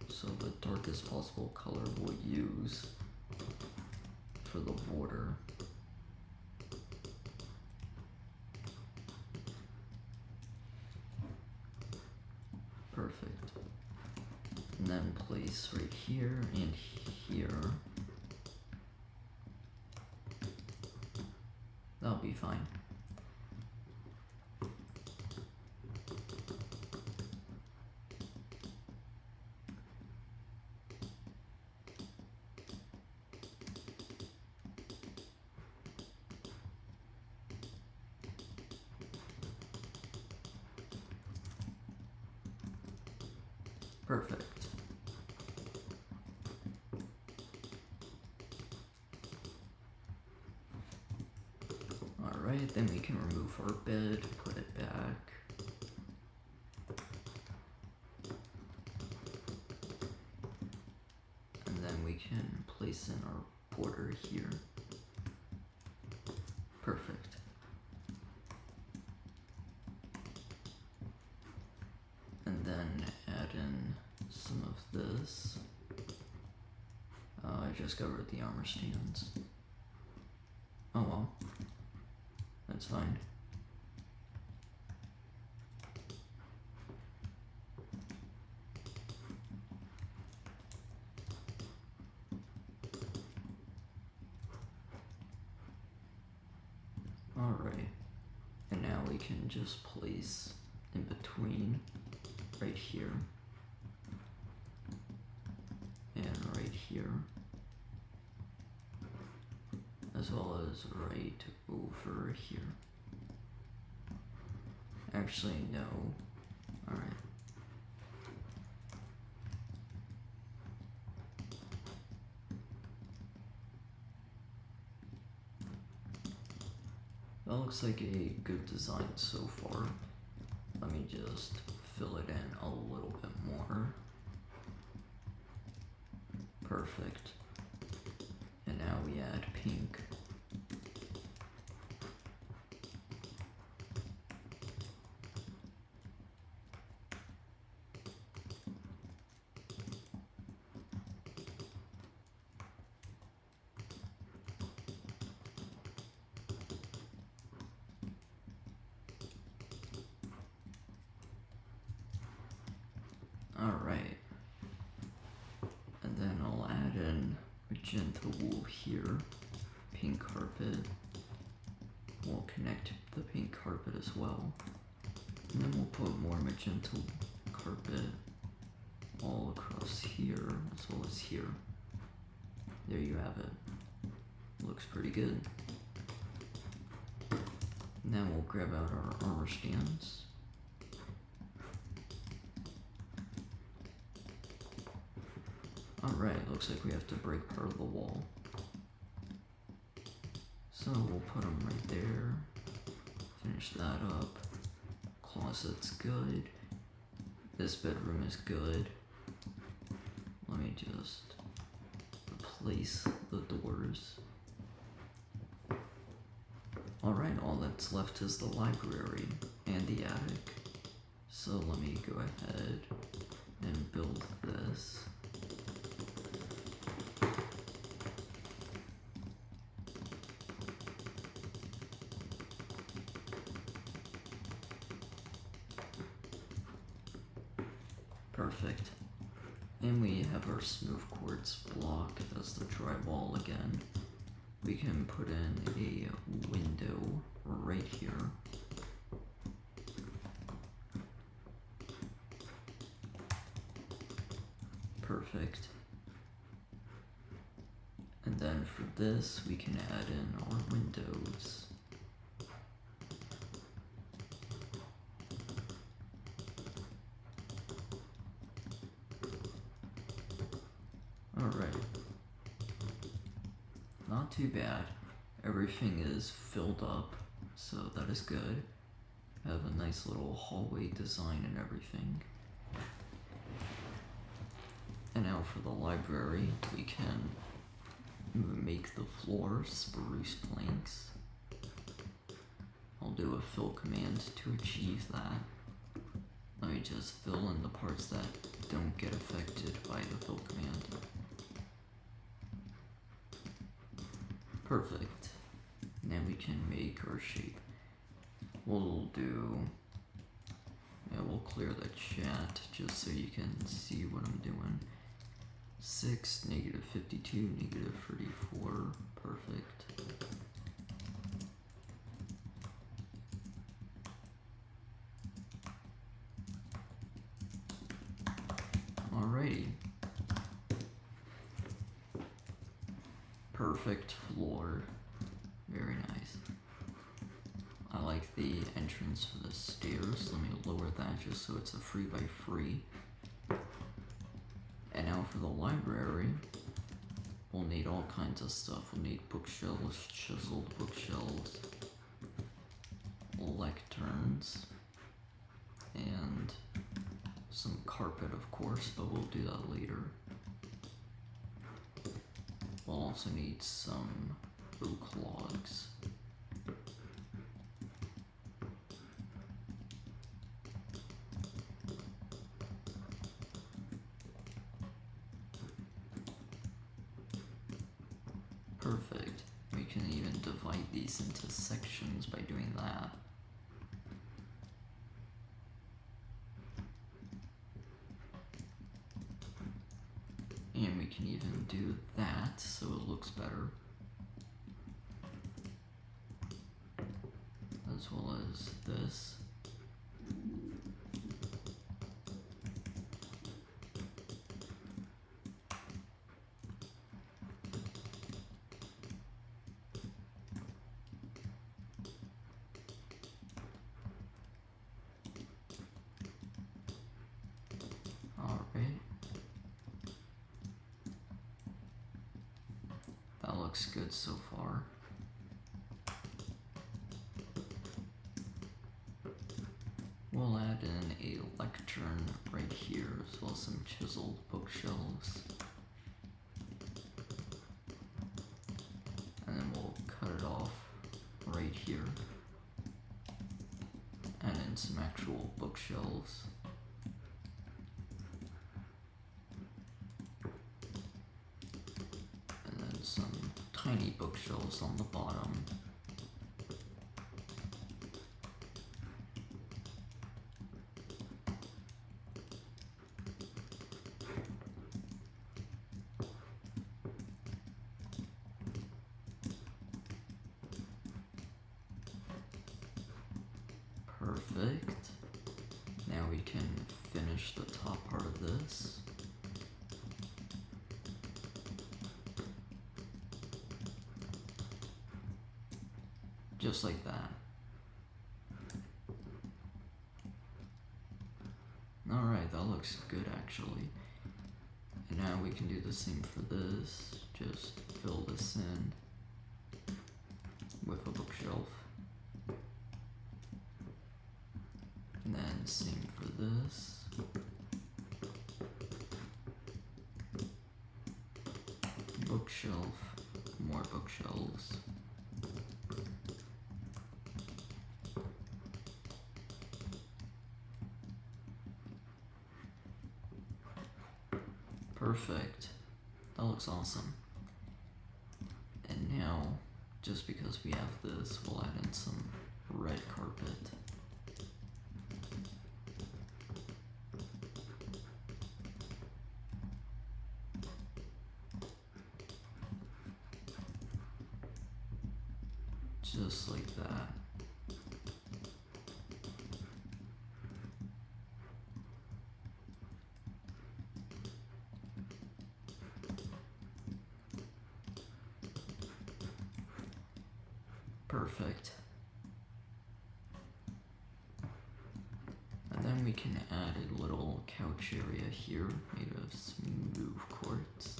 [SPEAKER 1] so the darkest possible color we'll use for the border. Perfect. And then place right here and here. That'll be fine. Perfect. Alright, then we can remove our bed, put it back. And then we can place in our border here. Perfect. And then add in some of this. I just got rid of the armor stands. Oh well. That's fine. Alright. And now we can just place in between right here and right here, as well as right over here. Actually, no. Alright. That looks like a good design so far. Let me just fill it in a little bit more. Perfect. And now we add pink. Alright. And then I'll add in magenta wool here. Pink carpet. We'll connect the pink carpet as well. And then we'll put more magenta carpet all across here as well as here. There you have it. Looks pretty good. And then we'll grab out our armor stands. Alright, looks like we have to break part of the wall. So we'll put them right there. Finish that up. Closet's good. This bedroom is good. Let me just replace the doors. Alright, all that's left is the library and the attic. So let me go ahead and build this. Perfect. And we have our smooth quartz block as the drywall again. We can put in a window right here. Perfect. And then for this, we can add in our windows. Alright. Not too bad. Everything is filled up, so that is good. Have a nice little hallway design and everything. And now for the library, we can make the floor spruce planks. I'll do a fill command to achieve that. Let me just fill in the parts that don't get affected by the fill command. Perfect. Now we can make our shape. We'll clear the chat just so you can see what I'm doing. 6, -52, -34, perfect. Alrighty. Perfect floor. Very nice. I like the entrance for the stairs. Let me lower that just so it's a 3x3. And now for the library, we'll need all kinds of stuff. We'll need bookshelves, chiseled bookshelves, lecterns, and some carpet, of course, but we'll do that later. We'll also need some oak logs. Perfect. We can even divide these into sections by doing that. And we can even do that so it looks better. As well as this. That looks good so far. We'll add in a lectern right here, as well as some chiseled bookshelves. And then we'll cut it off right here. And then some actual bookshelves. Some tiny bookshelves on the bottom. Perfect. Now we can finish the top part of this. Just like that. Alright, that looks good actually. And now we can do the same for this. Just fill this in with a bookshelf. And then same for this. Bookshelf, more bookshelves. Perfect. That looks awesome. And now, just because we have this, we'll add in some red carpet. Just like that. Perfect. And then we can add a little couch area here made of smooth quartz.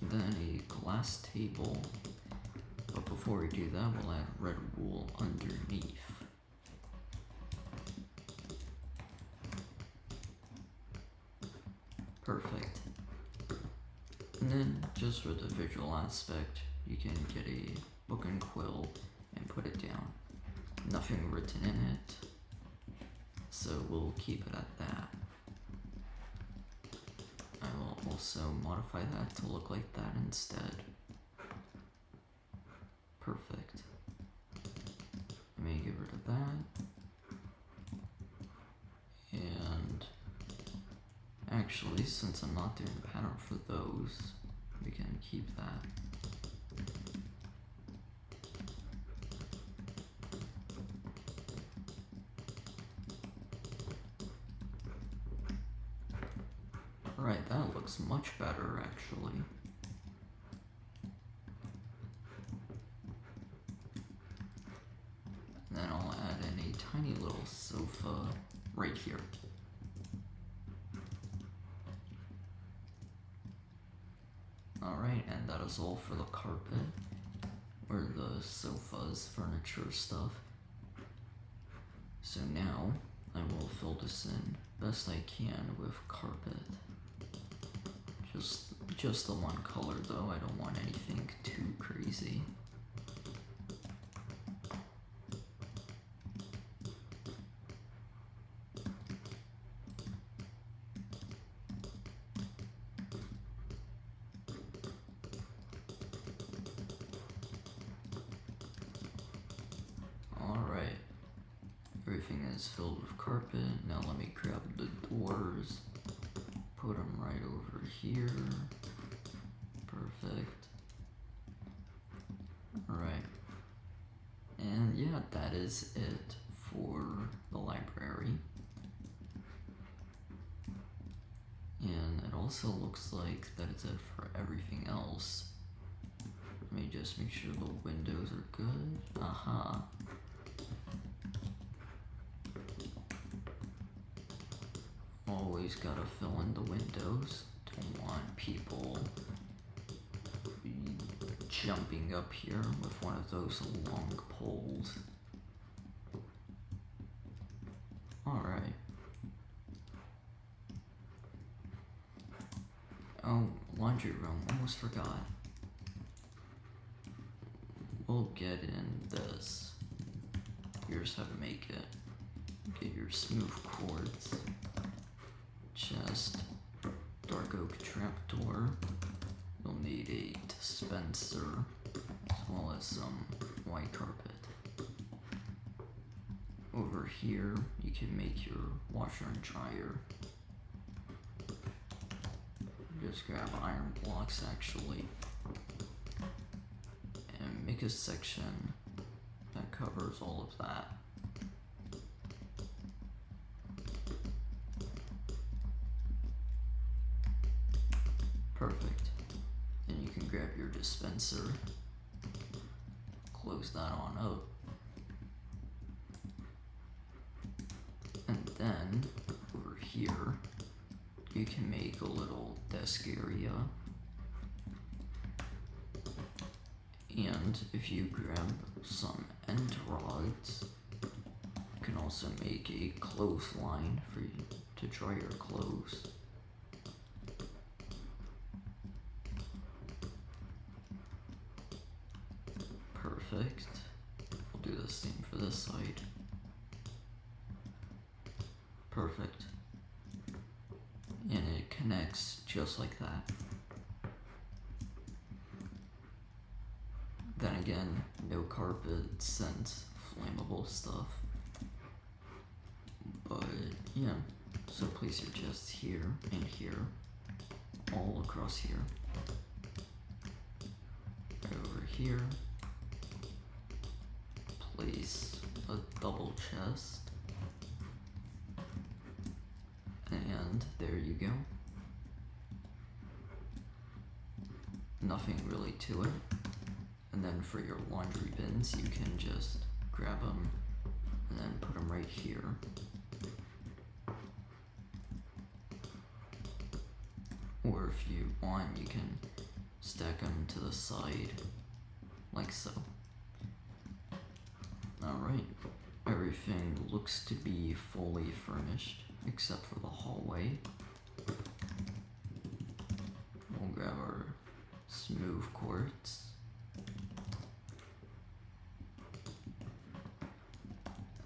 [SPEAKER 1] Then a glass table, but before we do that, we'll add red wool underneath. Perfect. And then, just for the visual aspect, you can get a book and quill and put it down. Nothing written in it, so we'll keep it at that. I will also modify that to look like that instead. Perfect. Let me get rid of that. And actually, since I'm not doing a pattern for those, we can keep that. Alright, that looks much better actually. Then I'll add in a tiny little sofa right here. Alright, and that is all for the carpet, or the sofas, furniture stuff. So now, I will fill this in best I can with carpet. Just the one color though, I don't want anything too crazy. Alright, everything is filled with carpet. Now let me grab the doors, put them right over here. Perfect. Alright. And yeah, that is it for the library. And it also looks like that is it for everything else. Let me just make sure the windows are good. Aha. Always gotta fill in the windows. Don't want people jumping up here with one of those long poles. Alright. Oh, laundry room, almost forgot. We'll get in this. Here's how to make it. Get your smooth quartz, chest, dark oak trapdoor. You'll need a dispenser, as well as some white carpet. Over here, you can make your washer and dryer. just grab iron blocks actually and make a section that covers all of that. Perfect. Then you can grab your dispenser, close that on up, and then over here you can make a little desk area, and if you grab some end rods, you can also make a clothesline for you to dry your clothes. Perfect. We'll do the same for this side. Perfect. And it connects just like that. Then again, no carpet since flammable stuff. But yeah, so place your chests here and here, all across here. Over here, place a double chest, and there you go. Nothing really to it. And then for your laundry bins, you can just grab them and then put them right here. Or if you want, you can stack them to the side, like so. Alright, everything looks to be fully furnished, except for the hallway. We'll grab our smooth quartz.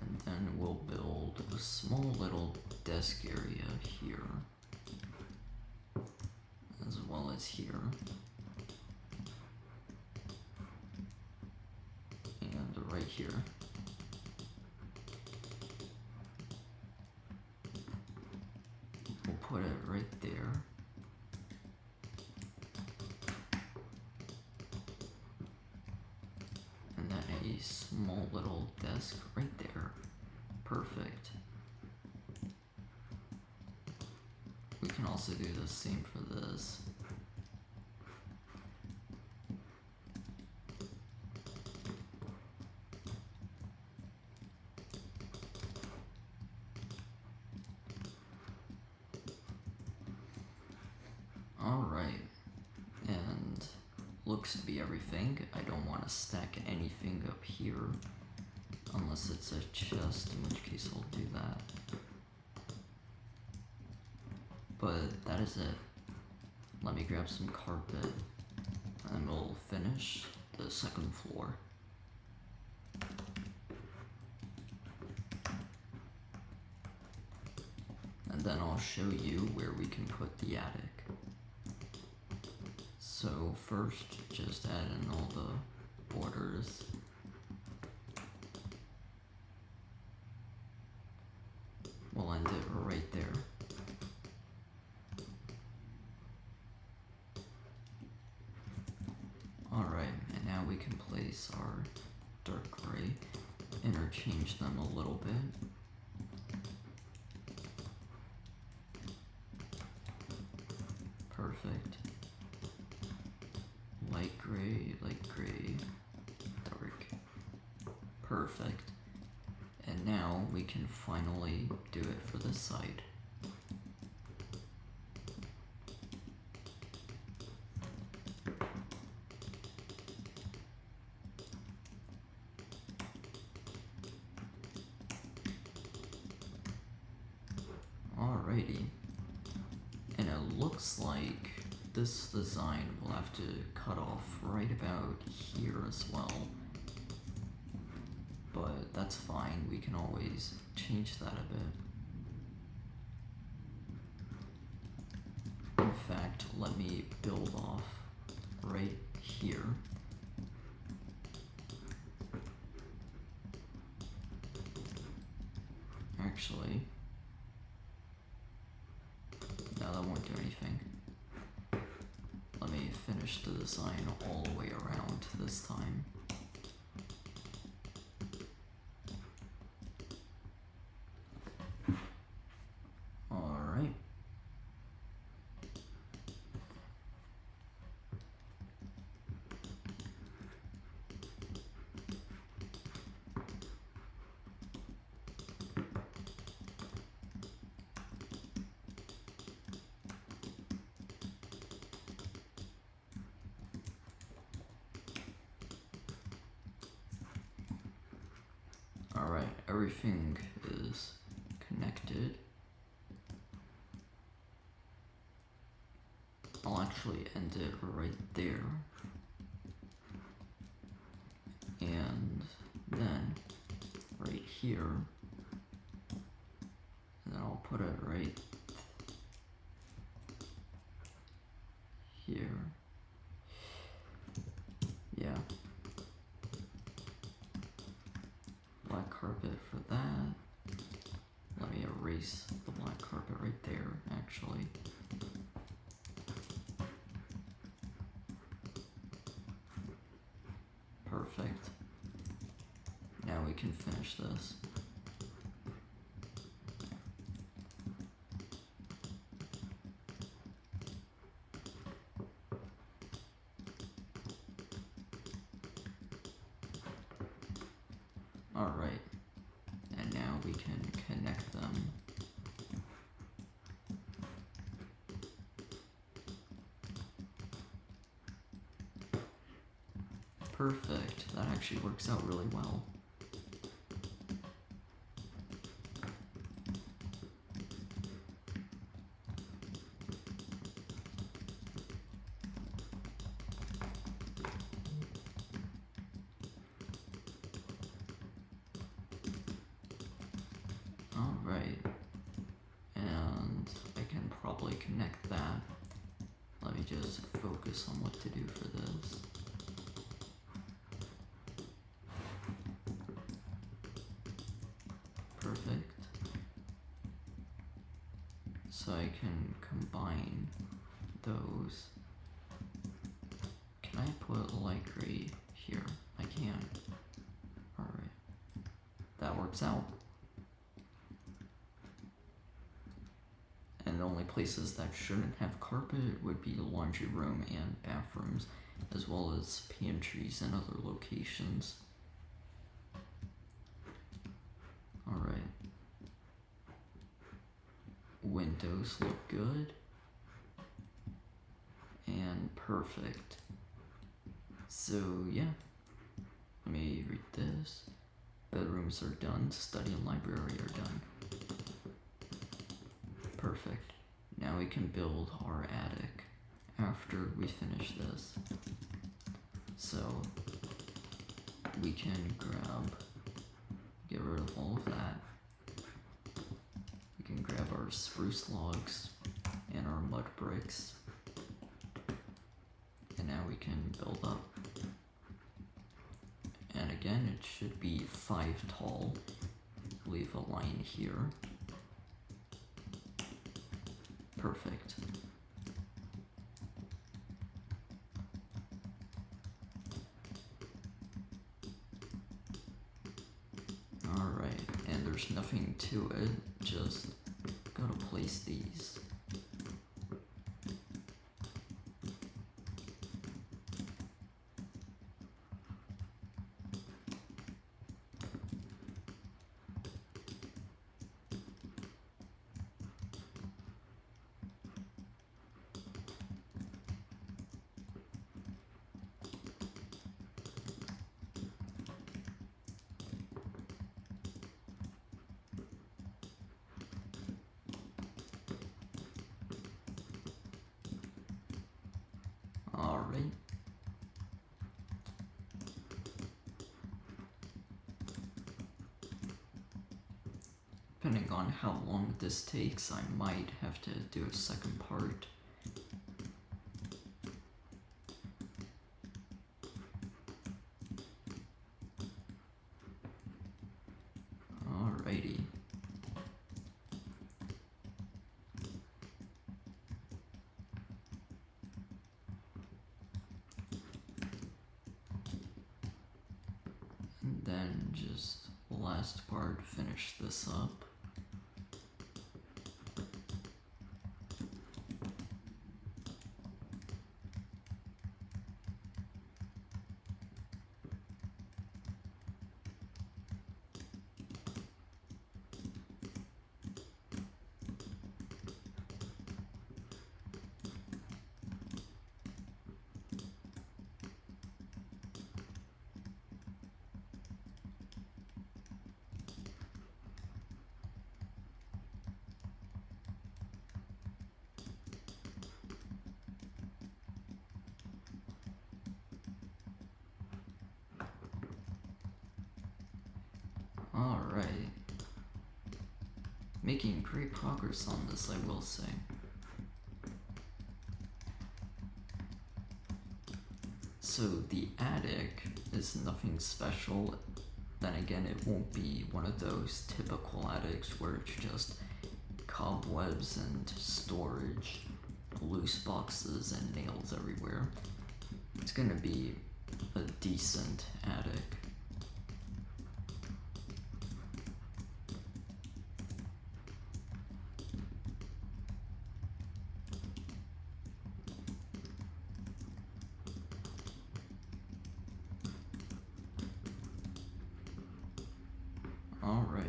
[SPEAKER 1] And then we'll build a small little desk area here, as well as here. And right here. We'll put it right there. And then a small little desk right there. Perfect. We can also do the same for this. Alright, and looks to be everything. I don't want to stack anything up here, unless it's a chest, in which case I'll do that. But that is it. Let me grab some carpet, and we'll finish the second floor. And then I'll show you where we can put the attic. So first, just add in all the borders. We'll end it right there. Alright, and now we can place our dark gray, interchange them a little bit. Perfect. Light gray, dark. Perfect. And now we can finally do it for this side. Alrighty. And it looks like this design will have to cut off right about here as well. But that's fine, we can always change that a bit. In fact, let me build off right here. Actually, no, that won't do anything. finish the design all the way around this time. Alright. Alright, everything is connected. I'll actually end it right there. And then right here. And then I'll put it right here. Yeah. Black carpet for that. Let me erase the black carpet right there, actually. Perfect. Now we can finish this. Alright, and now we can connect them. Perfect, that actually works out really well. Alright, and I can probably connect that. Let me just focus on what to do for this. Perfect. So I can combine those. Can I put like right here? I can. Alright. That works out. And the only places that shouldn't have carpet would be the laundry room and bathrooms, as well as pantries and other locations. Alright. Windows look good. And perfect. So yeah. Let me read this. Bedrooms are done. Study and library are done. Perfect. Now we can build our attic after we finish this. So we can get rid of all of that. We can grab our spruce logs and our mud bricks. And now we can build up. And again, it should be 5 tall. Leave a line here. Perfect. Alright, and there's nothing to it, just gotta place these. Alright. Depending on how long this takes, I might have to do a second part. Alrighty. then just last part, finish this up. Alright. Making great progress on this, I will say. So the attic is nothing special. Then again, it won't be one of those typical attics where it's just cobwebs and storage, loose boxes and nails everywhere. It's gonna be a decent attic. Alright.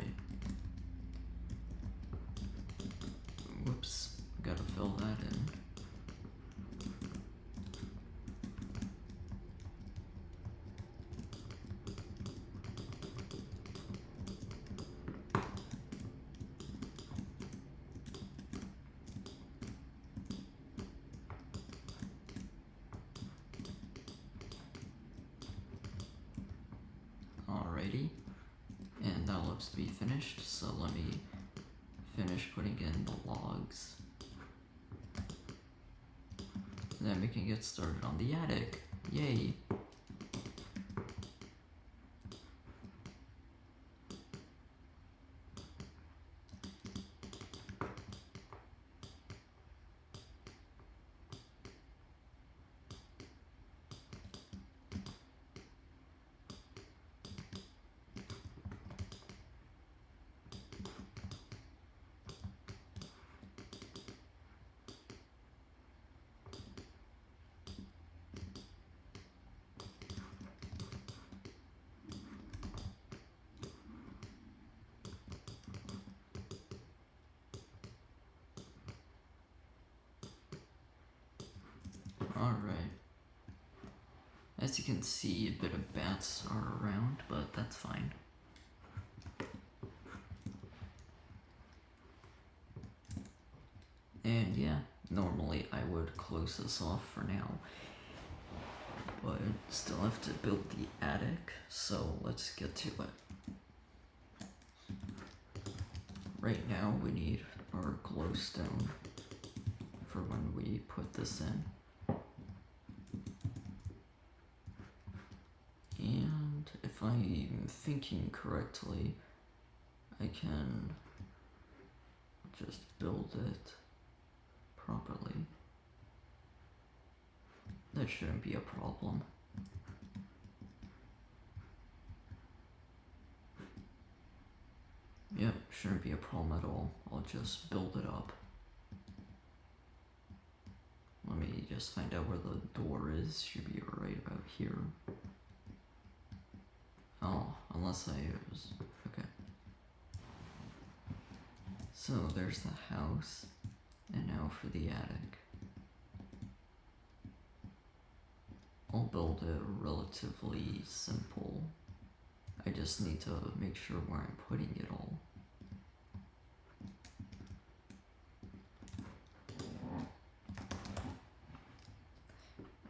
[SPEAKER 1] Whoops, gotta fill that in. Alrighty. And that looks to be finished, so let me finish putting in the logs. Then we can get started on the attic. Yay! Alright. As you can see, a bit of bats are around, but that's fine. And yeah, normally I would close this off for now, but still have to build the attic, so let's get to it. Right now we need our glowstone for when we put this in. And if I'm thinking correctly, I can just build it properly. That shouldn't be a problem. Yep, shouldn't be a problem at all. I'll just build it up. Let me just find out where the door is. Should be right about here. Oh, unless I was... okay. So there's the house, and now for the attic. I'll build it relatively simple. I just need to make sure where I'm putting it all.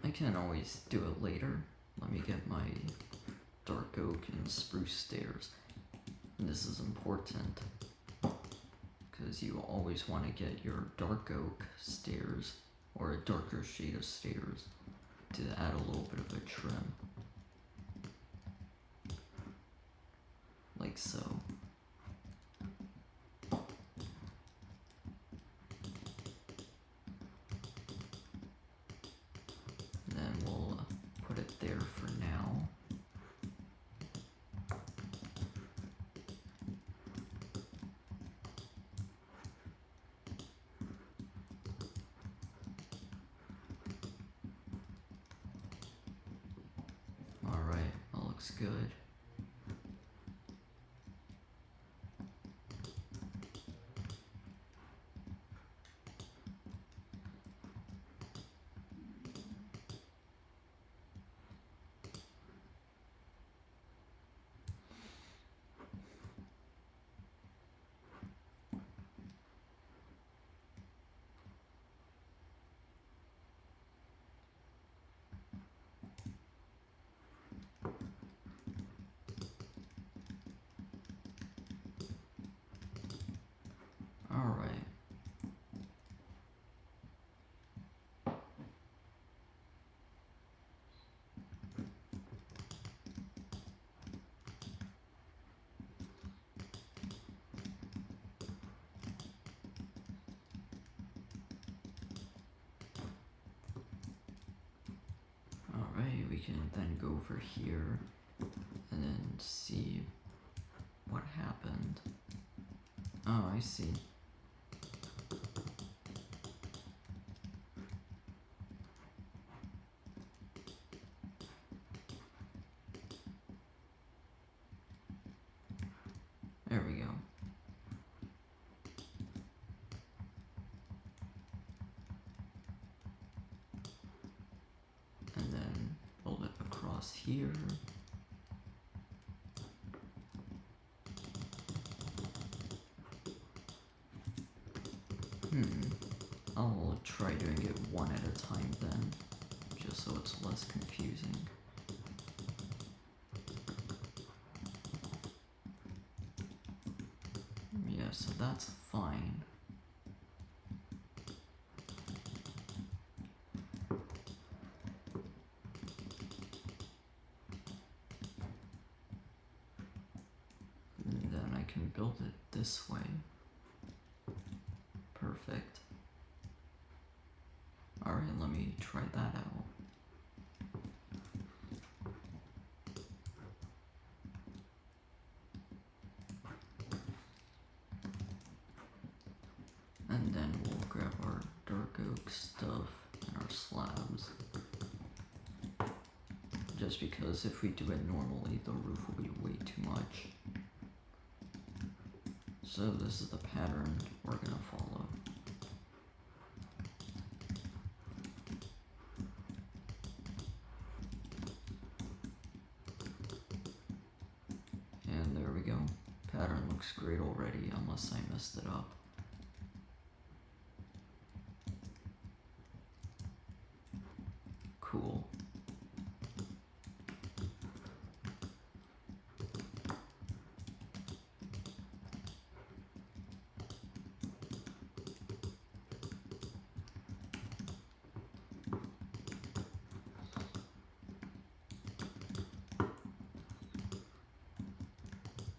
[SPEAKER 1] I can always do it later. Let me get my dark oak and spruce stairs. And this is important because you always want to get your dark oak stairs or a darker shade of stairs to add a little bit of a trim. Like so. Then we'll put it there for now. looks good. Alright. Alright, we can then go over here and then see what happened. Oh, I see. There we go. And then build it across here. I'll try doing it one at a time then, just so it's less confusing. Yeah, so that's fine. And then I can build it this way. Perfect. Alright, let me try that out. And then we'll grab our dark oak stuff and our slabs. Just because if we do it normally, the roof will be way too much. So this is the pattern we're gonna follow. And there we go. Pattern looks great already, unless I messed it up. Cool.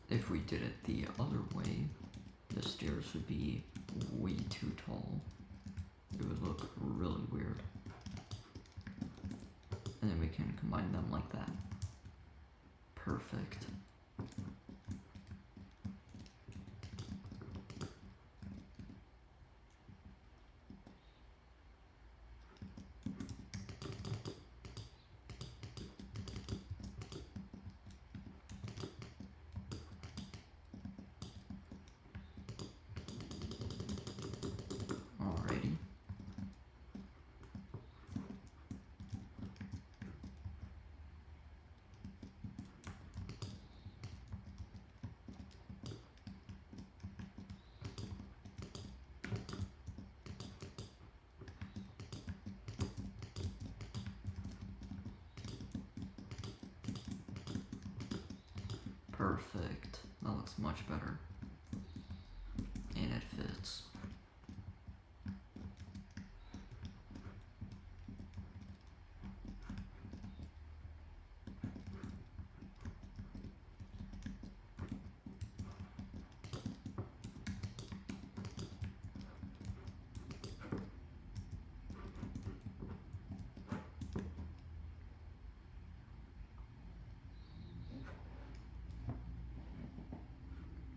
[SPEAKER 1] If we did it the other way, the stairs would be way too tall. It would look really weird. And then we can combine them like that. Perfect. Alrighty. Perfect. That looks much better. And it fits.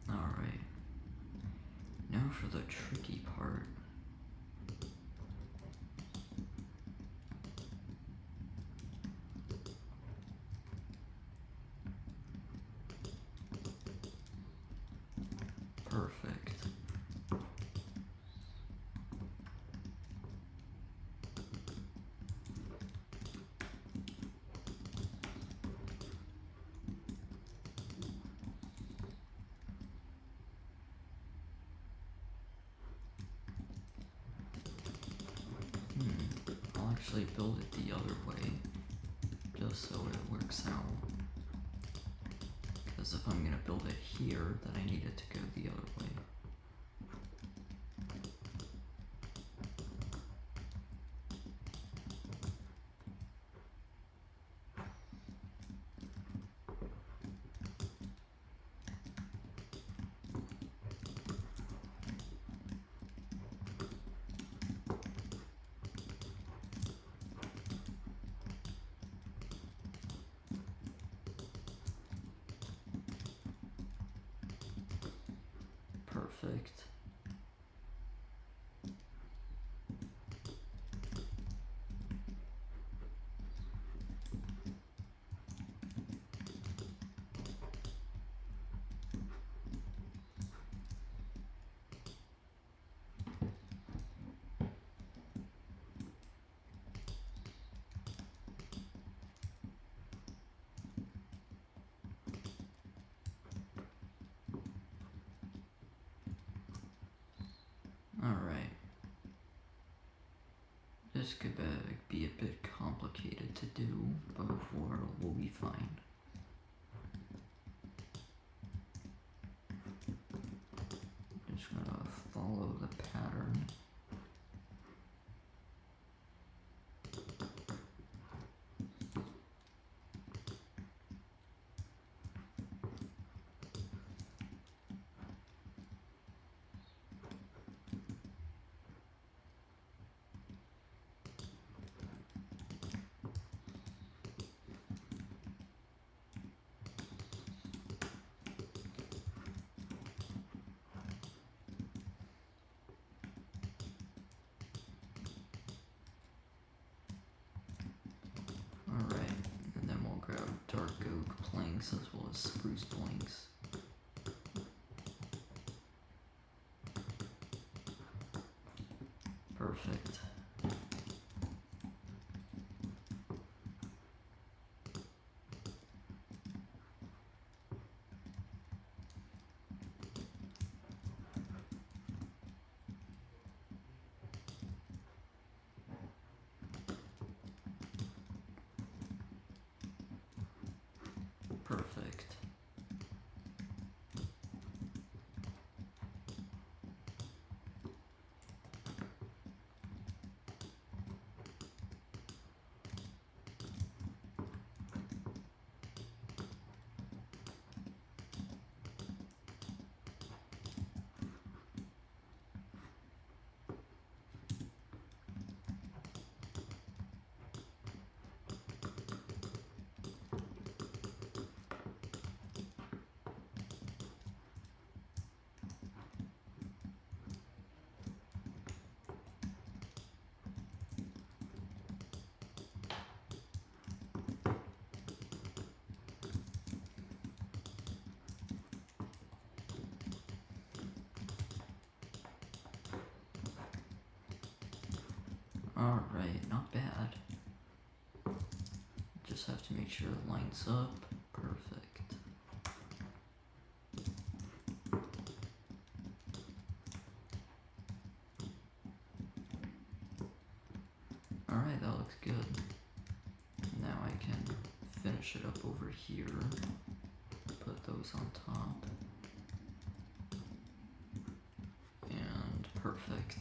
[SPEAKER 1] Alright. Now for the tricky part. actually build it the other way, just so it works out. Because if I'm gonna build it here, then I need it to go the other way. Perfect. Alright. This could be a bit complicated to do, but we'll be fine. Just gonna follow the pattern. Alright, and then we'll grab dark oak planks as well as spruce planks. Perfect. Perfect. Alright, not bad. Just have to make sure it lines up. Perfect. Alright, that looks good. Now I can finish it up over here. Put those on top. And perfect.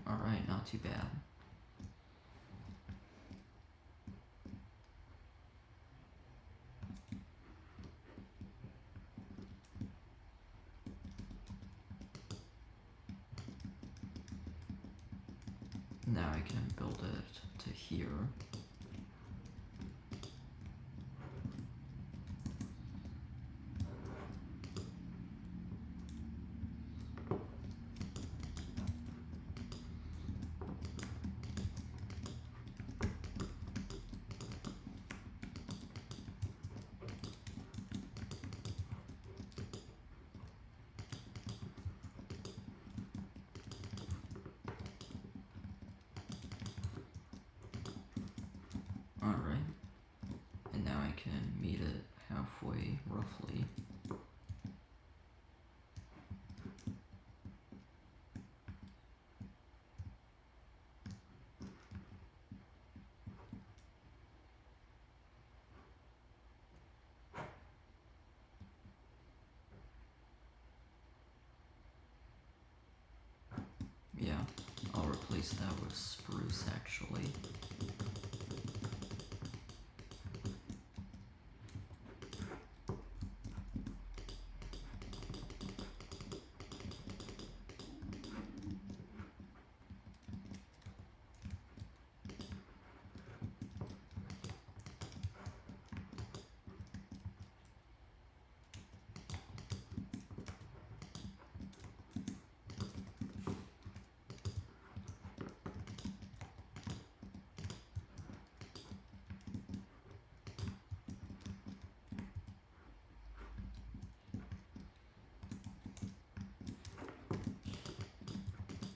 [SPEAKER 1] Alright, not too bad. Now I can build it to here. Alright. And now I can meet it halfway, roughly. Yeah, I'll replace that with spruce actually.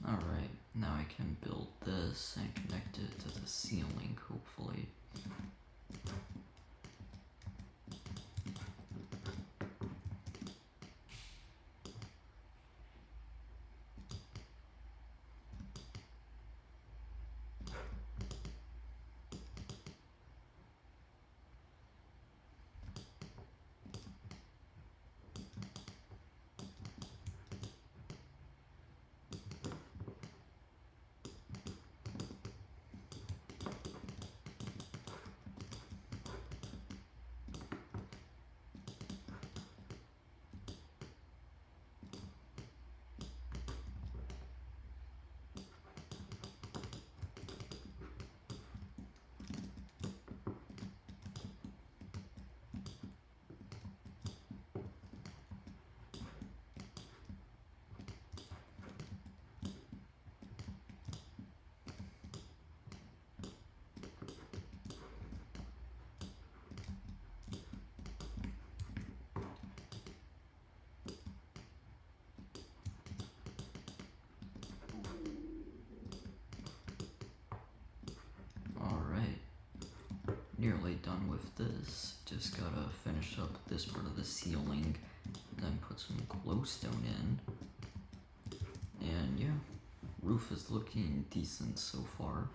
[SPEAKER 1] Alright, now I can build this and connect it to the ceiling, hopefully. Alright, nearly done with this. Just gotta finish up this part of the ceiling, then put some glowstone in. And yeah, roof is looking decent so far.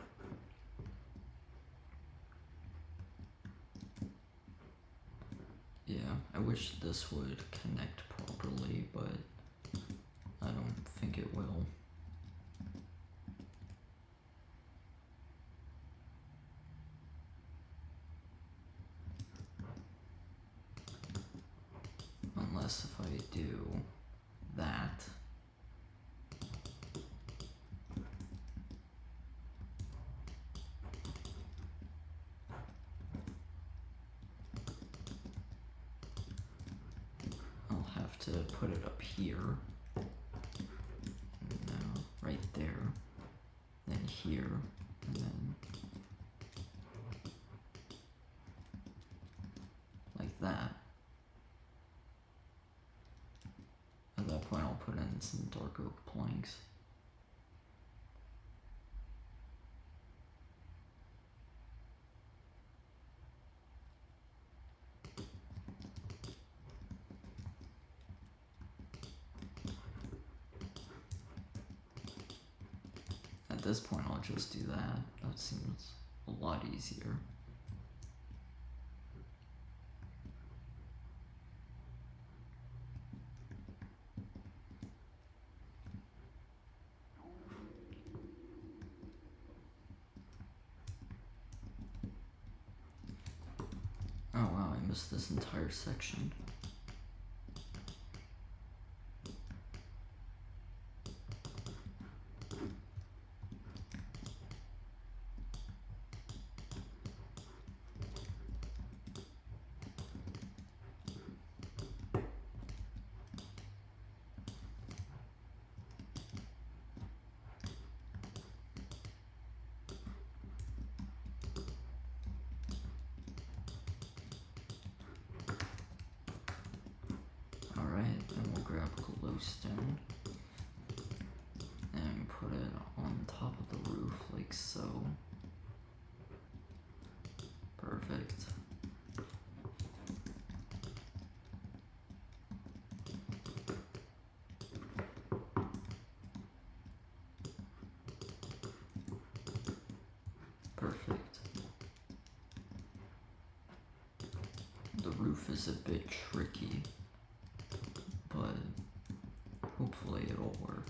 [SPEAKER 1] Yeah, I wish this would connect properly, but I don't think it will. Unless if I do that. I'll have to put it up here. No, right there. Then here, and then like that. At that point I'll put in some dark oak planks. At this point I'll just do that. That seems a lot easier. Oh wow, I missed this entire section. Alright, then we'll grab glowstone and put it on top of the roof like so. Perfect. The roof is a bit tricky, but hopefully it'll work.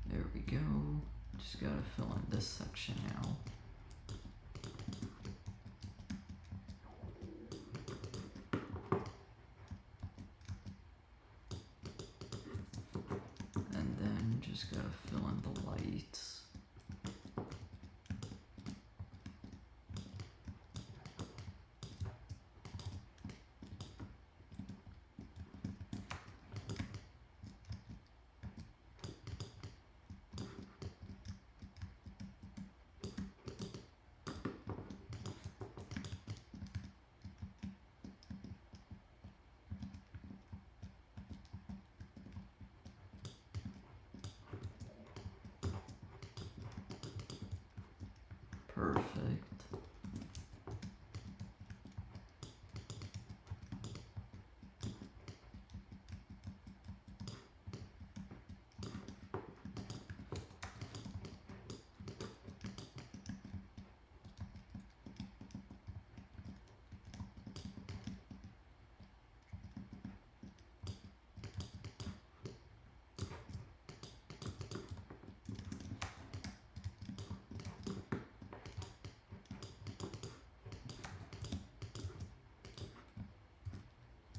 [SPEAKER 1] There we go. Just gotta fill in this section now. And then just gotta fill in the lights. Perfect.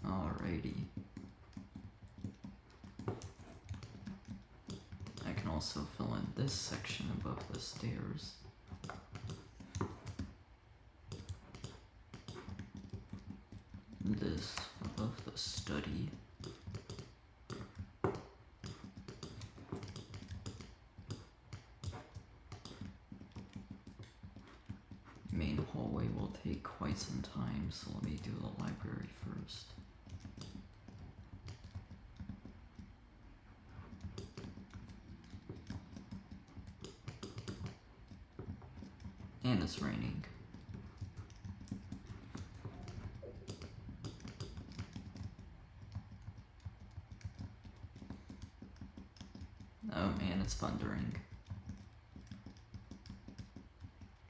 [SPEAKER 1] Alrighty. I can also fill in this section above the stairs. This above the study. Main hallway will take quite some time, so let me do the library first. And it's raining. Oh man, it's thundering.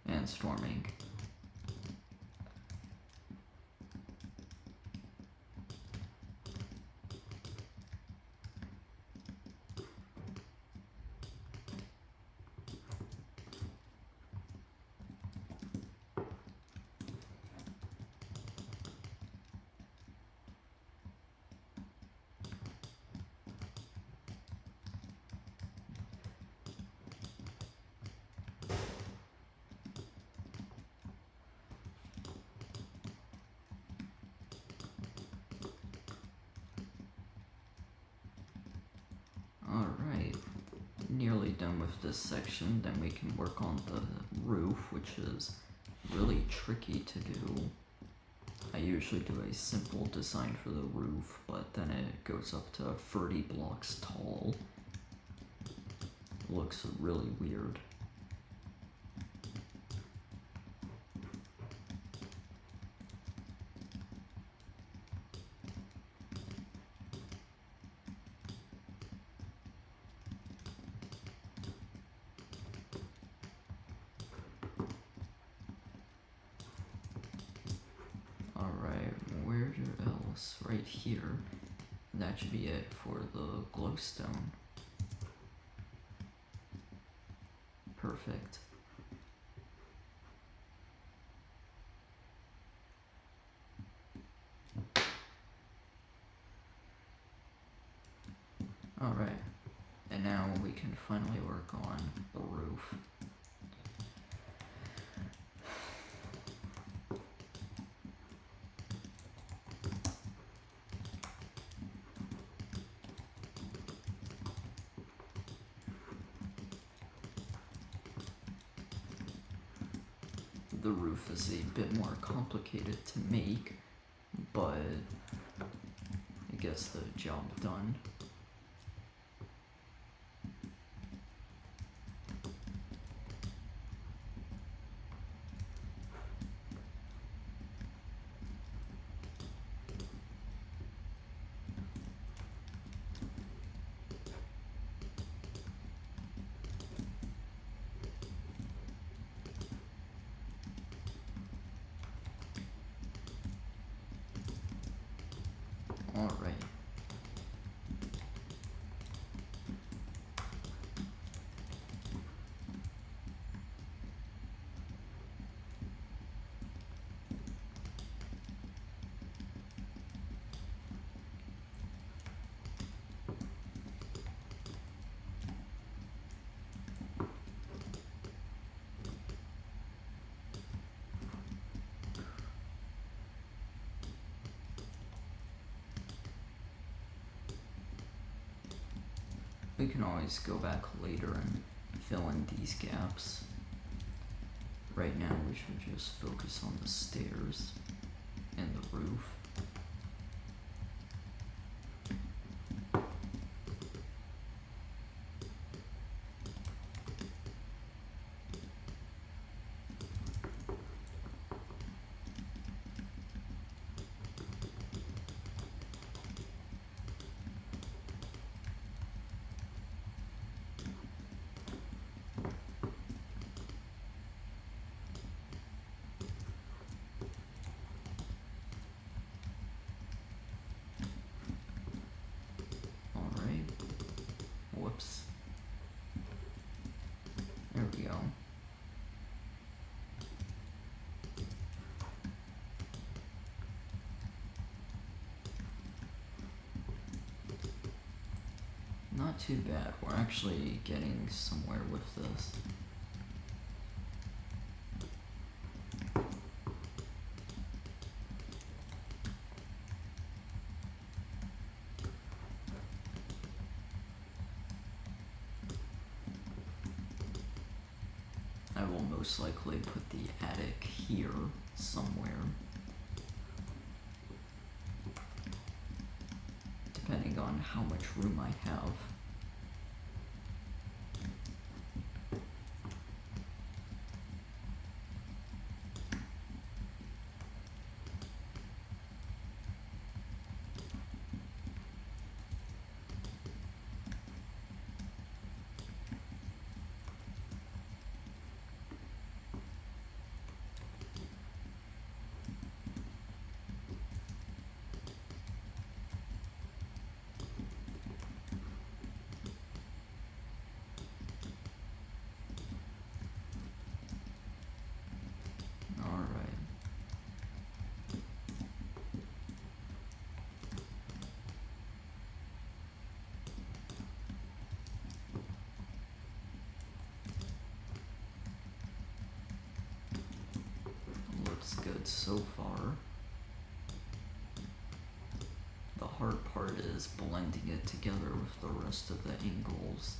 [SPEAKER 1] And storming. Alright, nearly done with this section, then we can work on the roof, which is really tricky to do. I usually do a simple design for the roof, but then it goes up to 30 blocks tall. Looks really weird. Alright, where else? Right here. And that should be it for the glowstone. Perfect. Alright, and now we can finally work on the roof. The roof is a bit more complicated to make, but it gets the job done. Alright. We can always go back later and fill in these gaps. Right now we should just focus on the stairs and the roof. Whoops. There we go. Not too bad. We're actually getting somewhere with this. I will most likely put the attic here somewhere, depending on how much room I have. Good so far. The hard part is blending it together with the rest of the angles.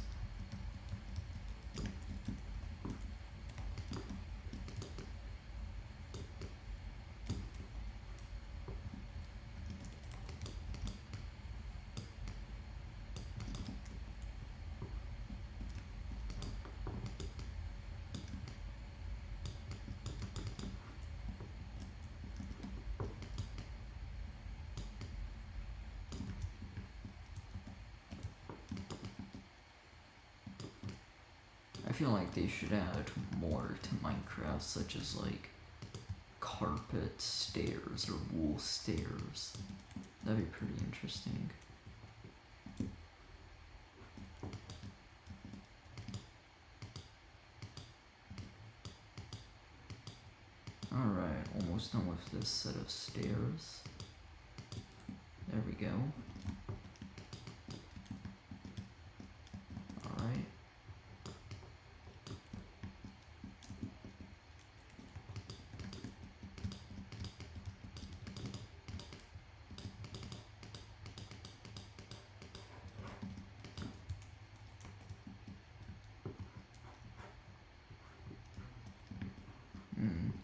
[SPEAKER 1] I feel like they should add more to Minecraft, such as like carpet stairs or wool stairs. That'd be pretty interesting. Alright, almost done with this set of stairs. There we go. Alright.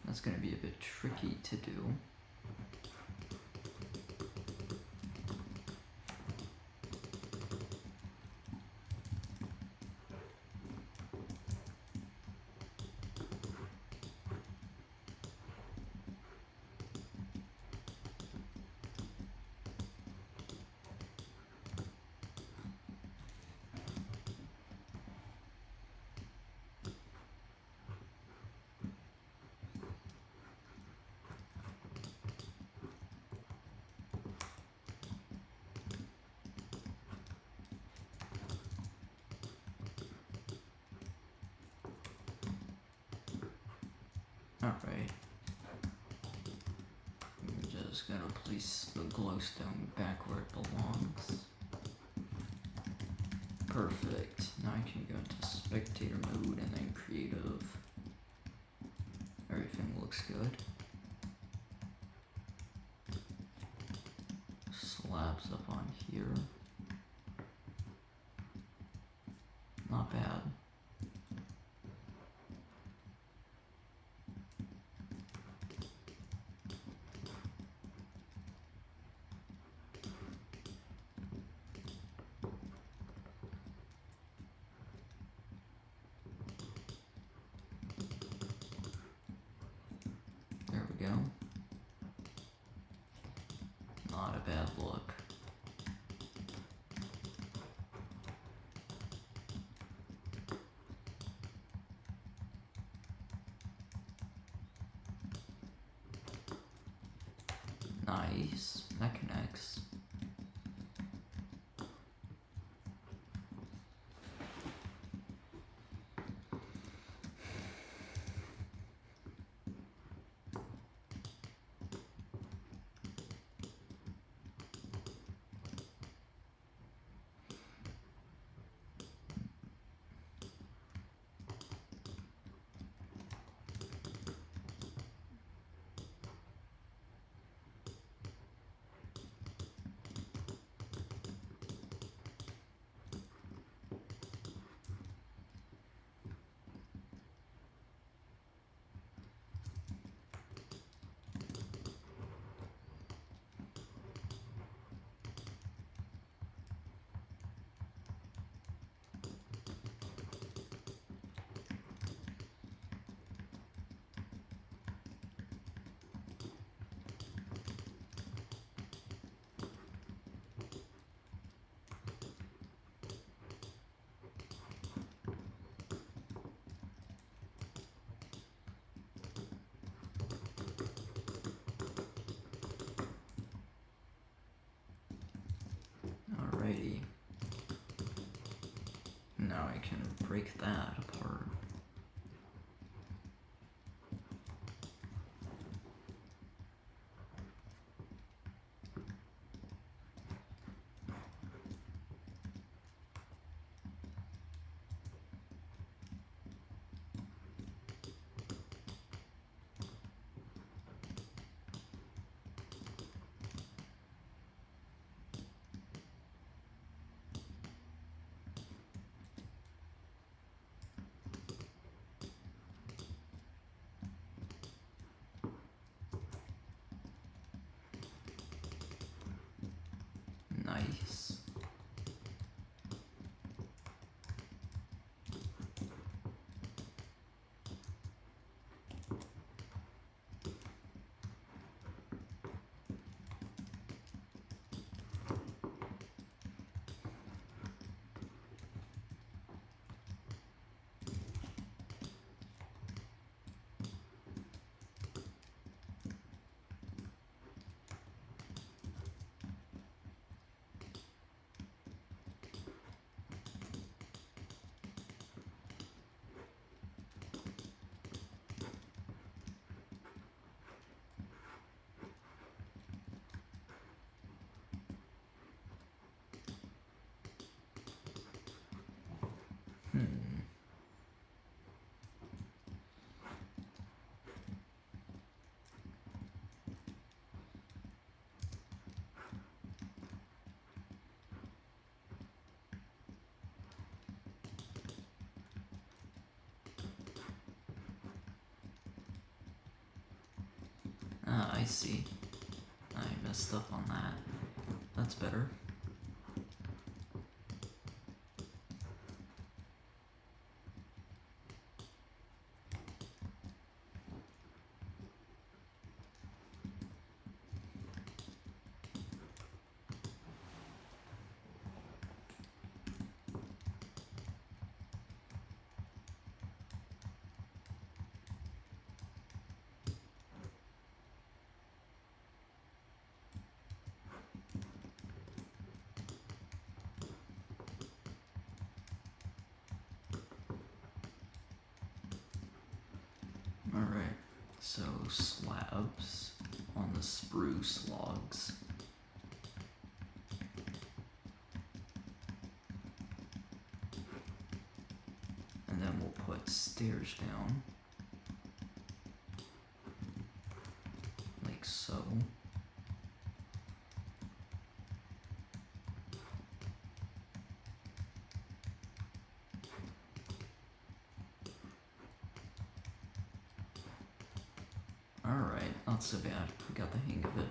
[SPEAKER 1] That's going to be a bit tricky to do. Alright. I'm just gonna place the glowstone back where it belongs. Perfect. Now I can go into spectator mode and then creative. Everything looks good. Slabs up on here. Not bad. There we go. Not a bad look. Nice. That connects. Alrighty. Now I can break that apart. Nice. Ah, I see. I messed up on that. That's better. Alright, So slabs on the spruce logs. And then we'll put stairs down. Like so. Alright, not so bad. We got the hang of it.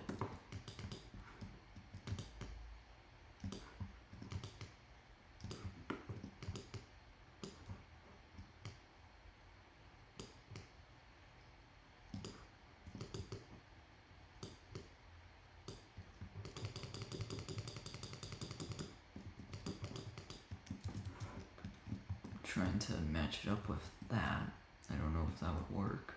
[SPEAKER 1] Trying to match it up with that. I don't know if that would work.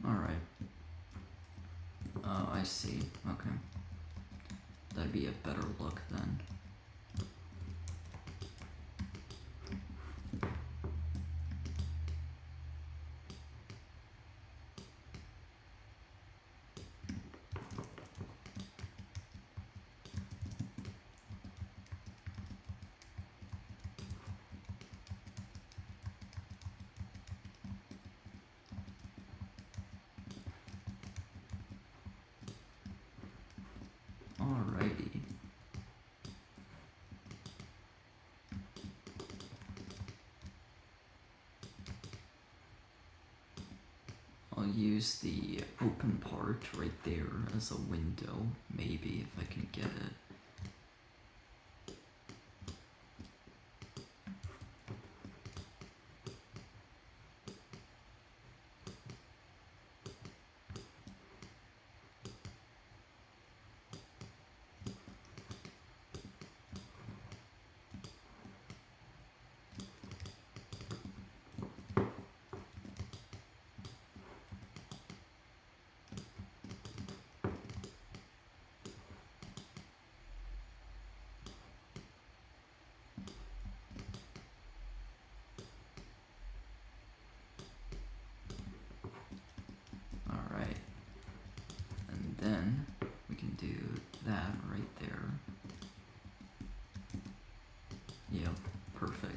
[SPEAKER 1] Alright. Oh, I see. Okay. That'd be a better look then. Alrighty. I'll use the open part right there as a window, maybe, if I can get it. Alright. And then we can do that right there. Yep, perfect.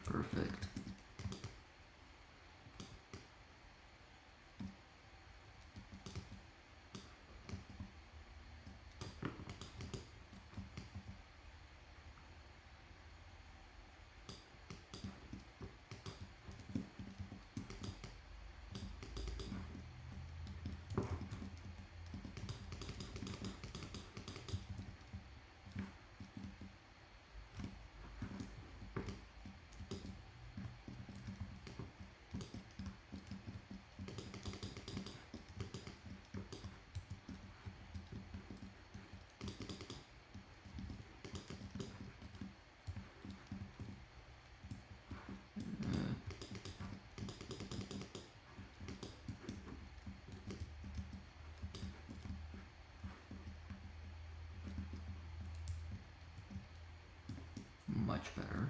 [SPEAKER 1] Perfect. Much better.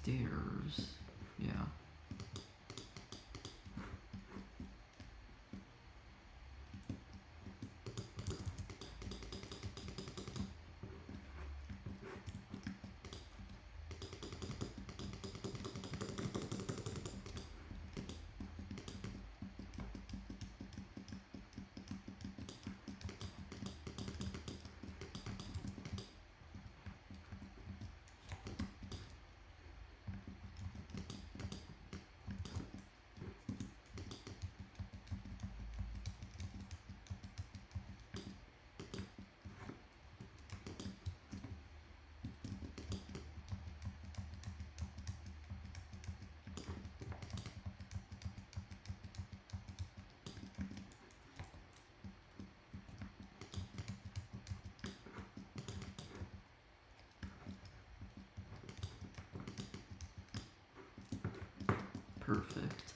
[SPEAKER 1] stairs. Yeah. Perfect.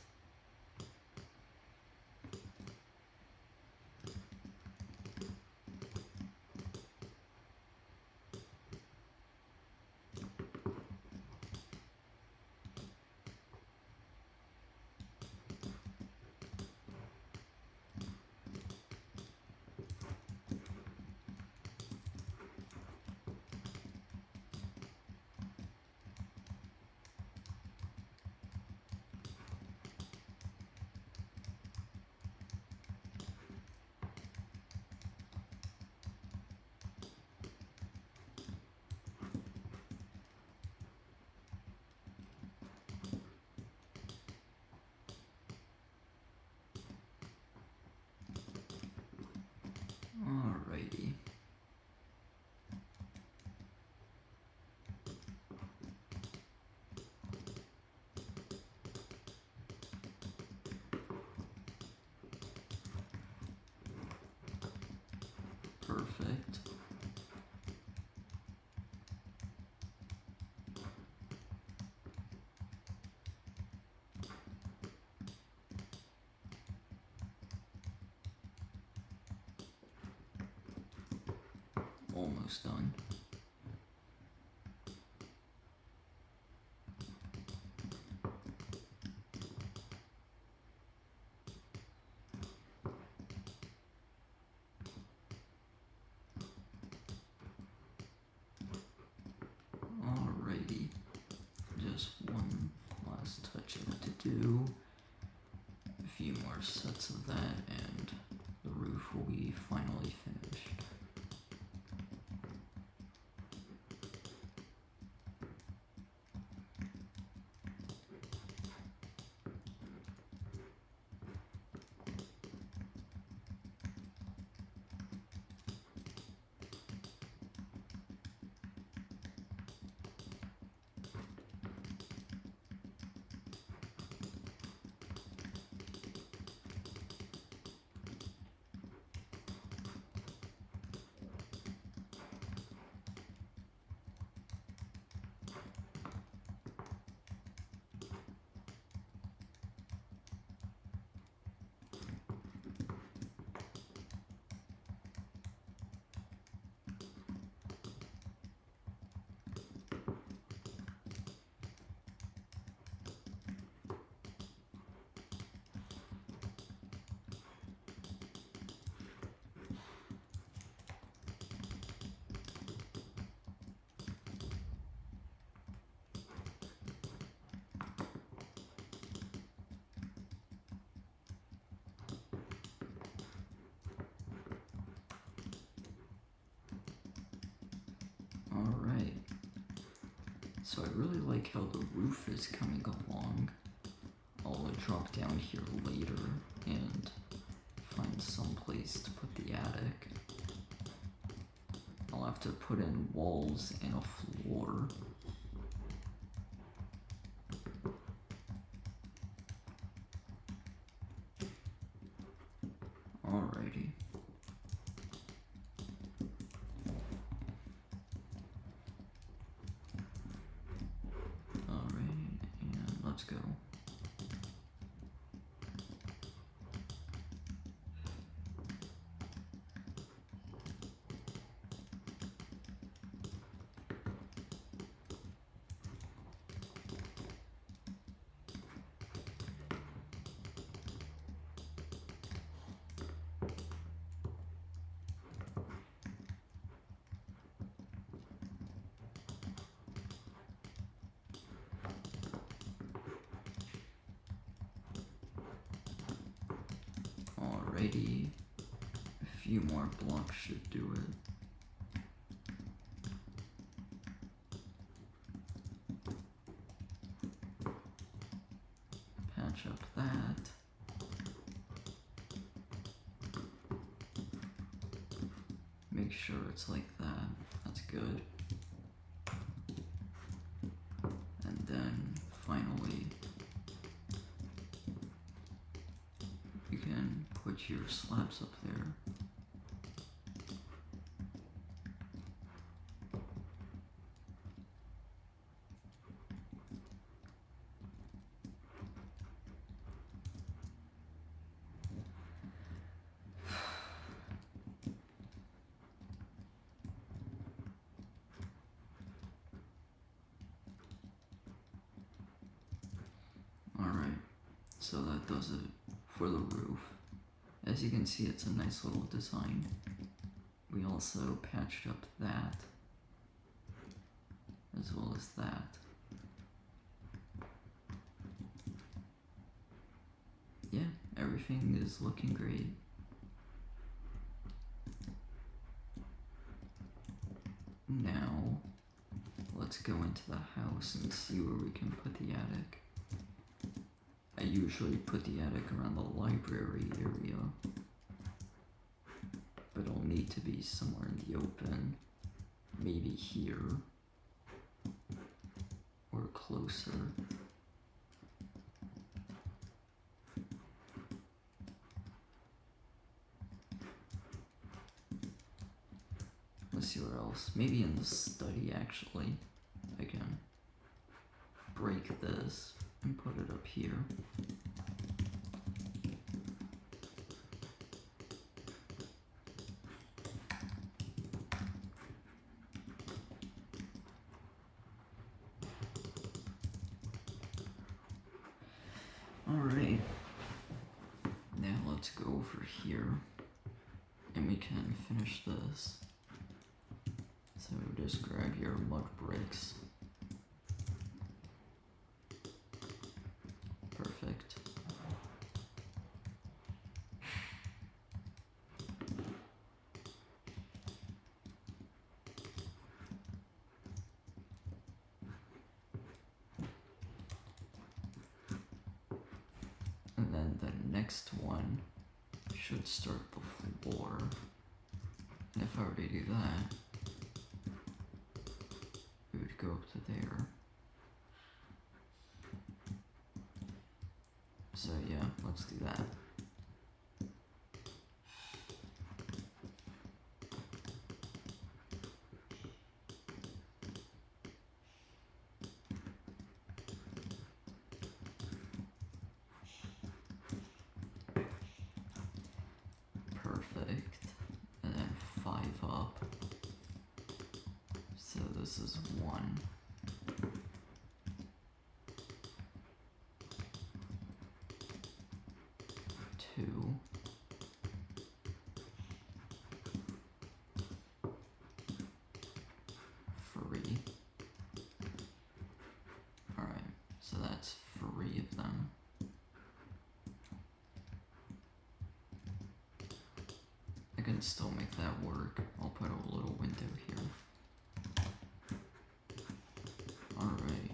[SPEAKER 1] Alrighty. Perfect. Almost done. Alrighty. Just one last touch left to do. A few more sets of that and the roof will be finally finished. Alright. So I really like how the roof is coming along. I'll drop down here later and find some place to put the attic. I'll have to put in walls and a floor. Alrighty. Alright, and let's go. Alrighty, a few more blocks should do it. Patch up that. Make sure it's like that. That's good. And then finally, you can put your slabs up there. Alright, so that does it for the roof. As you can see, it's a nice little design. We also patched up that, as well as that. Yeah, everything is looking great. Now, let's go into the house and see where we can put the attic. I usually put the attic around the library area, but it'll need to be somewhere in the open, maybe here, or closer. Let's see where else, maybe in the study actually. I can break this and put it up here. Alright, now let's go over here and we can finish this. So just grab your mud bricks. Perfect. And then the next one should start the floor. And if I were to do that, it would go up to there. So yeah, let's do that. Perfect. And then 5 up. So this is 1. 2. 3. Alright, so that's 3 of them. I can still make that work. I'll put a little window here. Alright.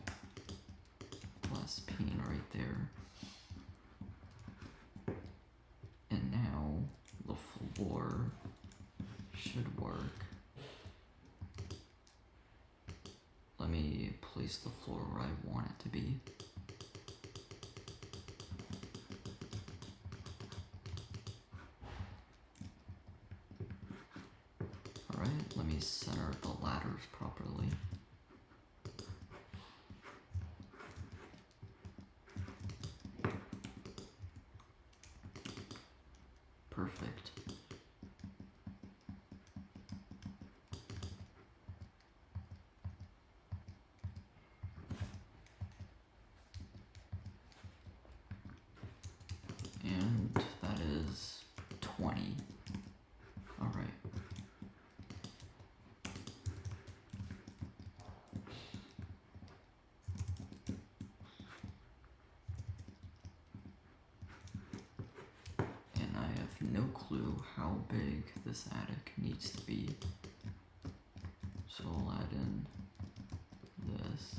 [SPEAKER 1] Glass pane right there. And now the floor should work. Let me place the floor where I want it to be. Alright, let me center the ladders properly. Perfect. And that is 20. Alright. big this attic needs to be. So I'll add in this.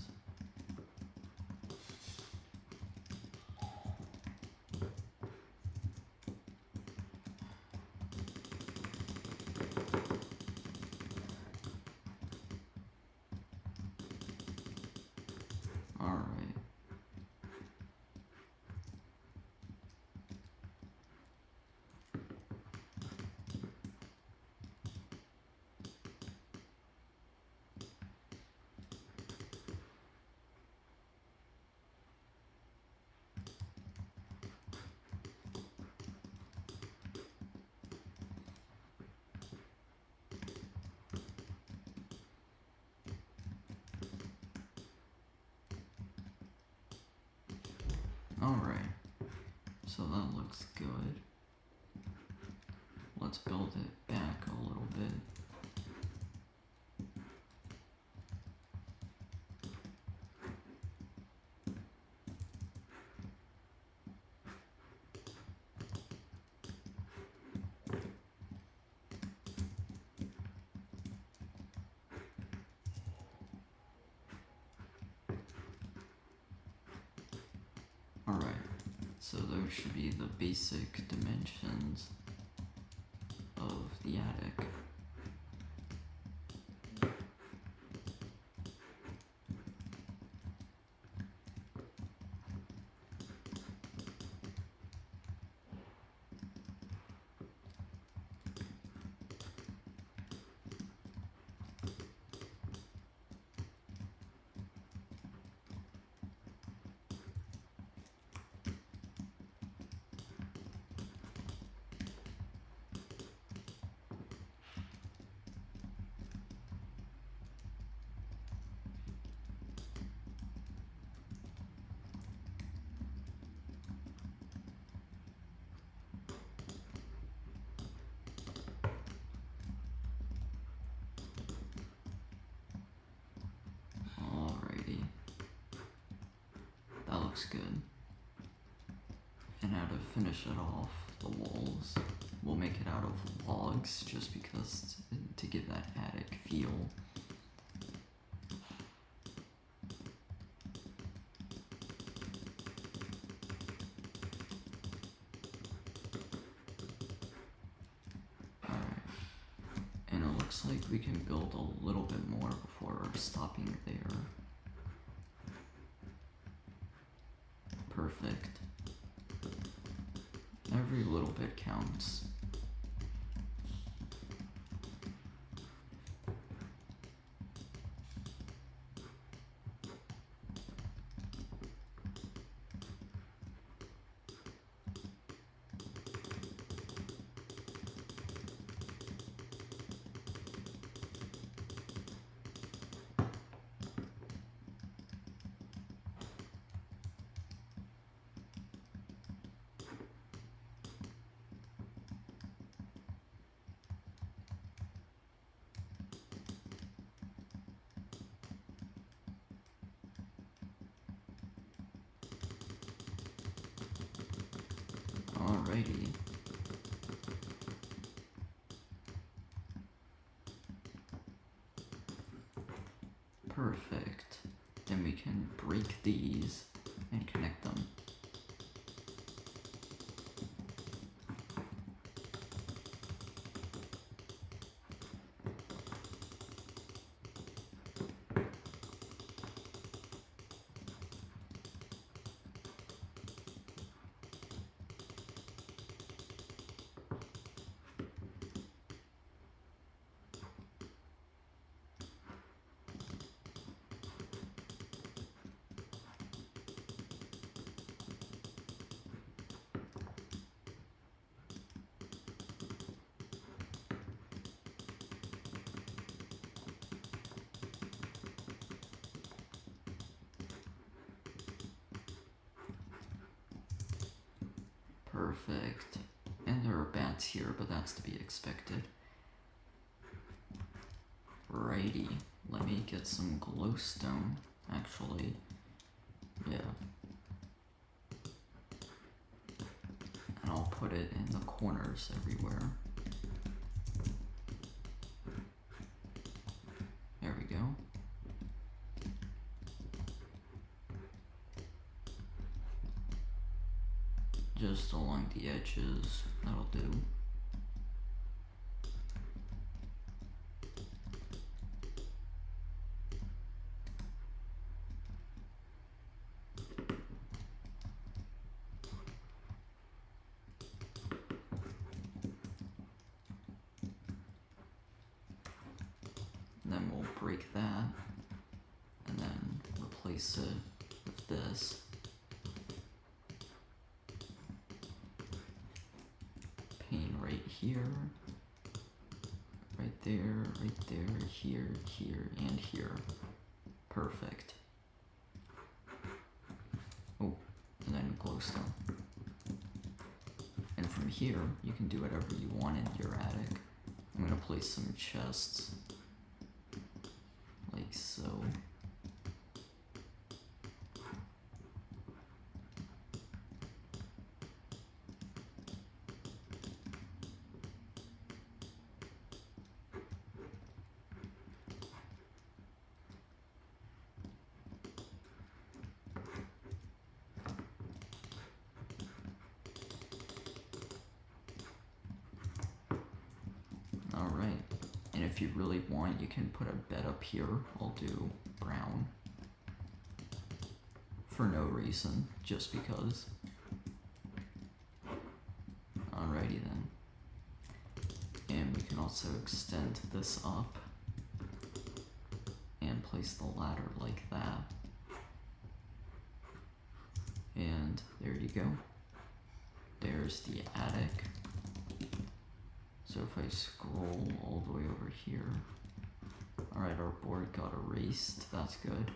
[SPEAKER 1] Alright. Alright, so that looks good. Let's build it back a little bit. Alright, so those should be the basic dimensions of the attic. Alrighty. That looks good. And now to finish it off, the walls, we'll make it out of logs just because to give that attic feel. Alright. And it looks like we can build a little bit more before stopping there. Perfect. Every little bit counts. Alrighty. Perfect. Then we can break these and connect them. Perfect. And there are bats here, but that's to be expected. Righty. Let me get some glowstone, actually. Yeah. And I'll put it in the corners everywhere. just along the edges, that'll do. Then we'll break that, and then replace it with this. Pane right here, right there, here, and here. Perfect. Oh, and then glowstone. And from here, you can do whatever you want in your attic. I'm gonna place some chests, like so. Alright, and if you really want, you can put a bed up here. I'll do brown. For no reason, just because. Alrighty then. And we can also extend this up and place the ladder like that. And there you go. There's the attic. So if I scroll all the way over here, alright, our board got erased, that's good.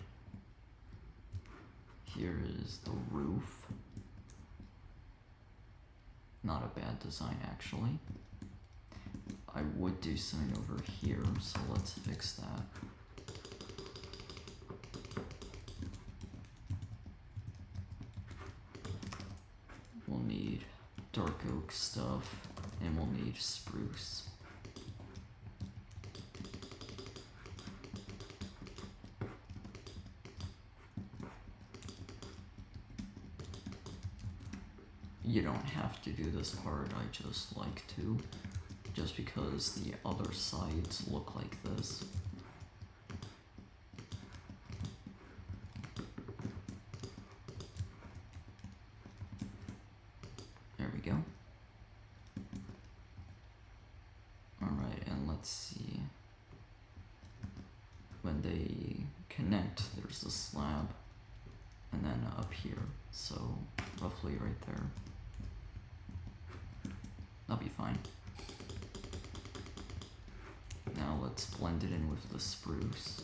[SPEAKER 1] Here is the roof. Not a bad design actually. I would do something over here, so let's fix that. We'll need dark oak stuff, and we'll need spruce. You don't have to do this part, I just like to, just because the other sides look like this. There we go. Alright, and let's see. When they connect, there's the slab, and then up here, so roughly right there. That'll be fine. Now let's blend it in with the spruce.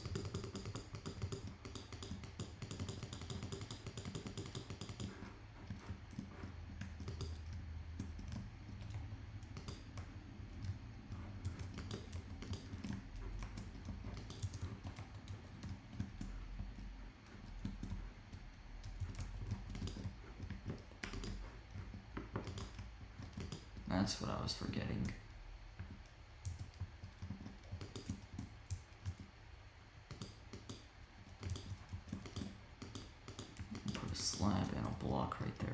[SPEAKER 1] That's what I was forgetting. Put a slab and a block right there.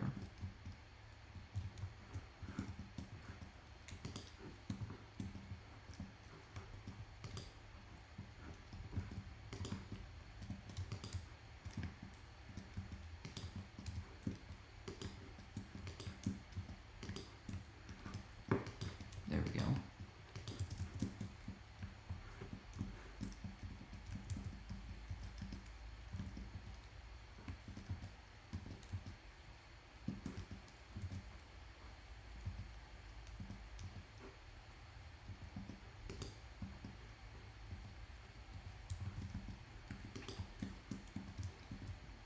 [SPEAKER 1] There we go.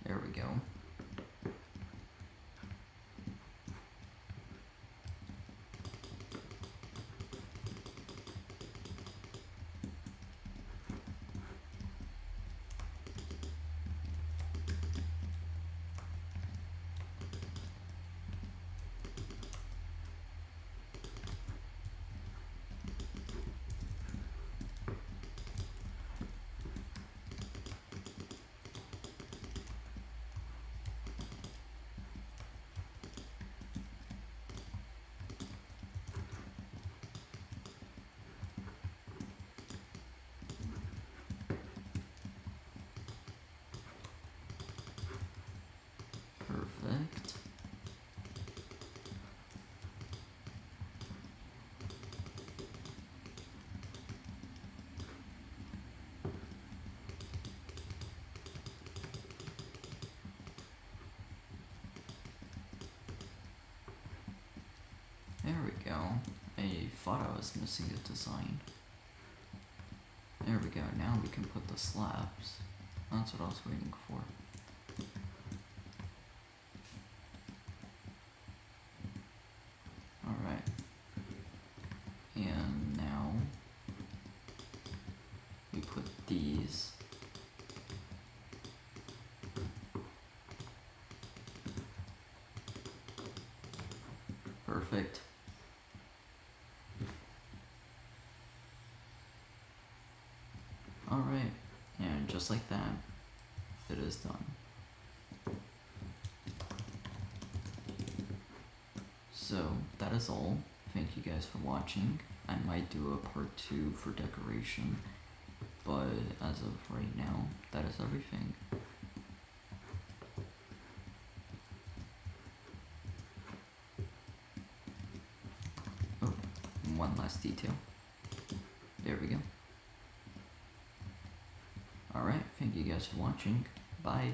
[SPEAKER 1] There we go. I thought I was missing a design. There we go, now we can put the slabs. That's what I was waiting for. Alright. And now we put these. Perfect. Alright, and just like that, it is done. So, that is all. Thank you guys for watching. I might do a part 2 for decoration, but as of right now, that is everything. Oh, one last detail. There we go. Alright, thank you guys for watching. Bye.